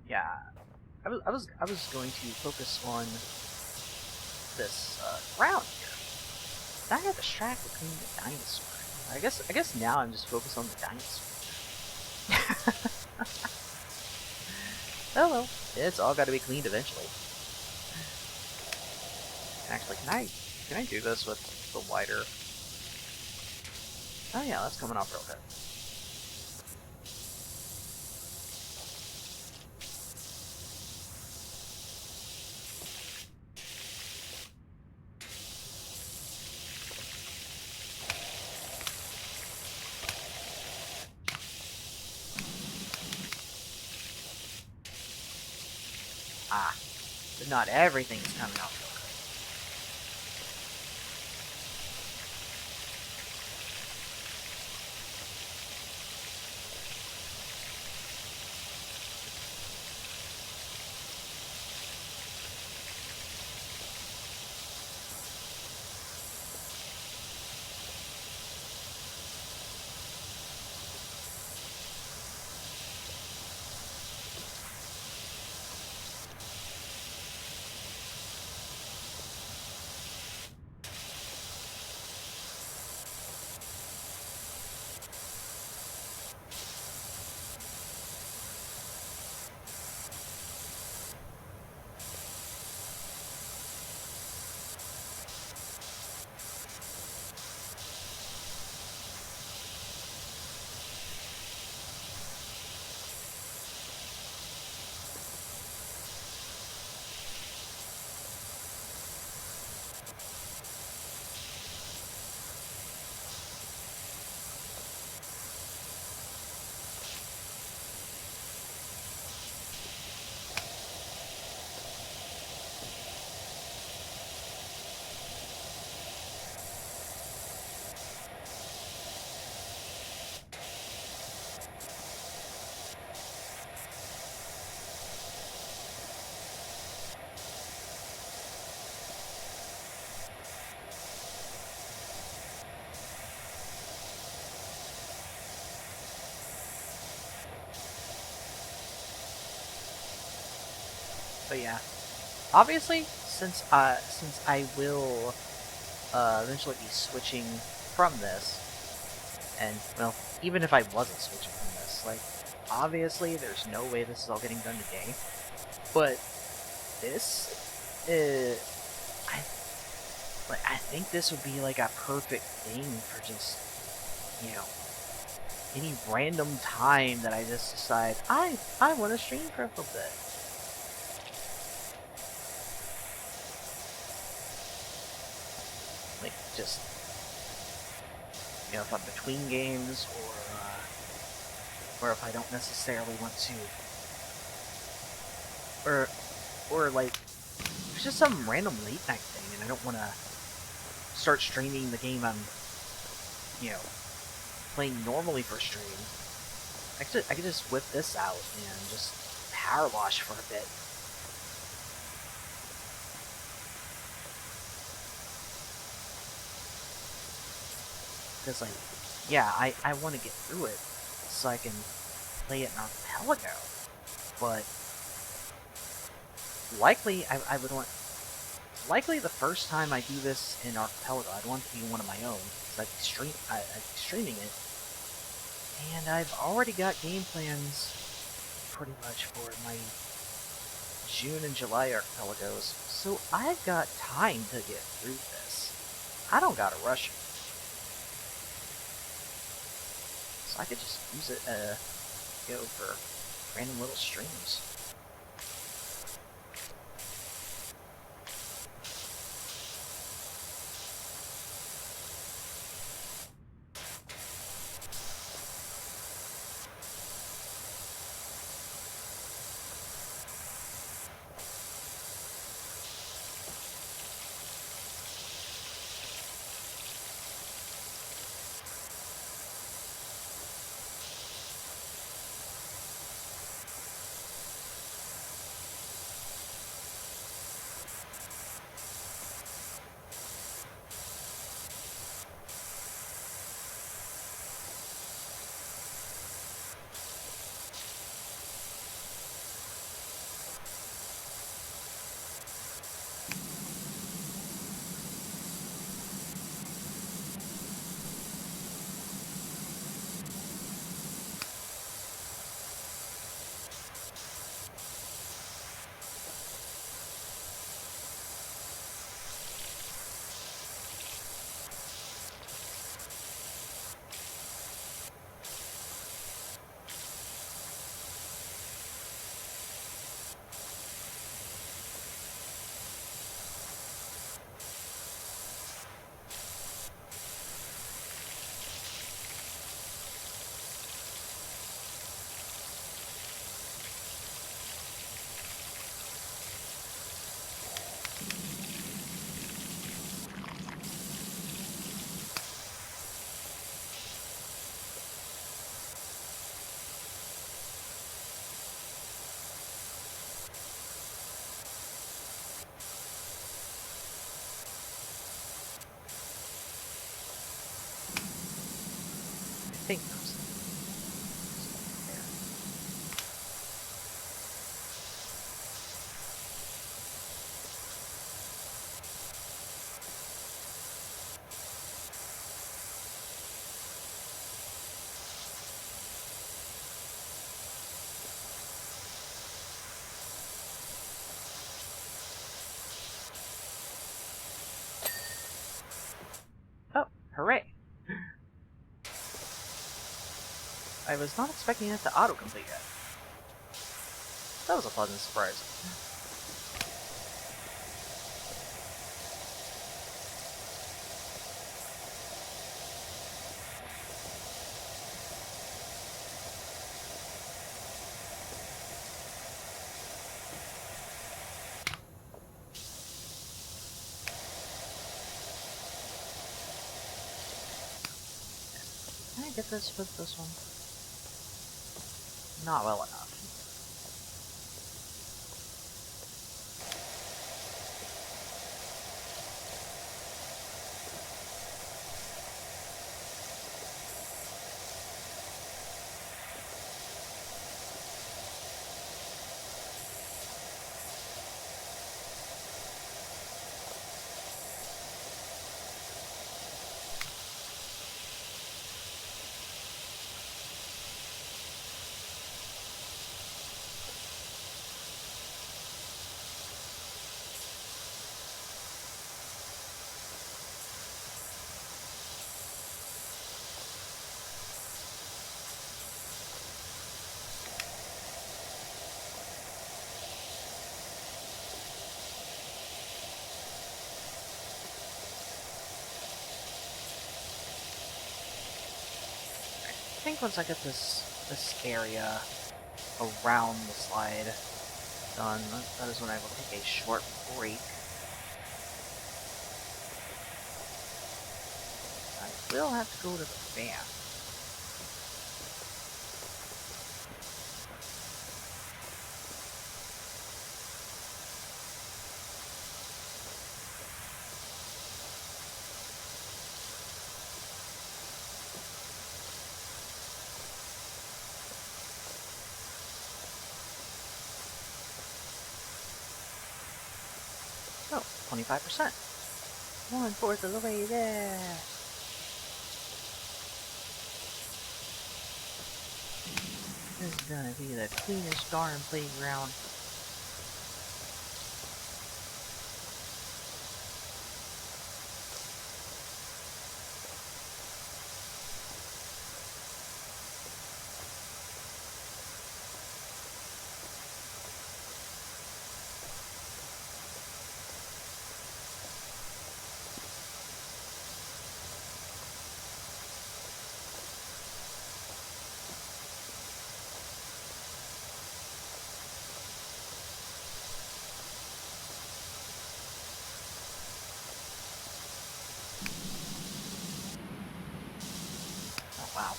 A: Yeah, I was going to focus on this ground here. Then I got distracted cleaning the dinosaur. I guess now I'm just focused on the dinosaur. Oh well, it's all got to be cleaned eventually. Actually, can I do this with the wider? Oh yeah, that's coming off real good. Ah, but not everything's coming off real But yeah, obviously, since I will eventually be switching from this, and well, even if I wasn't switching from this, like obviously there's no way this is all getting done today. But this, I think this would be like a perfect thing for just, you know, any random time that I just decide I want to stream for a little bit. Like, just, you know, if I'm between games, or if I don't necessarily want to, or like, it's just some random late night thing, and I don't want to start streaming the game I'm, you know, playing normally for stream. I could just whip this out and just power wash for a bit. Because, like, yeah, I want to get through it so I can play it in Archipelago. But likely, I would want... Likely the first time I do this in Archipelago, I'd want it to be one of my own. Because I'd be streaming it. And I've already got game plans pretty much for my June and July Archipelagos. So I've got time to get through this. I don't gotta rush it. So I could just use it, go for random little streams. I think those there. Oh, hooray! I was not expecting it to autocomplete yet. That was a pleasant surprise. Can I get this with this one? Not well enough. I think once I get this area around the slide done, that is when I will take a short break. I will have to go to the fan. Oh, 25%. 1/4 of the way there. This is gonna be the cleanest darn playground. Oh, wow.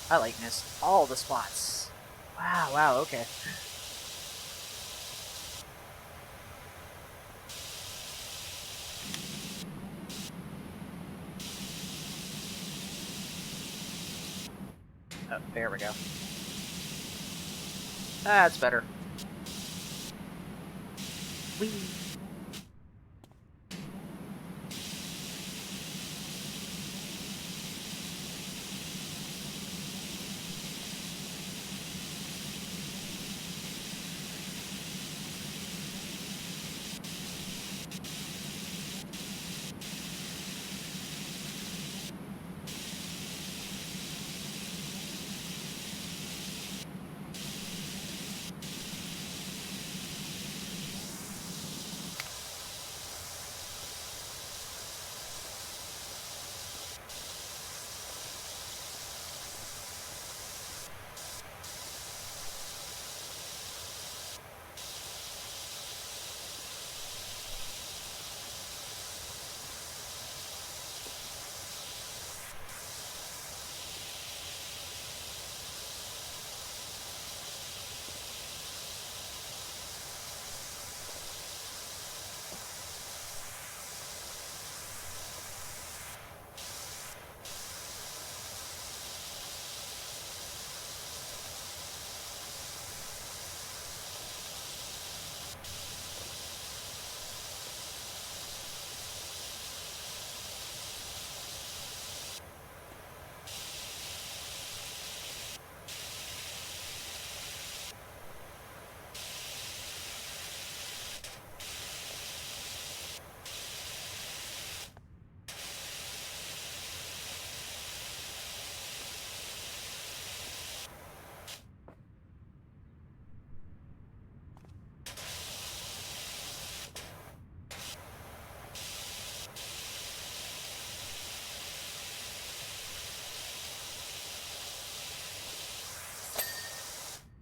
A: I like missed all the spots. Wow, wow, okay. Oh, there we go. That's better. Whee!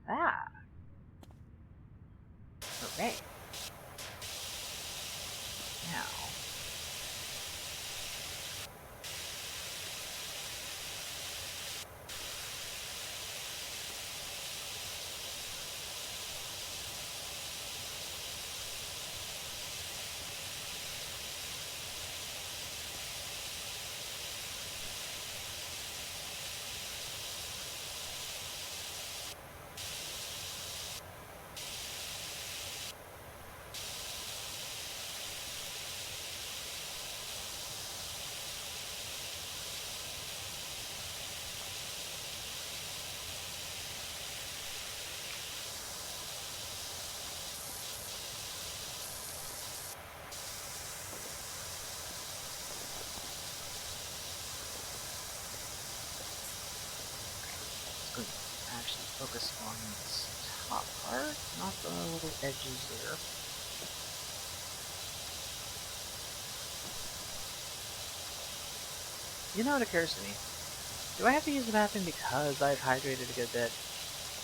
A: Ah! Okay. Now... Let's go actually focus on this top part, not the little edges there. You know what occurs to me? Do I have to use the bathroom because I've hydrated a good bit?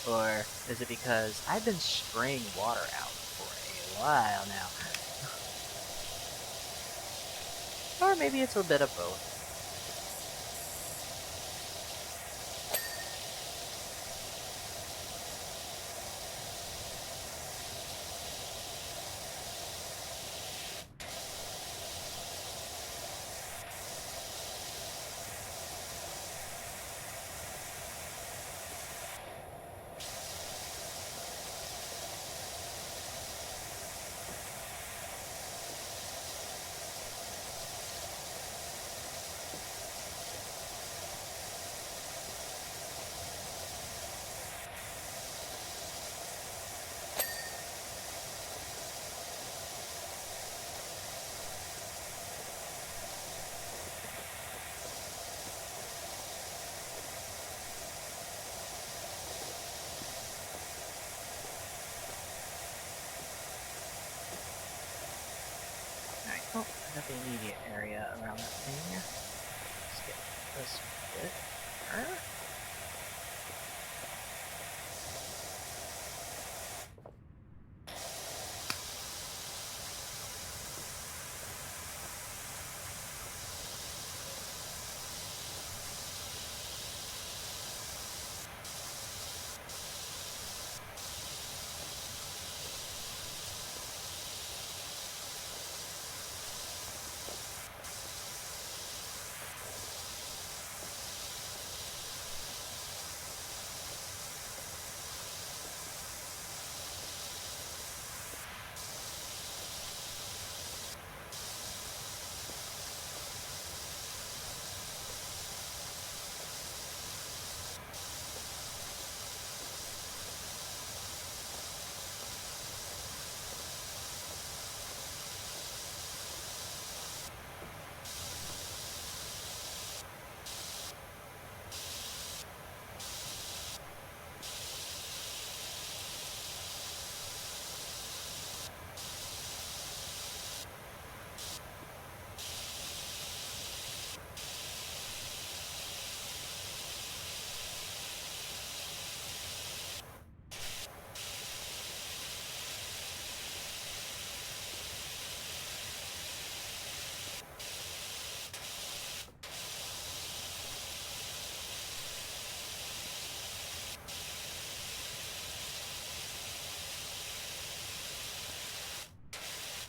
A: Or is it because I've been spraying water out for a while now? Or maybe it's a bit of both. I got the immediate area around that thing. Let's get this bit there.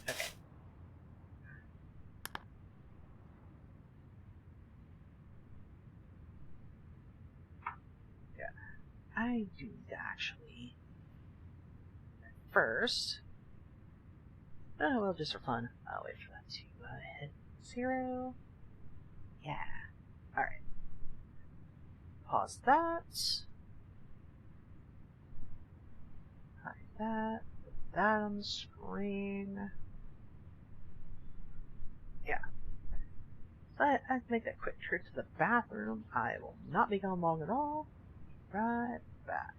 A: Okay. Yeah. I do need to actually first. Oh well, just for fun. I'll wait for that to hit 0. Yeah. Alright. Pause that. Hide that. Put that on the screen. Yeah. But I have to make that quick trip to the bathroom. I will not be gone long at all. Right back.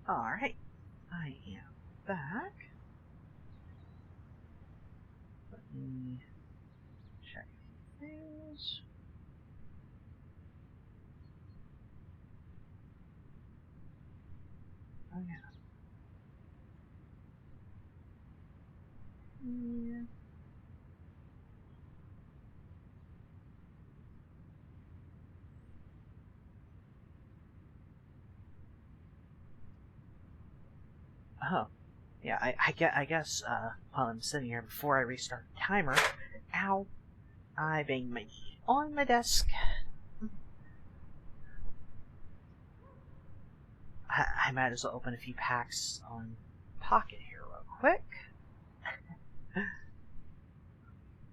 A: Alright, I am back. Let me check a few things. Oh yeah. Yeah. Oh. Yeah, I guess, while I'm sitting here before I restart the timer, ow, I banged my knee on my desk. I might as well open a few packs on Pocket here real quick.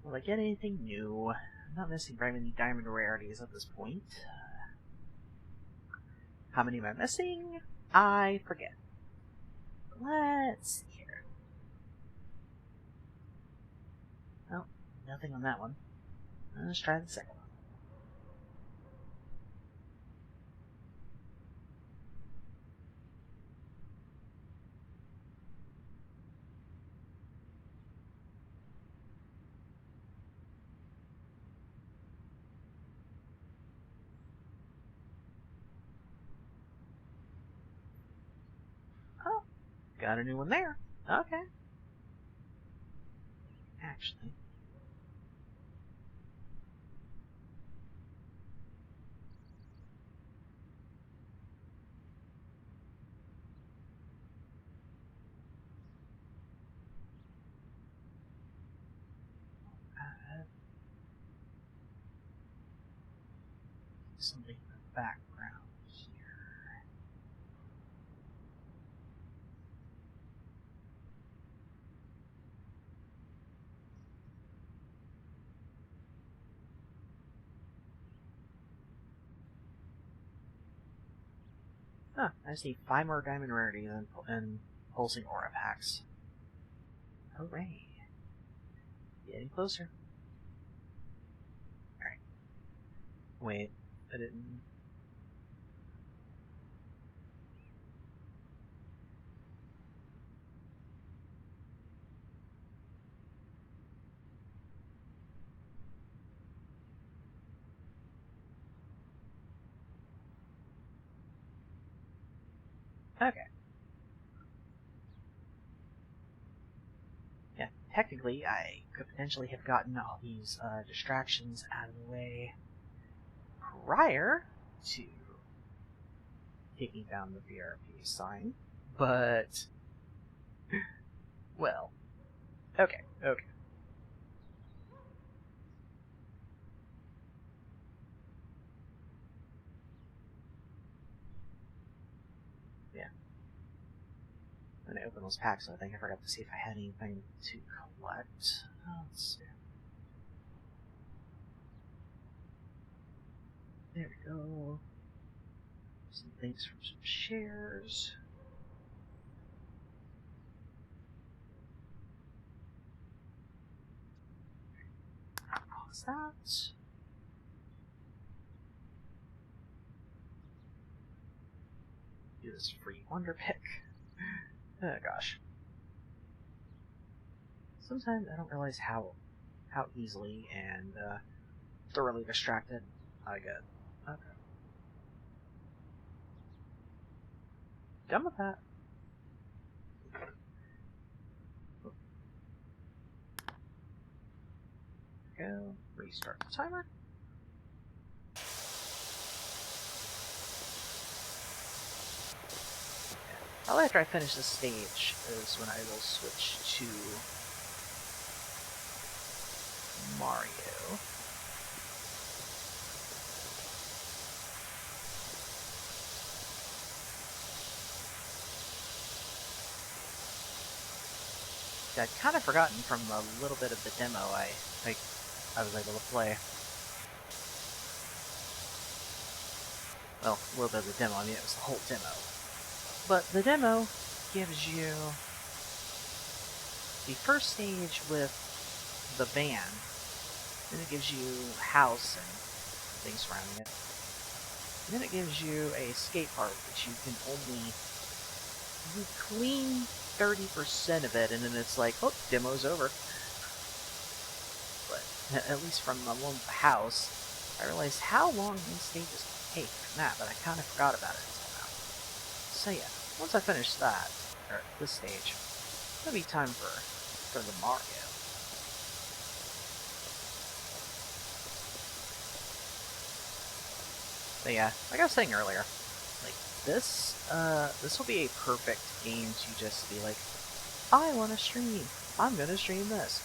A: Will I get anything new? I'm not missing very many diamond rarities at this point. How many am I missing? I forget. Let's see here. Oh, nothing on that one. Let's try the second one. Oh, got a new one there. Okay. Actually. Something in the background here. Huh, I just need 5 more diamond rarities and pulsing aura packs. Hooray. Getting closer. Alright. Wait, I didn't... Okay. Yeah, technically, I could potentially have gotten all these distractions out of the way prior to taking down the VRP sign, but... well, okay. Yeah. I'm gonna open those packs, so I think I forgot to see if I had anything to collect. Let's see. There we go. Some things from some shares. Pause that. Do this free wonder pick. Oh gosh. Sometimes I don't realize how easily and thoroughly distracted I get. Okay. Done with that. Go. Restart the timer. Probably after I finish this stage is when I will switch to Mario. I'd kind of forgotten from a little bit of the demo I was able to play. Well, a little bit of the demo, I mean it was the whole demo. But the demo gives you the first stage with the van, then it gives you a house and things surrounding it. And then it gives you a skate park, which you can only you clean 30% of it, and then it's like, oh, demo's over. But at least from the one house, I realized how long these stages take from that, but I kind of forgot about it until now. So yeah, once I finish that, or this stage, it'll be time for the Mario. But yeah, like I was saying earlier, like this will be a perfect game to just be like, I want to stream. I'm gonna stream this.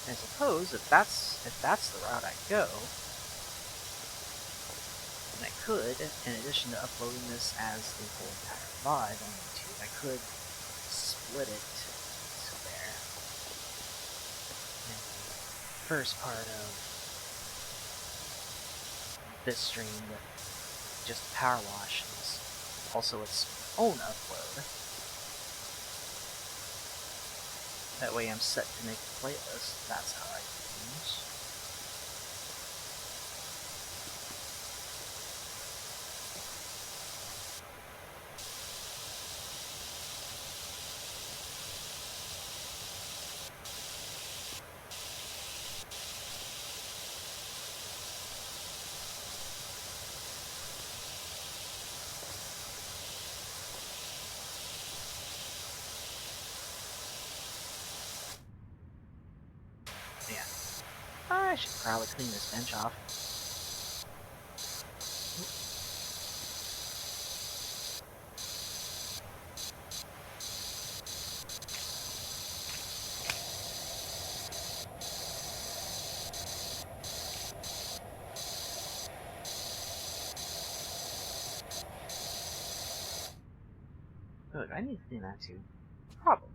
A: I suppose if that's the route I go, then I could, in addition to uploading this as the whole entire VOD on YouTube, I could split it to there. And the first part of this stream with just Powerwash is also its own upload. That way I'm set to make a playlist. That's how I use. Yeah. I should probably clean this bench off. Oh, do I need to clean that too? Probably.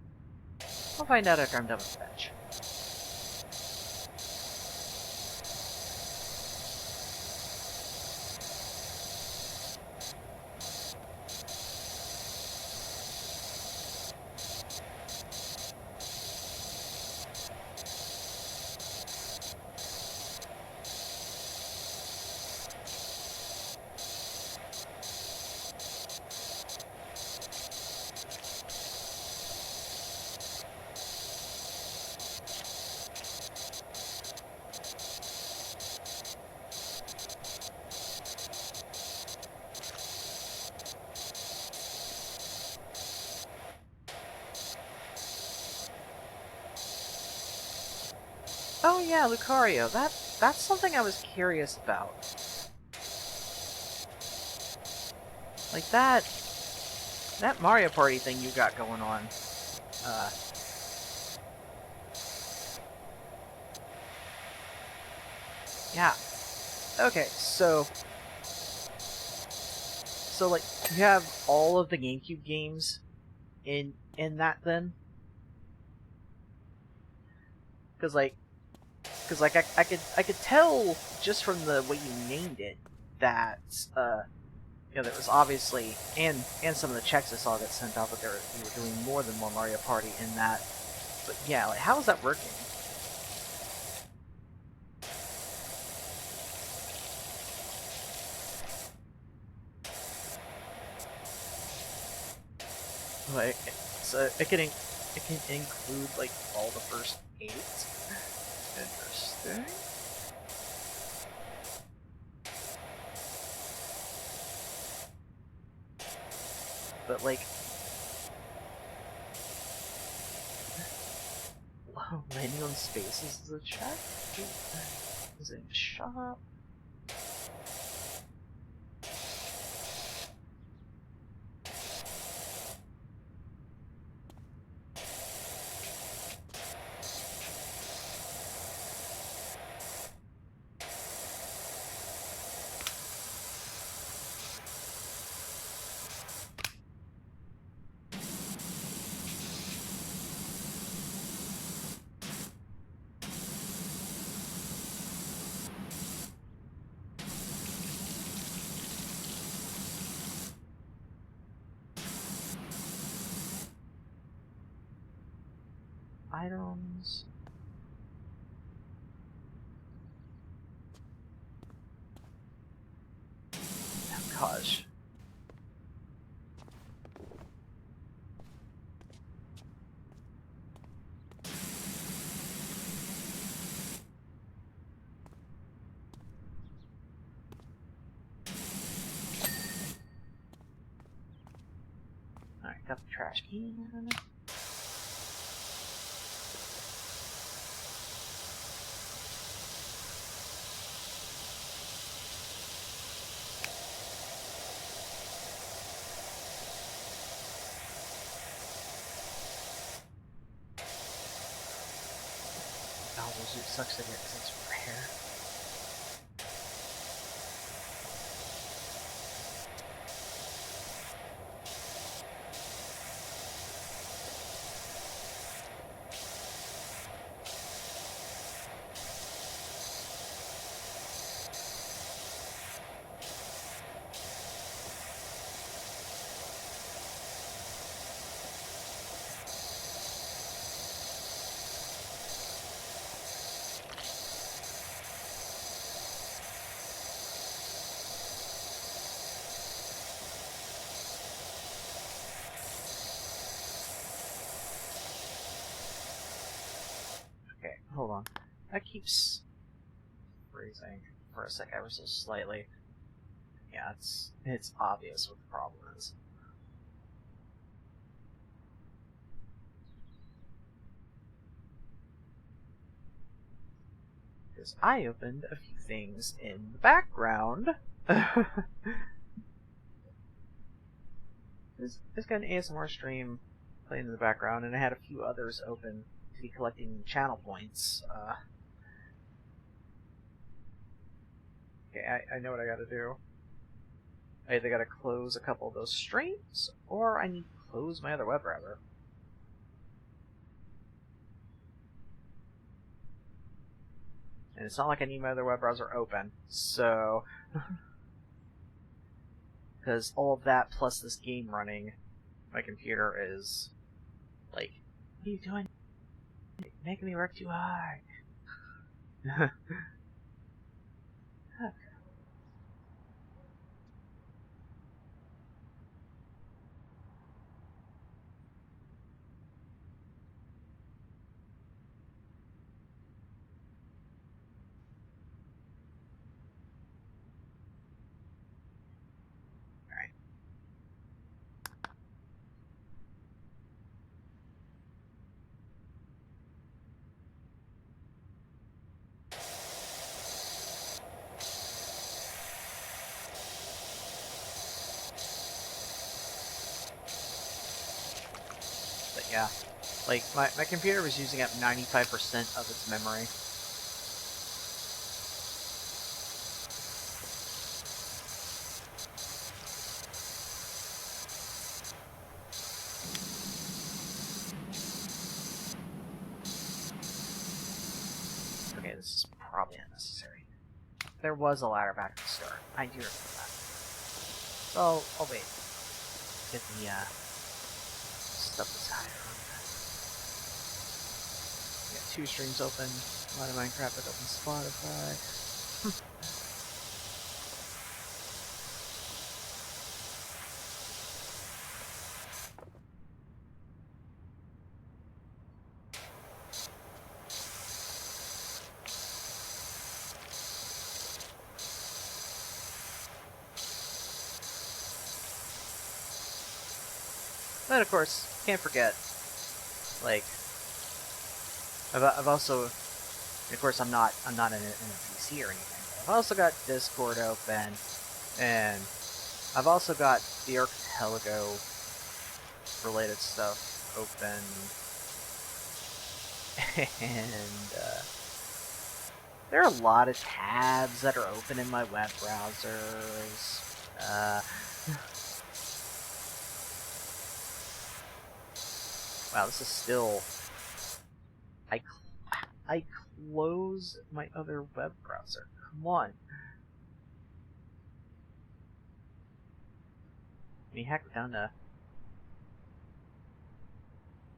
A: I'll find out after I'm done with the bench. Oh yeah, Lucario. That's something I was curious about. Like that Mario Party thing you got going on. Yeah. Okay, so like you have all of the GameCube games in that then? Because I could tell just from the way you named it that there was obviously and some of the checks I saw that sent out that you were doing more than one Mario Party in that. But yeah, like how is that working? Like so it can include like all the first 8. Interesting. But like landing on spaces is a check? Is it a shop? items. Oh, gosh. Alright, got the trash can. Oh, it sucks to get this rare. Okay, hold on. That keeps freezing for a sec, ever so slightly. Yeah, it's obvious what the problem is. Because I opened a few things in the background. This got an ASMR stream playing in the background, and I had a few others open to be collecting channel points. Okay, I know what I gotta do. I either gotta close a couple of those streams, or I need to close my other web browser. And it's not like I need my other web browser open, so... Because all of that plus this game running, my computer is... like, what are you doing? You're making me work too hard. But yeah, like, my computer was using up 95% of its memory. Okay, this is probably unnecessary. There was a ladder back at the start. I do remember that. So, I'll wait. Get the, stuff that's higher on that. We got 2 streams open. A lot of Minecraft, but open Spotify. Then, of course, can't forget, like, I've also, of course, I'm not in a PC or anything. But I've also got Discord open, and I've also got the Archipelago related stuff open, and there are a lot of tabs that are open in my web browsers. Wow, this is still... I close my other web browser. Come on. I mean, heck, down to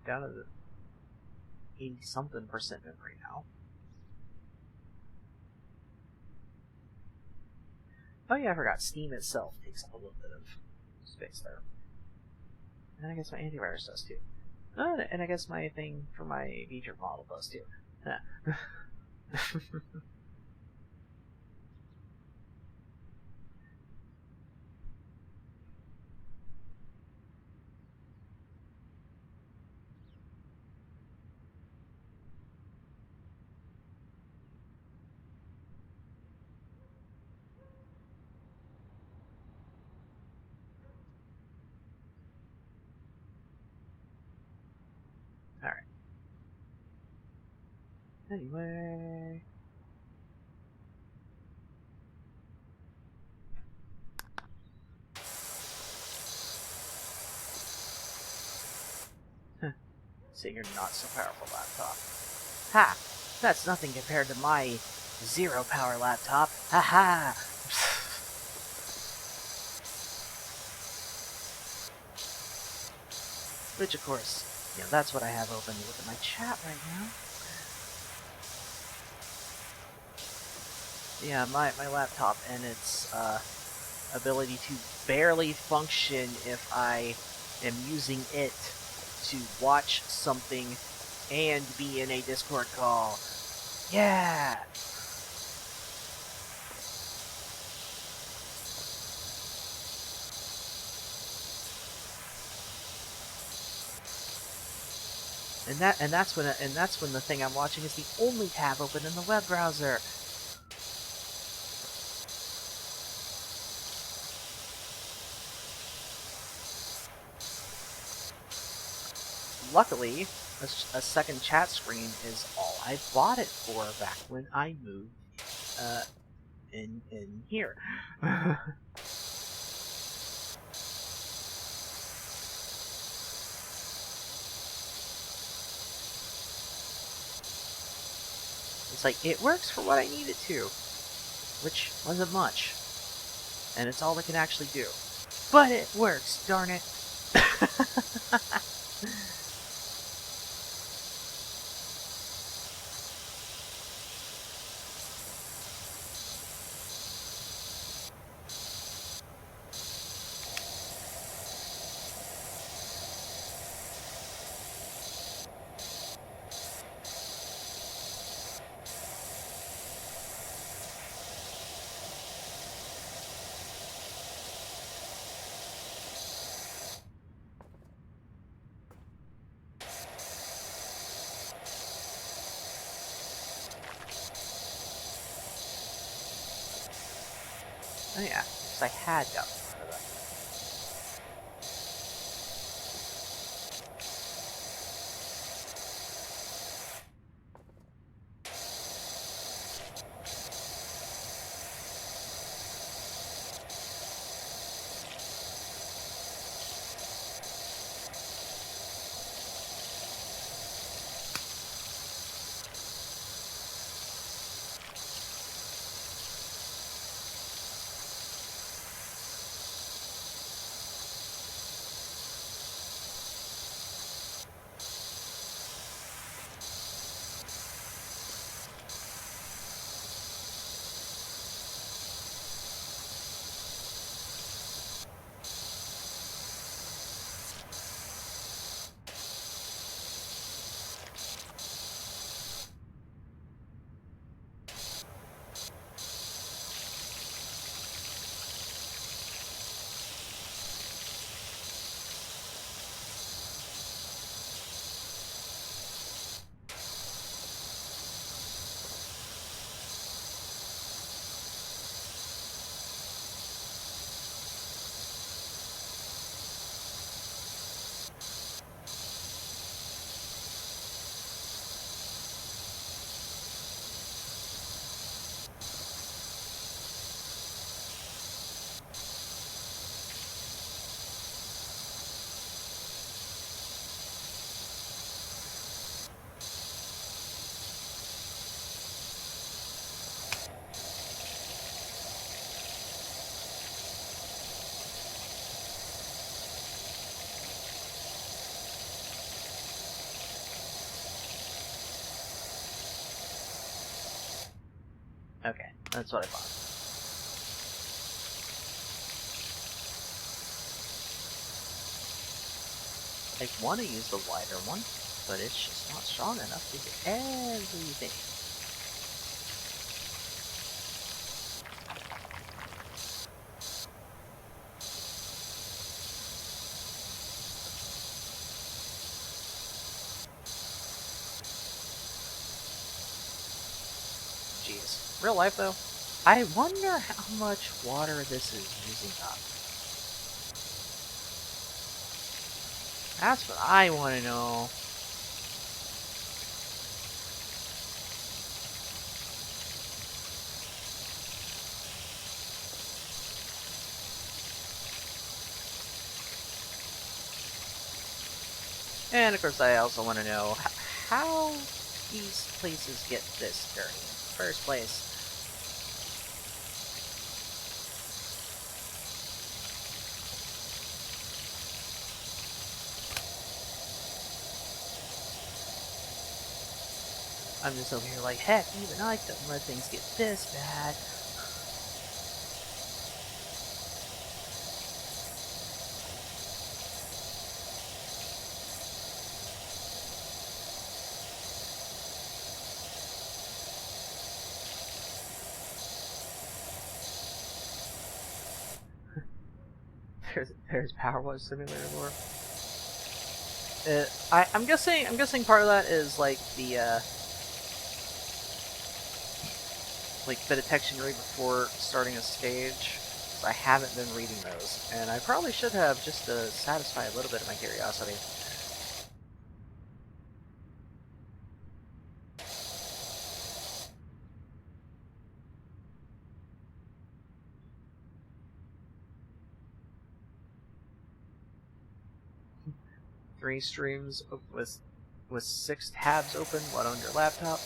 A: the... 80-something% memory now. Oh yeah, I forgot. Steam itself takes up a little bit of space there. And I guess my antivirus does too. And I guess my thing for my feature model does too. Yeah. Alright. Anyway. So you're not so powerful laptop. Ha! That's nothing compared to my zero power laptop. Ha ha! Which, of course, that's what I have open with my chat right now. Yeah, my laptop and its ability to barely function if I am using it to watch something and be in a Discord call. Yeah! And that's when the thing I'm watching is the only tab open in the web browser. Luckily, a second chat screen is all I bought it for back when I moved in here. It's like, it works for what I need it to, which wasn't much. And it's all it can actually do. But it works, darn it. Oh yeah, because I had got part of that. Okay, that's what I thought. I want to use the wider one, but it's just not strong enough to get everything. Jeez. Real life, though, I wonder how much water this is using up. That's what I want to know. And of course, I also want to know how these places get this dirty in the first place. I'm just over here like, heck, even I couldn't let things get this bad. There's Powerwash Simulator lore. I'm guessing part of that is like the detection rate before starting a stage. I haven't been reading those, and I probably should have, just to satisfy a little bit of my curiosity. Three streams with 6 tabs open, one on your laptop.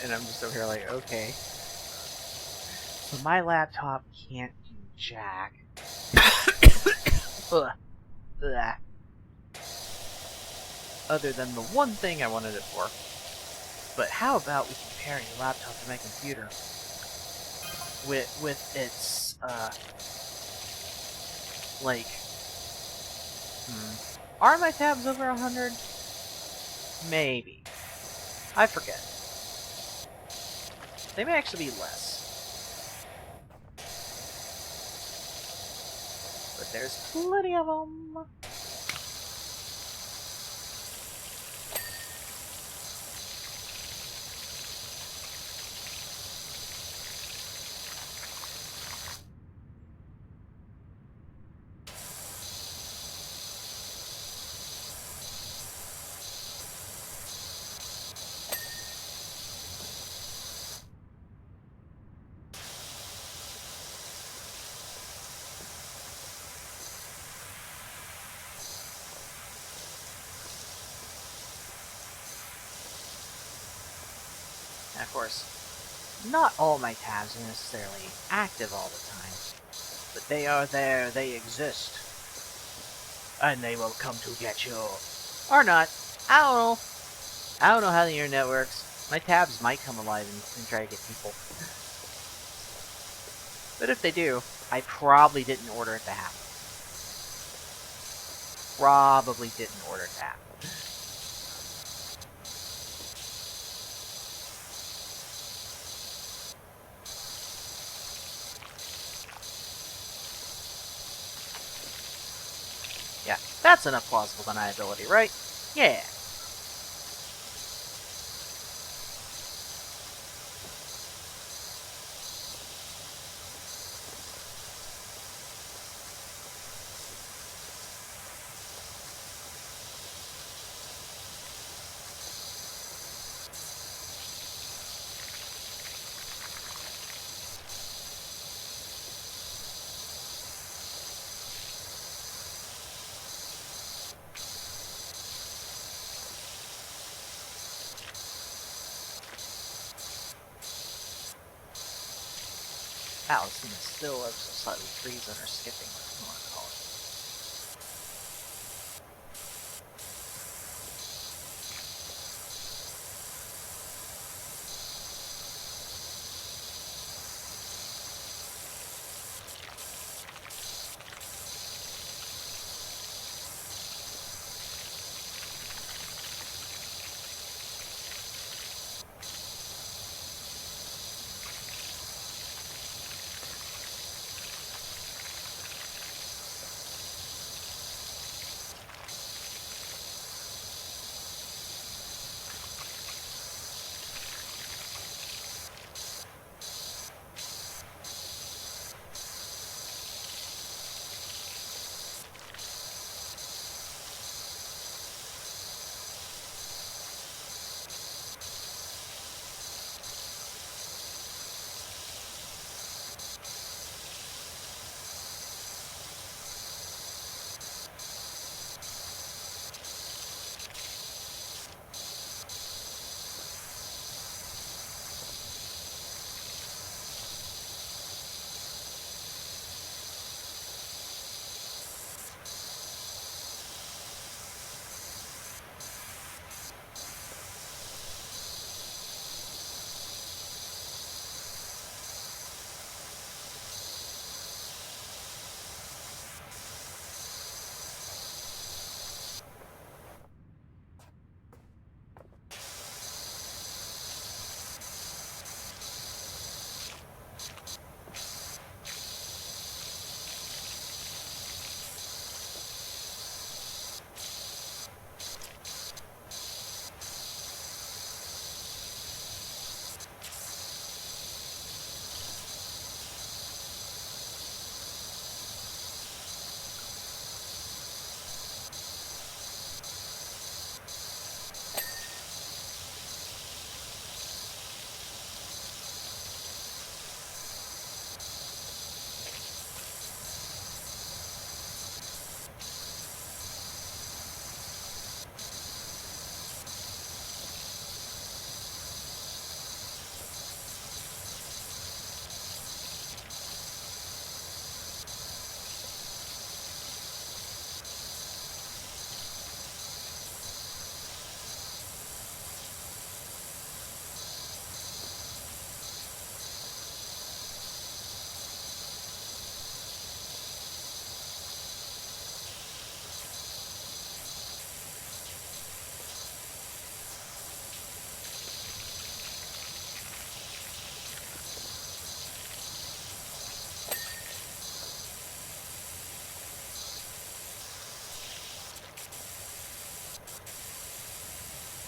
A: And I'm just over here like, okay. So my laptop can't do jack. Ugh. Ugh. Other than the one thing I wanted it for. But how about we compare your laptop to my computer? With its, like... Are my tabs over 100? Maybe. I forget. They may actually be less. But there's plenty of them. And of course, not all my tabs are necessarily active all the time, but they are there, they exist, and they will come to get you. Or not. I don't know. I don't know how the internet works. My tabs might come alive and try to get people. But if they do, I probably didn't order it to happen. probably didn't order that. Yeah, that's enough plausible deniability, right? Yeah. Wow, this thing is still ever so slightly freezing or skipping, whatever you want to call it.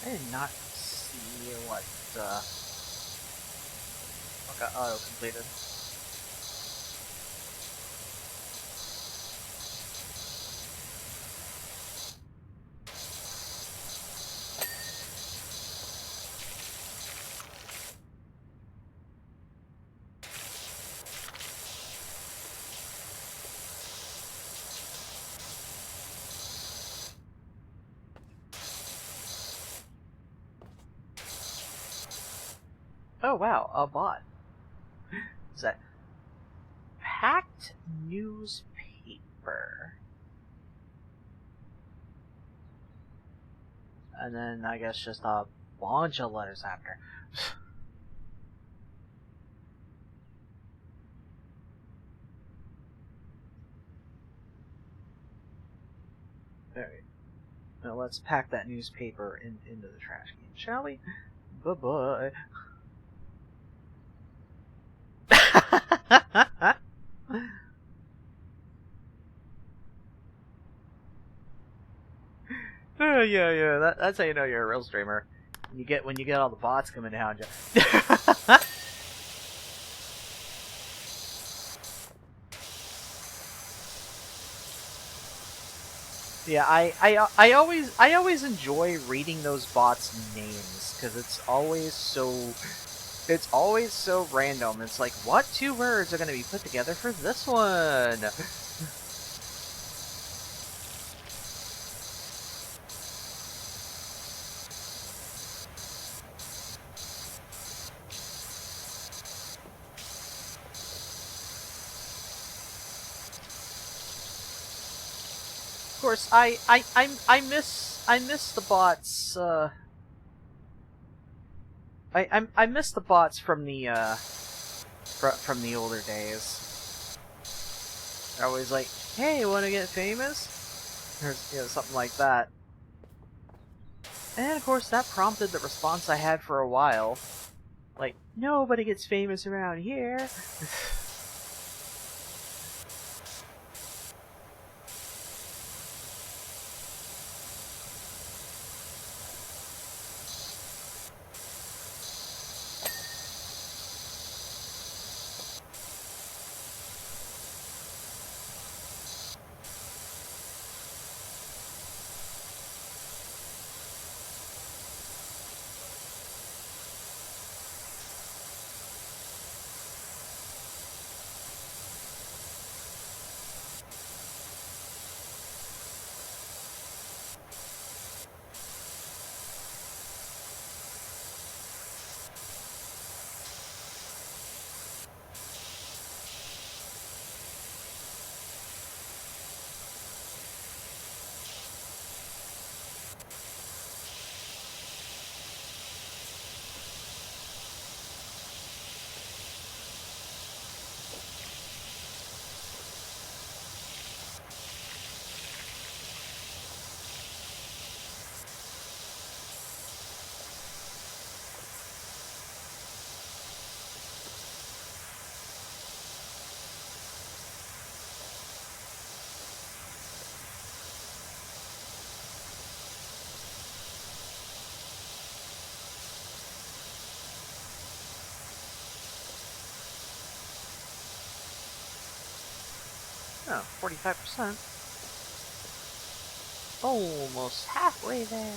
A: I did not see what got auto completed. Oh wow, a bot. Is that packed newspaper? And then I guess just a bunch of letters after. Alright. Now let's pack that newspaper into the trash can, shall we? Bye-bye. Yeah. That's how you know you're a real streamer. When you get all the bots coming down. Yeah, I always enjoy reading those bots' names because it's always so random. It's like, what two words are going to be put together for this one? Of course, I miss the bots. I miss the bots from the from the older days. They're always like, "Hey, want to get famous?" Or something like that. And of course, that prompted the response I had for a while. Like, nobody gets famous around here. Oh, 45%. Almost halfway there.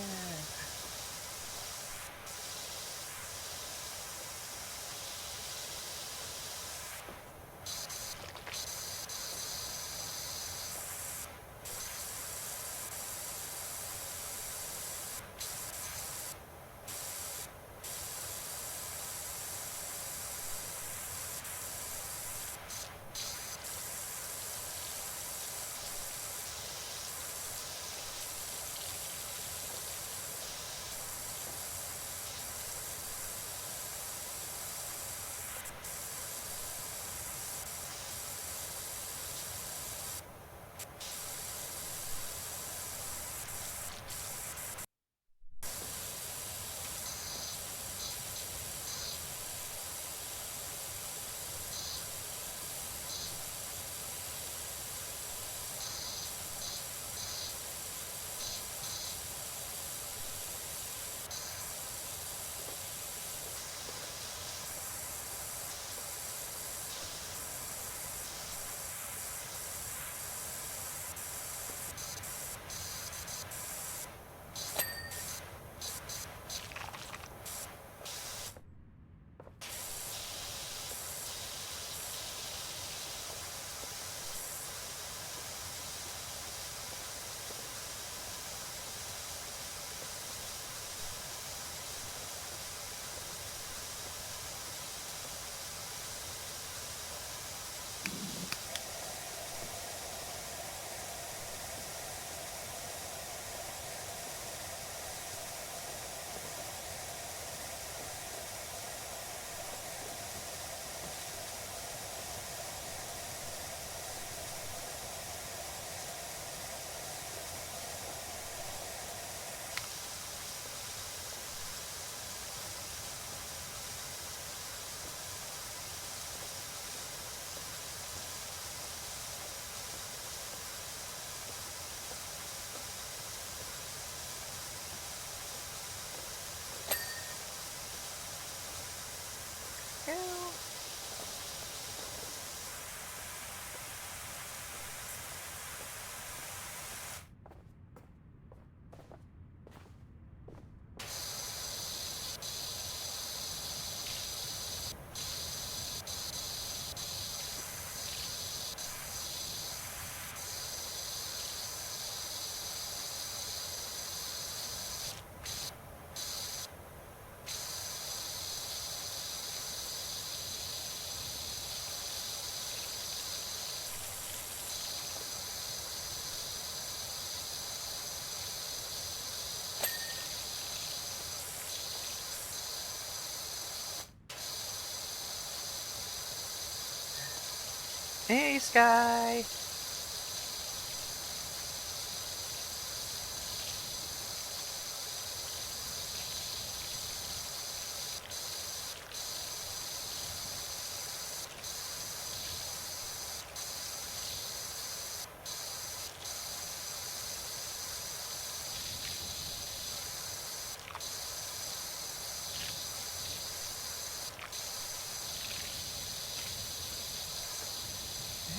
A: Hey, Sky!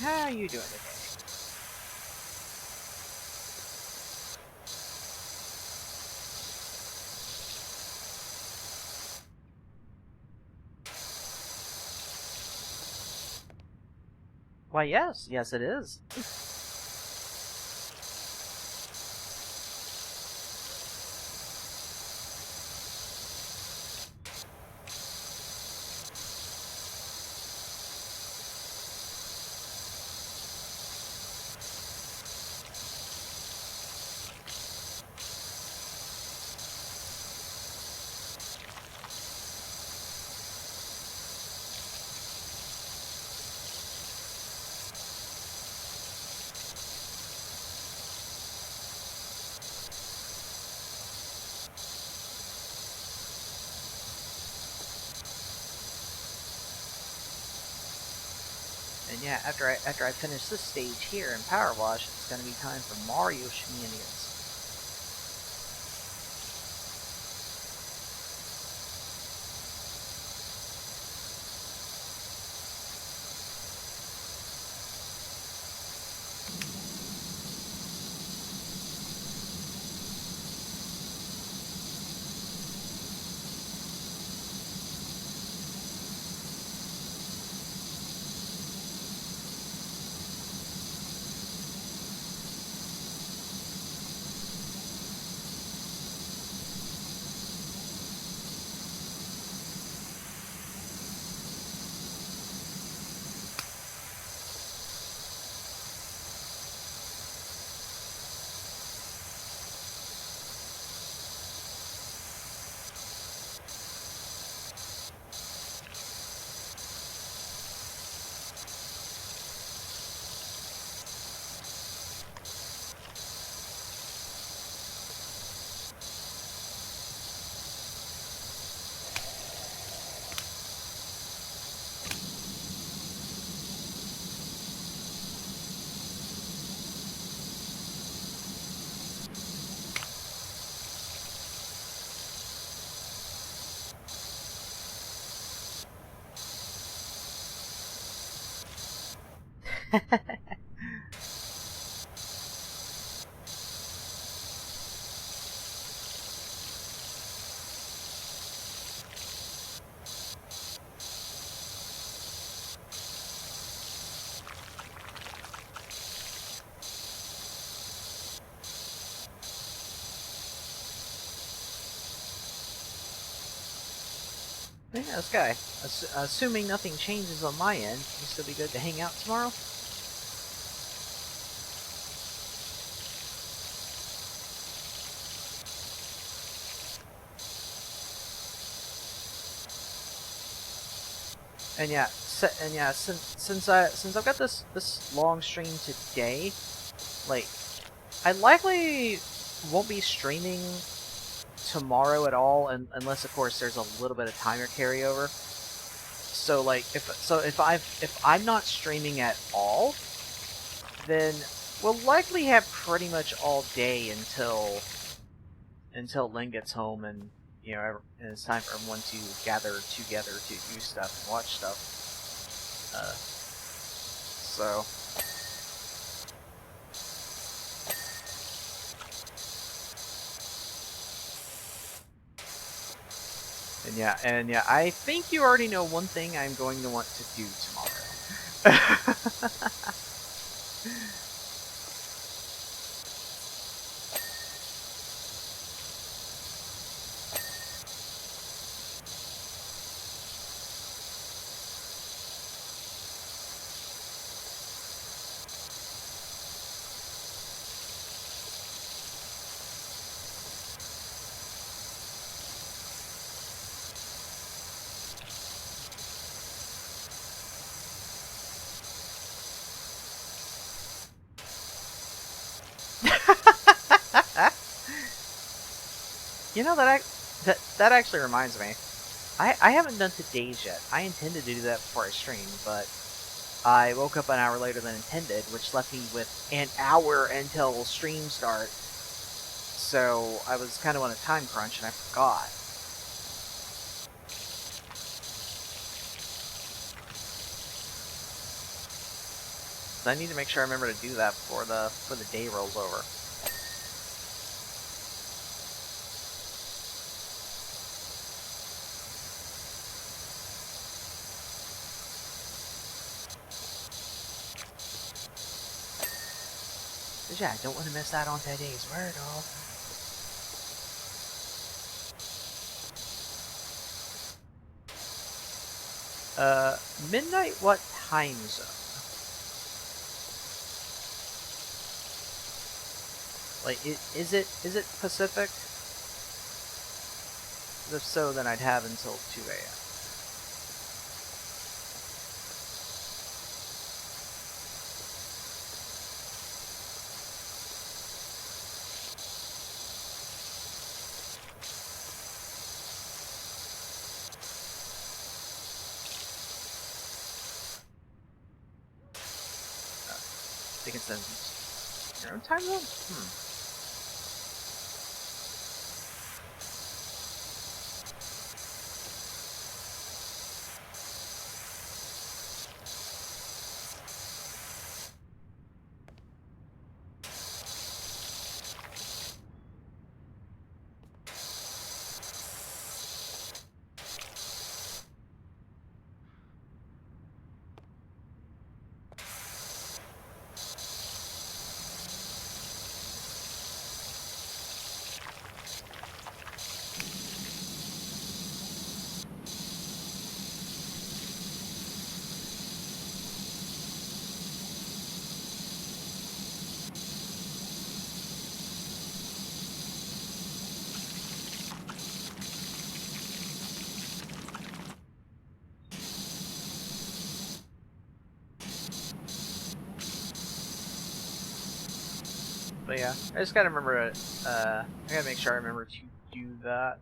A: How are you doing today? Why, yes. Yes, it is. And yeah, after I finish this stage here in Powerwash, it's gonna be time for Mario Shenanigans. Yeah, Sky. Assuming nothing changes on my end, you still be good to hang out tomorrow? And yeah, since I've got this long stream today, like I likely won't be streaming tomorrow at all, unless of course there's a little bit of timer carryover. So like if I'm not streaming at all, then we'll likely have pretty much all day until Lynn gets home and and it's time for everyone to gather together to do stuff and watch stuff. So and yeah, I think you already know one thing I'm going to want to do tomorrow. You know that actually reminds me. I haven't done today's yet. I intended to do that before I streamed, but I woke up an hour later than intended, which left me with an hour until stream start. So I was kind of on a time crunch and I forgot. So I need to make sure I remember to do that before the day rolls over. But yeah, I don't want to miss out on today's word, all. Midnight what time zone? Like, is it Pacific? If so, then I'd have until 2 a.m. Dickinson's your own time zone? But yeah, I just gotta remember to, I gotta make sure I remember to do that.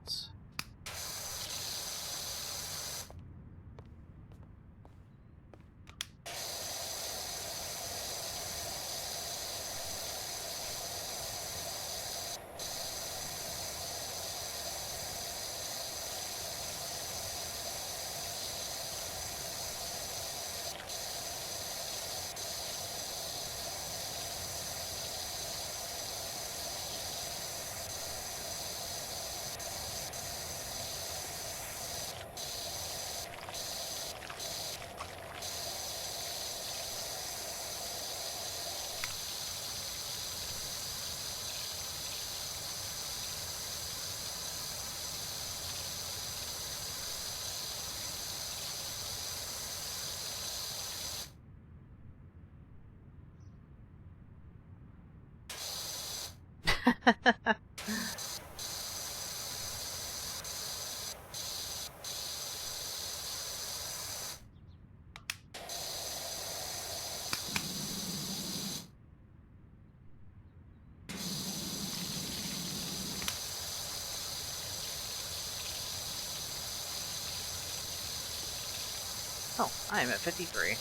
A: Oh, I am at 53.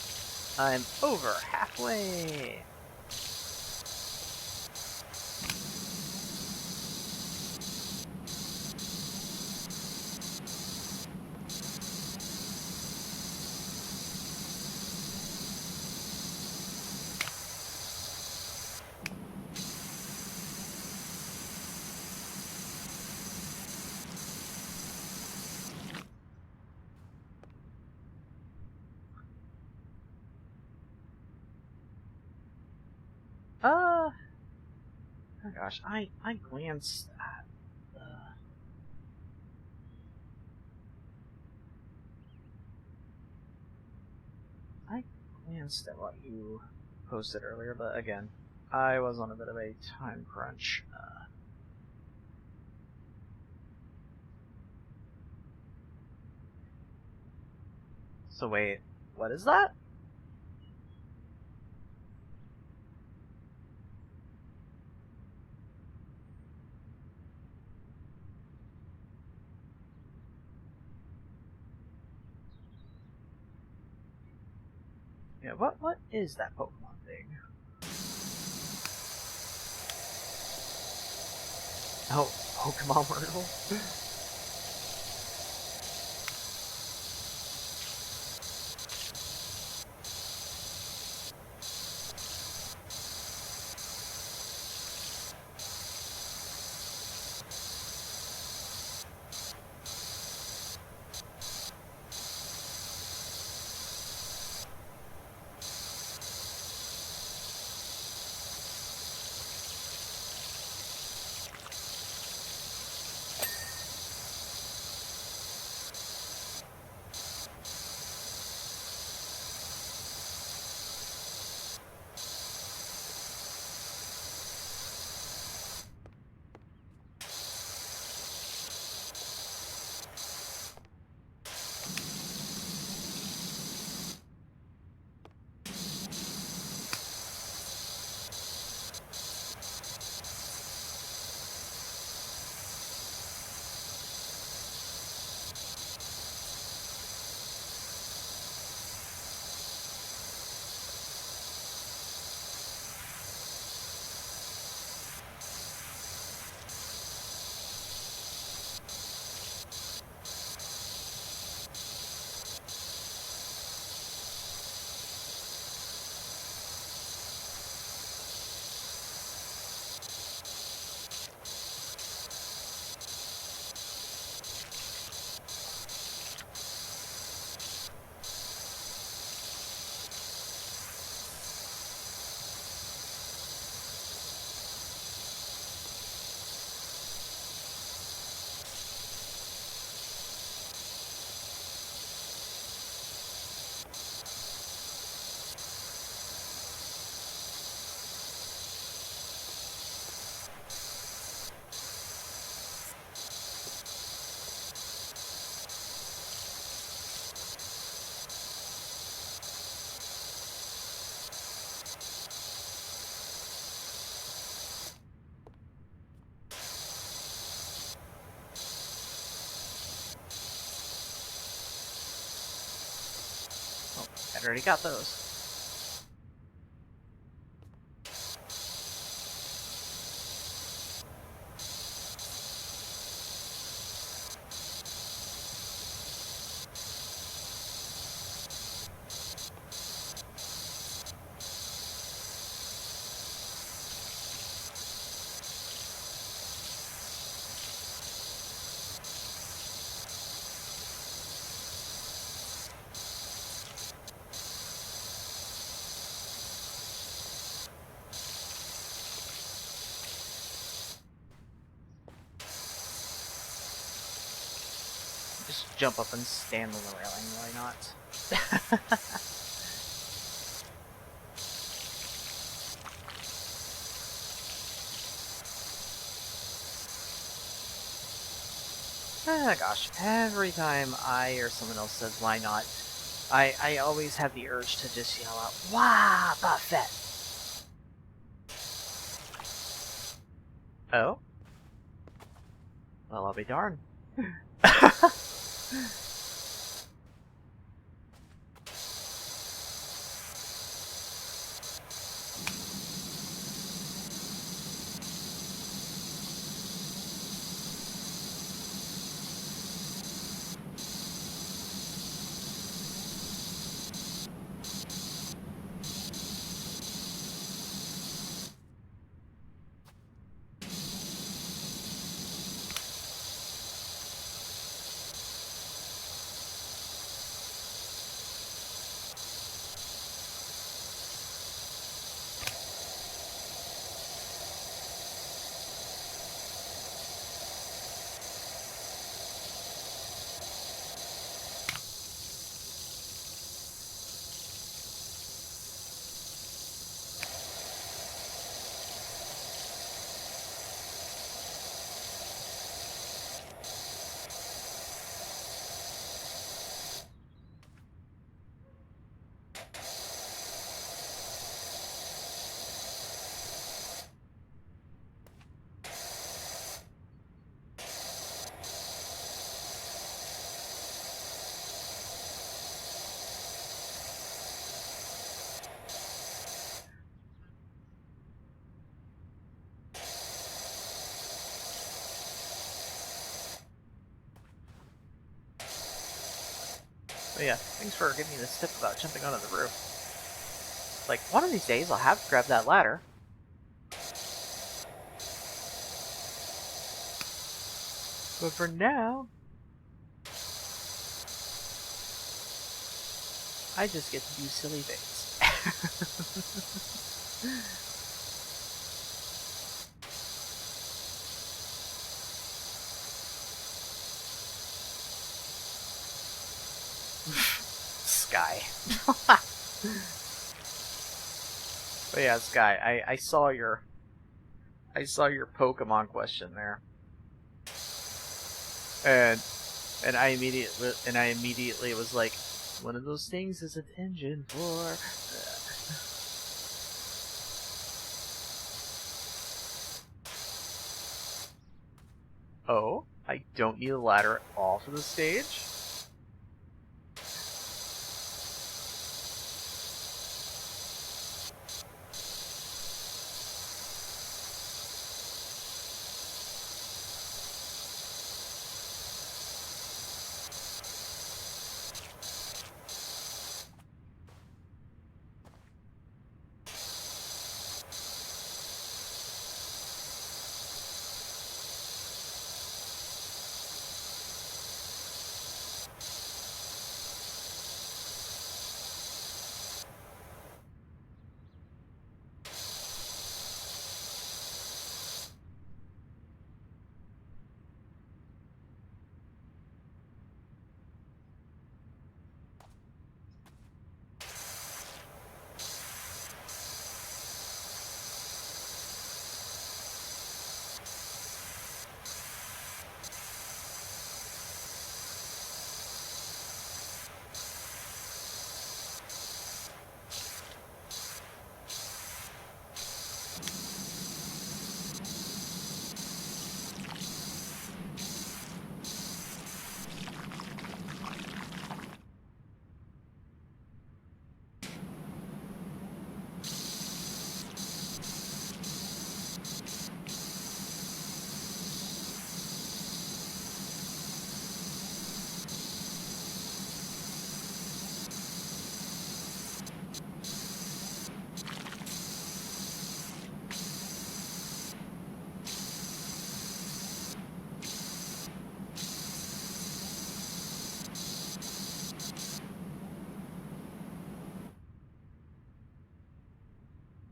A: I'm over halfway. Oh gosh, I glanced at the... I glanced at what you posted earlier, but again, I was on a bit of a time crunch. So wait, what is that? Yeah, what is that Pokemon thing? Oh, Pokemon Wordle? I already got those. Just jump up and stand on the railing, why not? Ah, gosh, every time I or someone else says why not, I always have the urge to just yell out, "Wah, Buffett!" Oh? Well, I'll be darned. But yeah, thanks for giving me this tip about jumping onto the roof. Like, one of these days I'll have to grab that ladder. But for now, I just get to do silly things. Sky. But yeah, Sky, I saw your Pokemon question there. And I immediately was like, one of those things is an engine for. Oh, I don't need a ladder at all for the stage?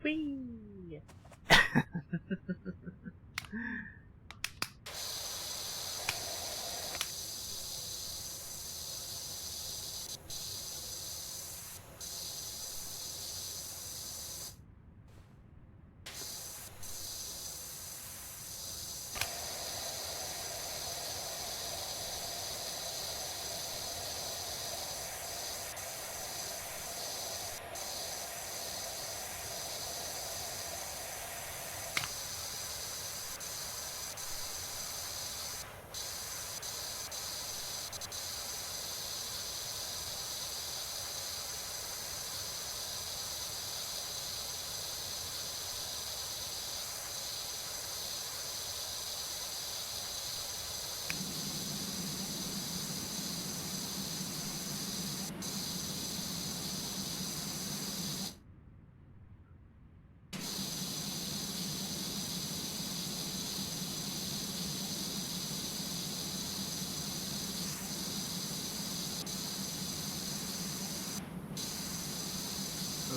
A: Whee!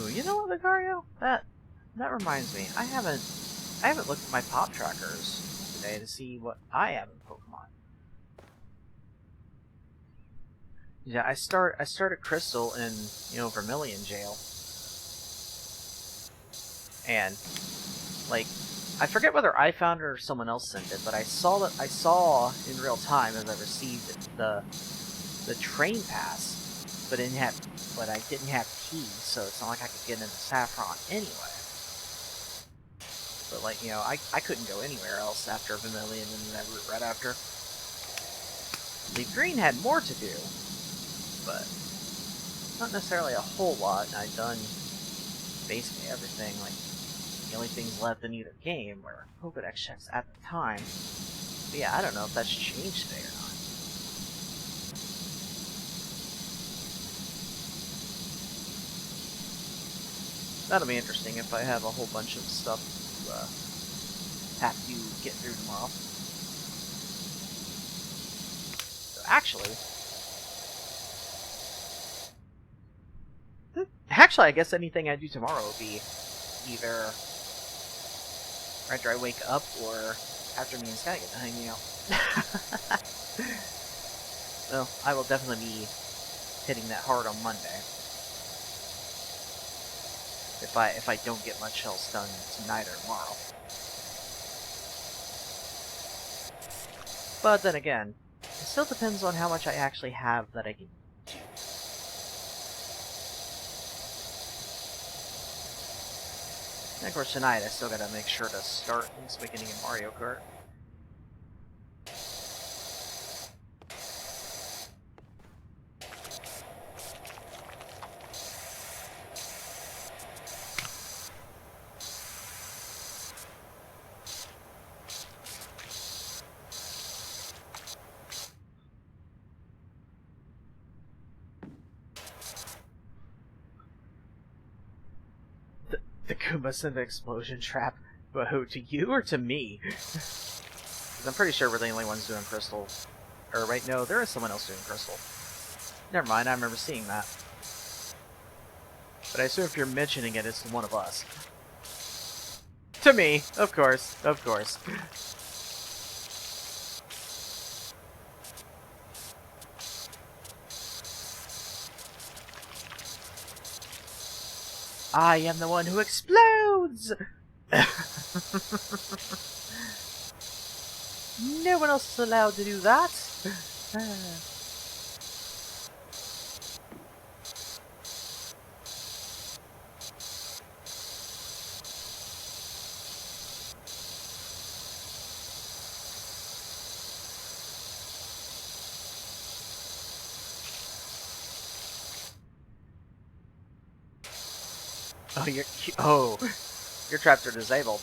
A: Ooh, you know what, Vicario? That reminds me. I haven't looked at my pop trackers today to see what I have in Pokemon. Yeah, I started Crystal in, Vermilion Jail. And like, I forget whether I found it or someone else sent it, but I saw in real time as I received the train pass, but I didn't have keys, so it's not like I could get into Saffron anyway. But like, I couldn't go anywhere else after Vermilion and that route right after. Leaf Green had more to do, but not necessarily a whole lot, and I'd done basically everything. Like, the only things left in either game were Pokedex checks at the time. But yeah, I don't know if that's changed today or not. That'll be interesting if I have a whole bunch of stuff to have to get through tomorrow. So actually, I guess anything I do tomorrow will be either after I wake up or after me and Sky get to hanging out. Well, I will definitely be hitting that hard on Monday. If I don't get much else done tonight or tomorrow. But then again, it still depends on how much I actually have that I can do. And of course tonight I still gotta make sure to start at least beginning in Mario Kart. The Goombas in the explosion trap. But who, to you or to me? Because I'm pretty sure we're the only ones doing Crystal. Or wait, no, there is someone else doing Crystal. Never mind, I remember seeing that. But I assume if you're mentioning it, it's one of us. To me, of course, of course. I am the one who explodes! No one else is allowed to do that. Your traps are disabled.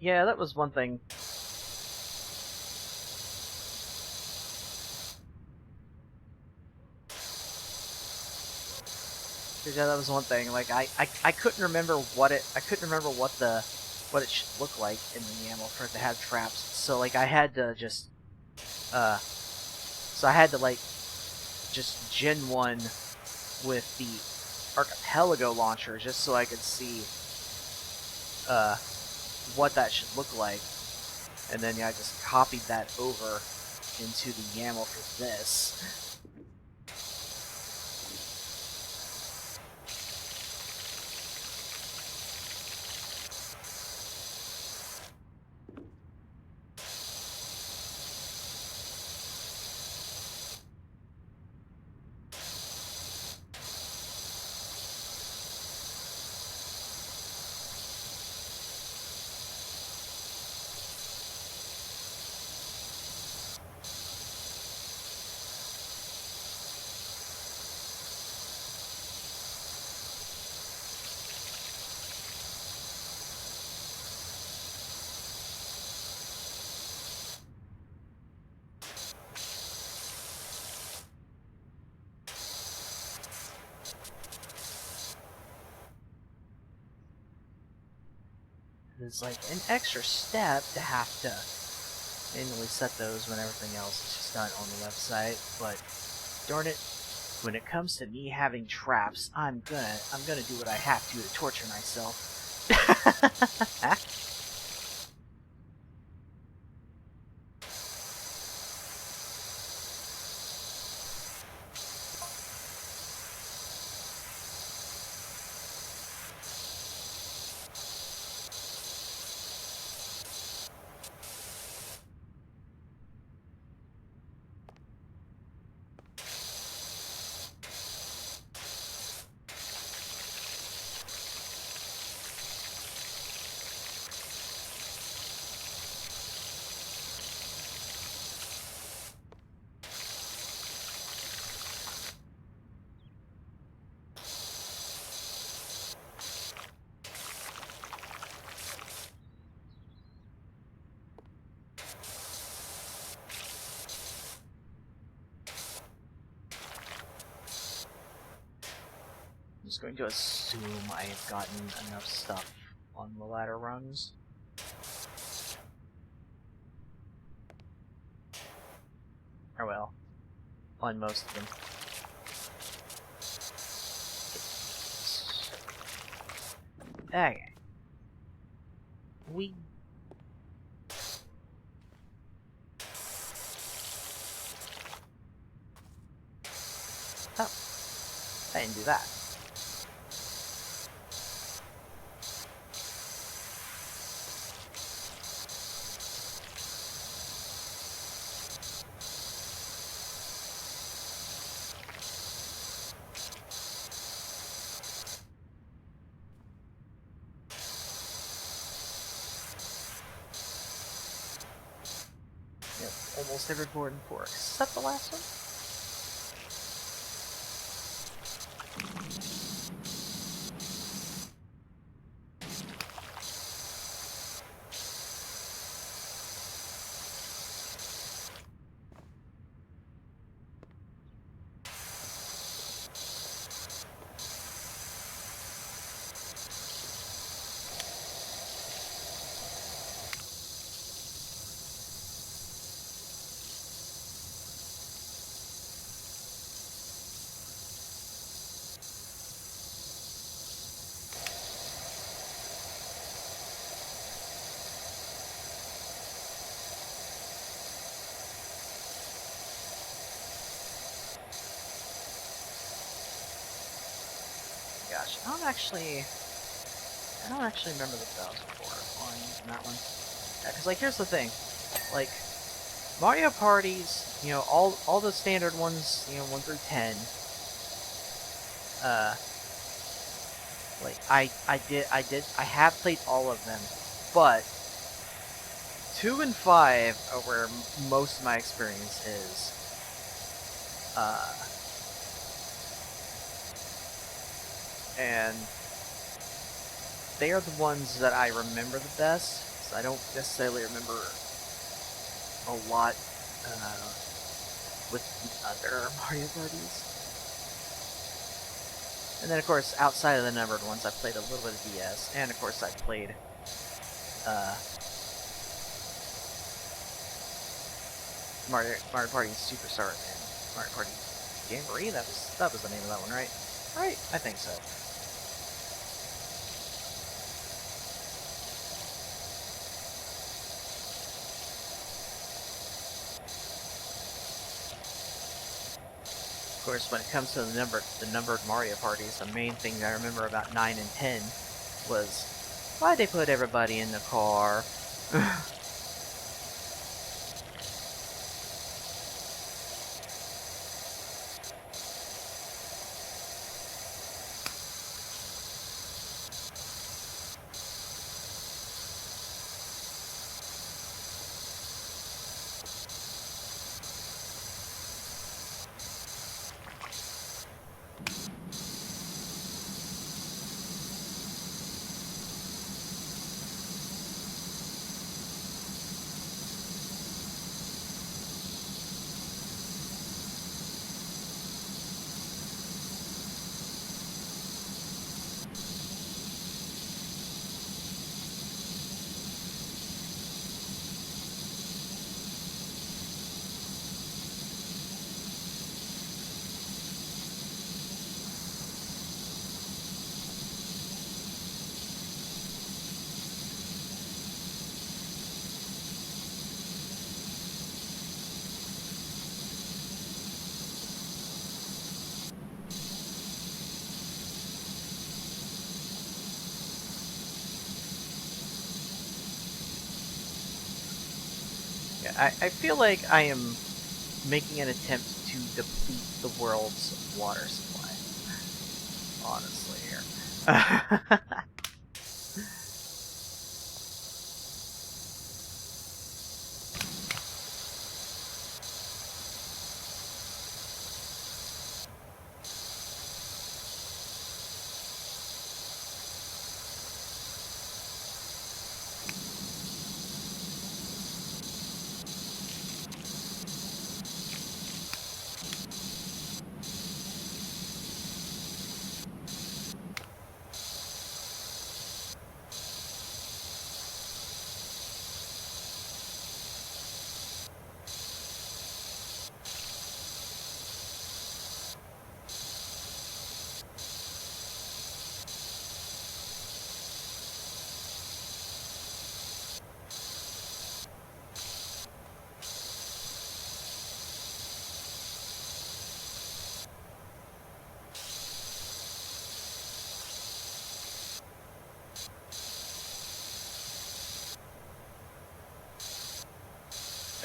A: Yeah, that was one thing. Yeah, that was one thing. Like I couldn't remember what it. I couldn't remember what it should look like in the YAML for it to have traps. So like I had to just so I had to like just Gen 1 with the Archipelago launcher just so I could see what that should look like. And then yeah, I just copied that over into the YAML for this. It's like an extra step to have to manually set those when everything else is just done on the website, but darn it, when it comes to me having traps, I'm gonna do what I have to torture myself. just going to assume I have gotten enough stuff on the ladder runs. Or well, on most of them. Okay. We... Oh. I didn't do that. Yep, almost every board and four except the last one. Gosh, I don't actually remember the 1004 on that one. Yeah, because, like, here's the thing. Like, Mario parties, you know, all the standard ones, you know, 1 through 10, like, I have played all of them, but 2 and 5 are where most of my experience is. And they are the ones that I remember the best, so I don't necessarily remember a lot with the other Mario parties. And then, of course, outside of the numbered ones, I played a little bit of DS, and of course, I played Mario Party Superstar and Mario Party Jamboree. That was the name of that one, right? Right, I think so. Of course, when it comes to the numbered Mario parties, the main thing I remember about 9 and 10 was why'd they put everybody in the car? Yeah, I feel like I am making an attempt to deplete the world's water supply. Honestly, here.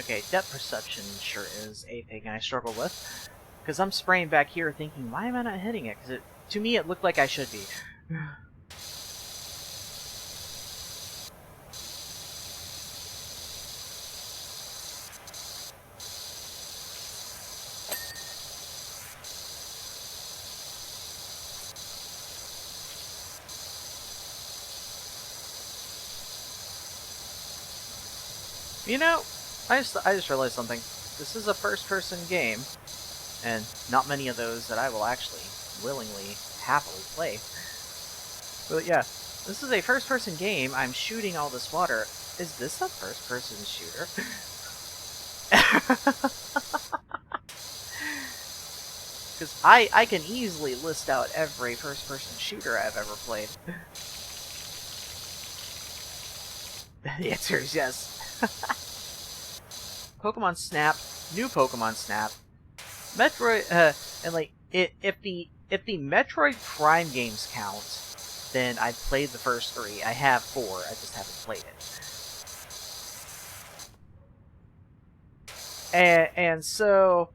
A: Okay, depth perception sure is a thing I struggle with. Because I'm spraying back here thinking, why am I not hitting it? Because to me it looked like I should be. You know, I just realized something. This is a first-person game, and not many of those that I will actually willingly, happily play. But yeah, this is a first-person game. I'm shooting all this water. Is this a first-person shooter? Because I can easily list out every first-person shooter I've ever played. The answer is yes. Pokemon Snap, new Pokemon Snap, Metroid, and like if the Metroid Prime games count, then I've played the first 3. I have 4. I just haven't played it. And so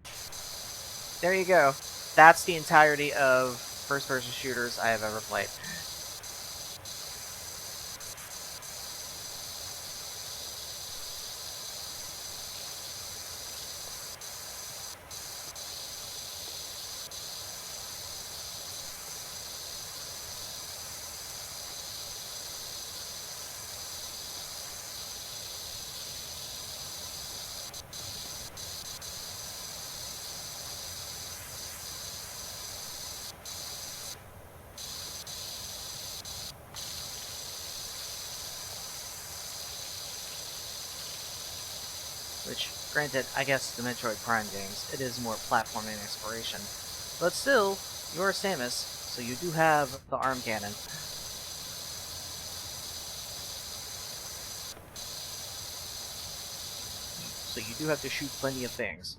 A: there you go. That's the entirety of first-person shooters I have ever played. Which, granted, I guess the Metroid Prime games, it is more platforming exploration. But still, you're Samus, so you do have the arm cannon. So you do have to shoot plenty of things.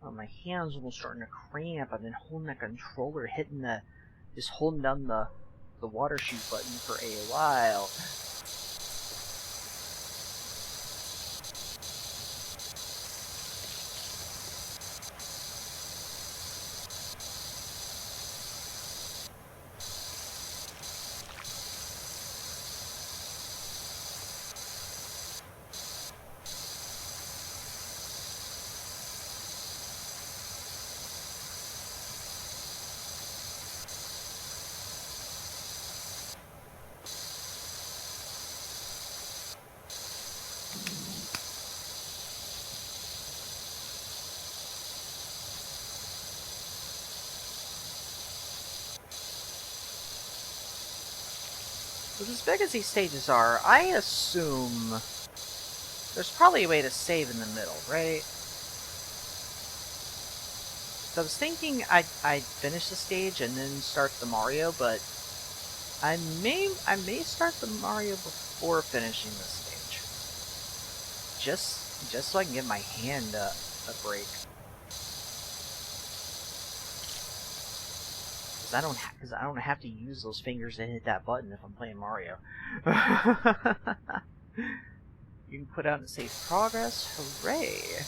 A: Oh, my hands almost starting to cramp. I've been holding that controller, just holding down the water shoot button for a while. But as big as these stages are, I assume there's probably a way to save in the middle, right? So I was thinking I'd finish the stage and then start the Mario, but I may start the Mario before finishing the stage. Just so I can give my hand a break. Because I don't have to use those fingers to hit that button if I'm playing Mario. You can put out and save progress. Hooray!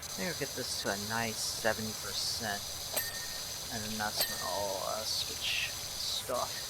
A: I think I'll get this to a nice 70%, and then that's when I'll switch stuff.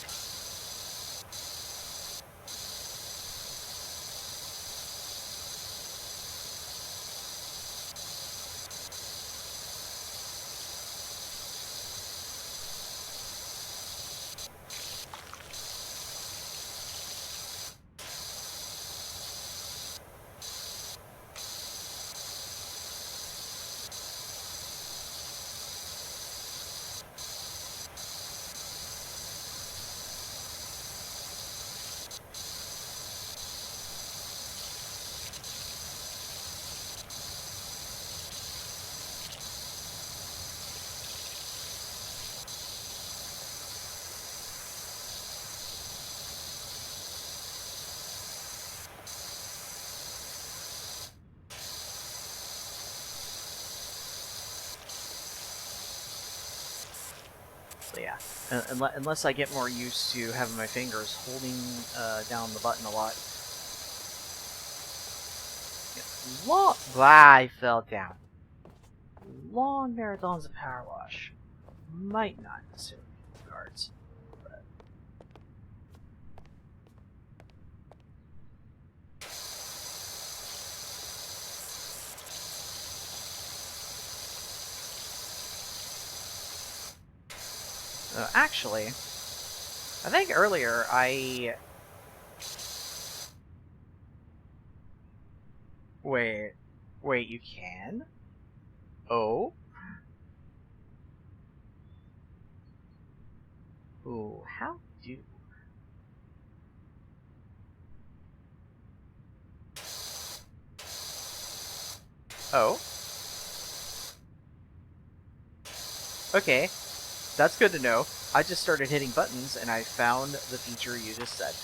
A: So yeah, unless I get more used to having my fingers holding down the button a lot. I fell down. Long marathons of Powerwash might not necessarily be the cards. Actually, I think earlier Wait, you can? Oh? Ooh, how do... Oh? Okay, that's good to know. I just started hitting buttons and I found the feature you just said.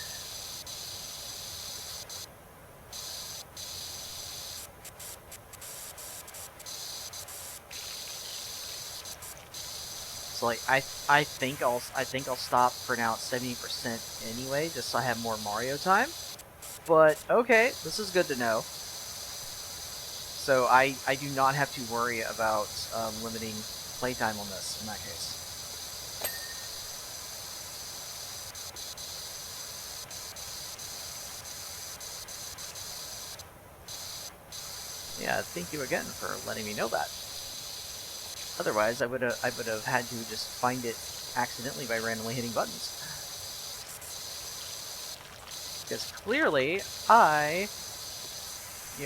A: So like I think I'll stop for now at 70% anyway, just so I have more Mario time. But okay, this is good to know. So I do not have to worry about limiting playtime on this in that case. Yeah, thank you again for letting me know that. Otherwise, I would have had to just find it accidentally by randomly hitting buttons. Because clearly, I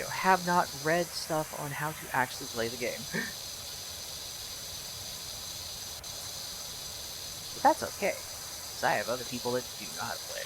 A: have not read stuff on how to actually play the game. But that's okay, because I have other people that do know how to play.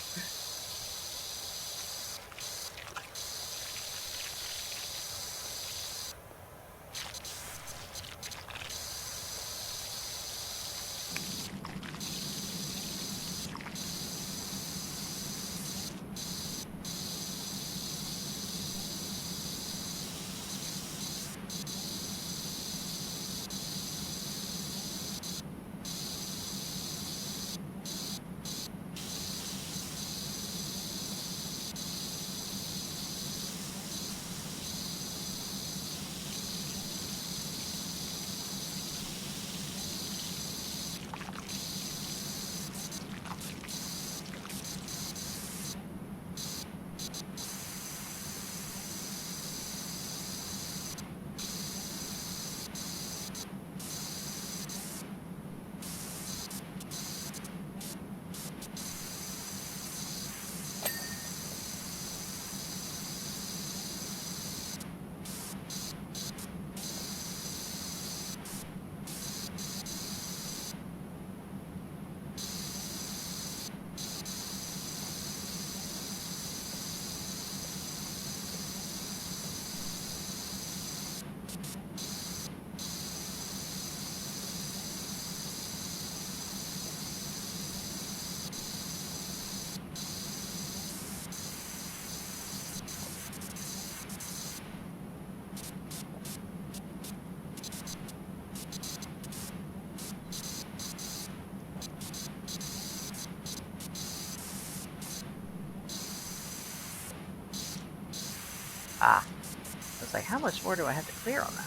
A: Ah. I was like, how much more do I have to clear on that?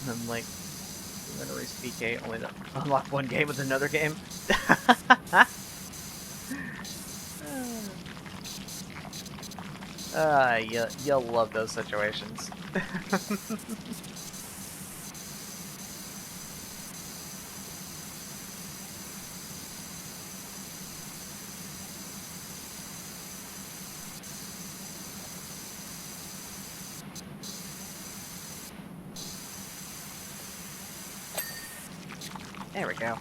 A: And I'm like, literally speaking, only to unlock one game with another game. You'll love those situations. There we go.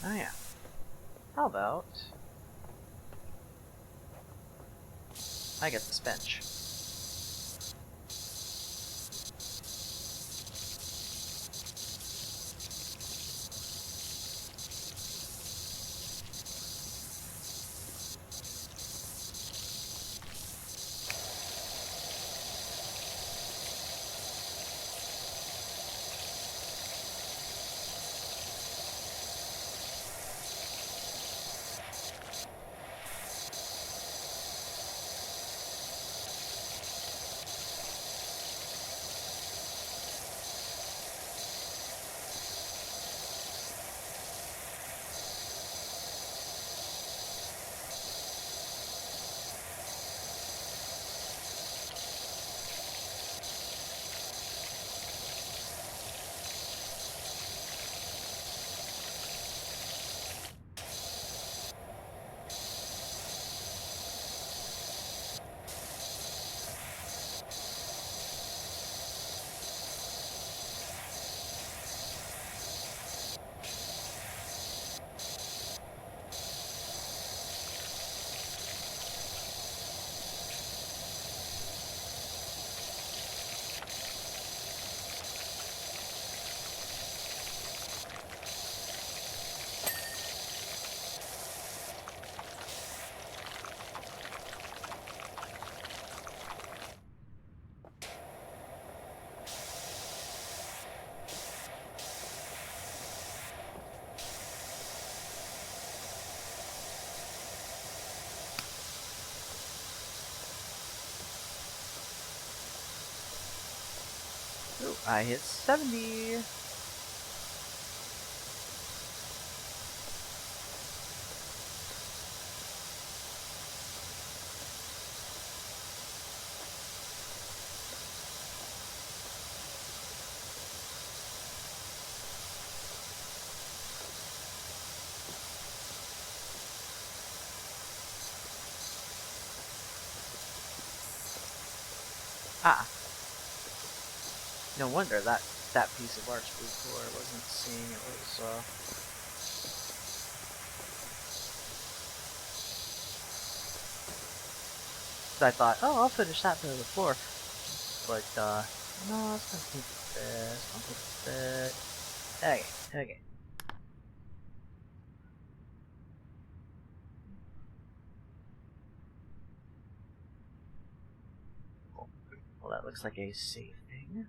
A: Oh yeah. How about I get this bench? Ooh, I hit 70. Ah, no wonder that piece of arch blue core wasn't seeing it was So I thought, oh, I'll finish that to the floor. But, no, it's gonna take a bit. It's gonna take a bit. Okay, okay. Cool. Well, that looks like a safe thing.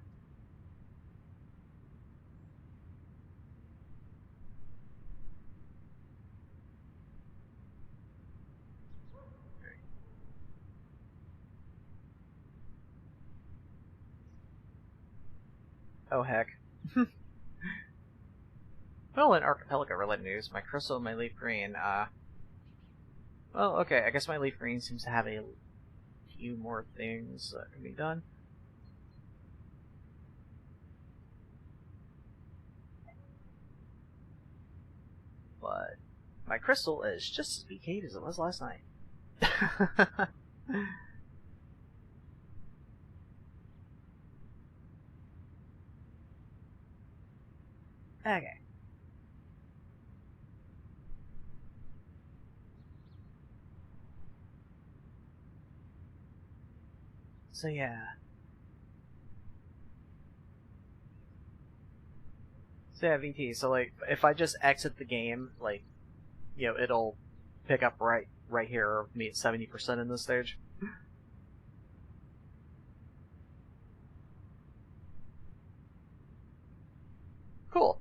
A: Oh, heck. Well, in archipelago-related news, my crystal and my leaf green, well, okay, I guess my leaf green seems to have a few more things that can be done. But my crystal is just as behaved as it was last night. Okay. So yeah. So yeah, VT. So like, if I just exit the game, like, it'll pick up right here, me at 70% in this stage. Cool.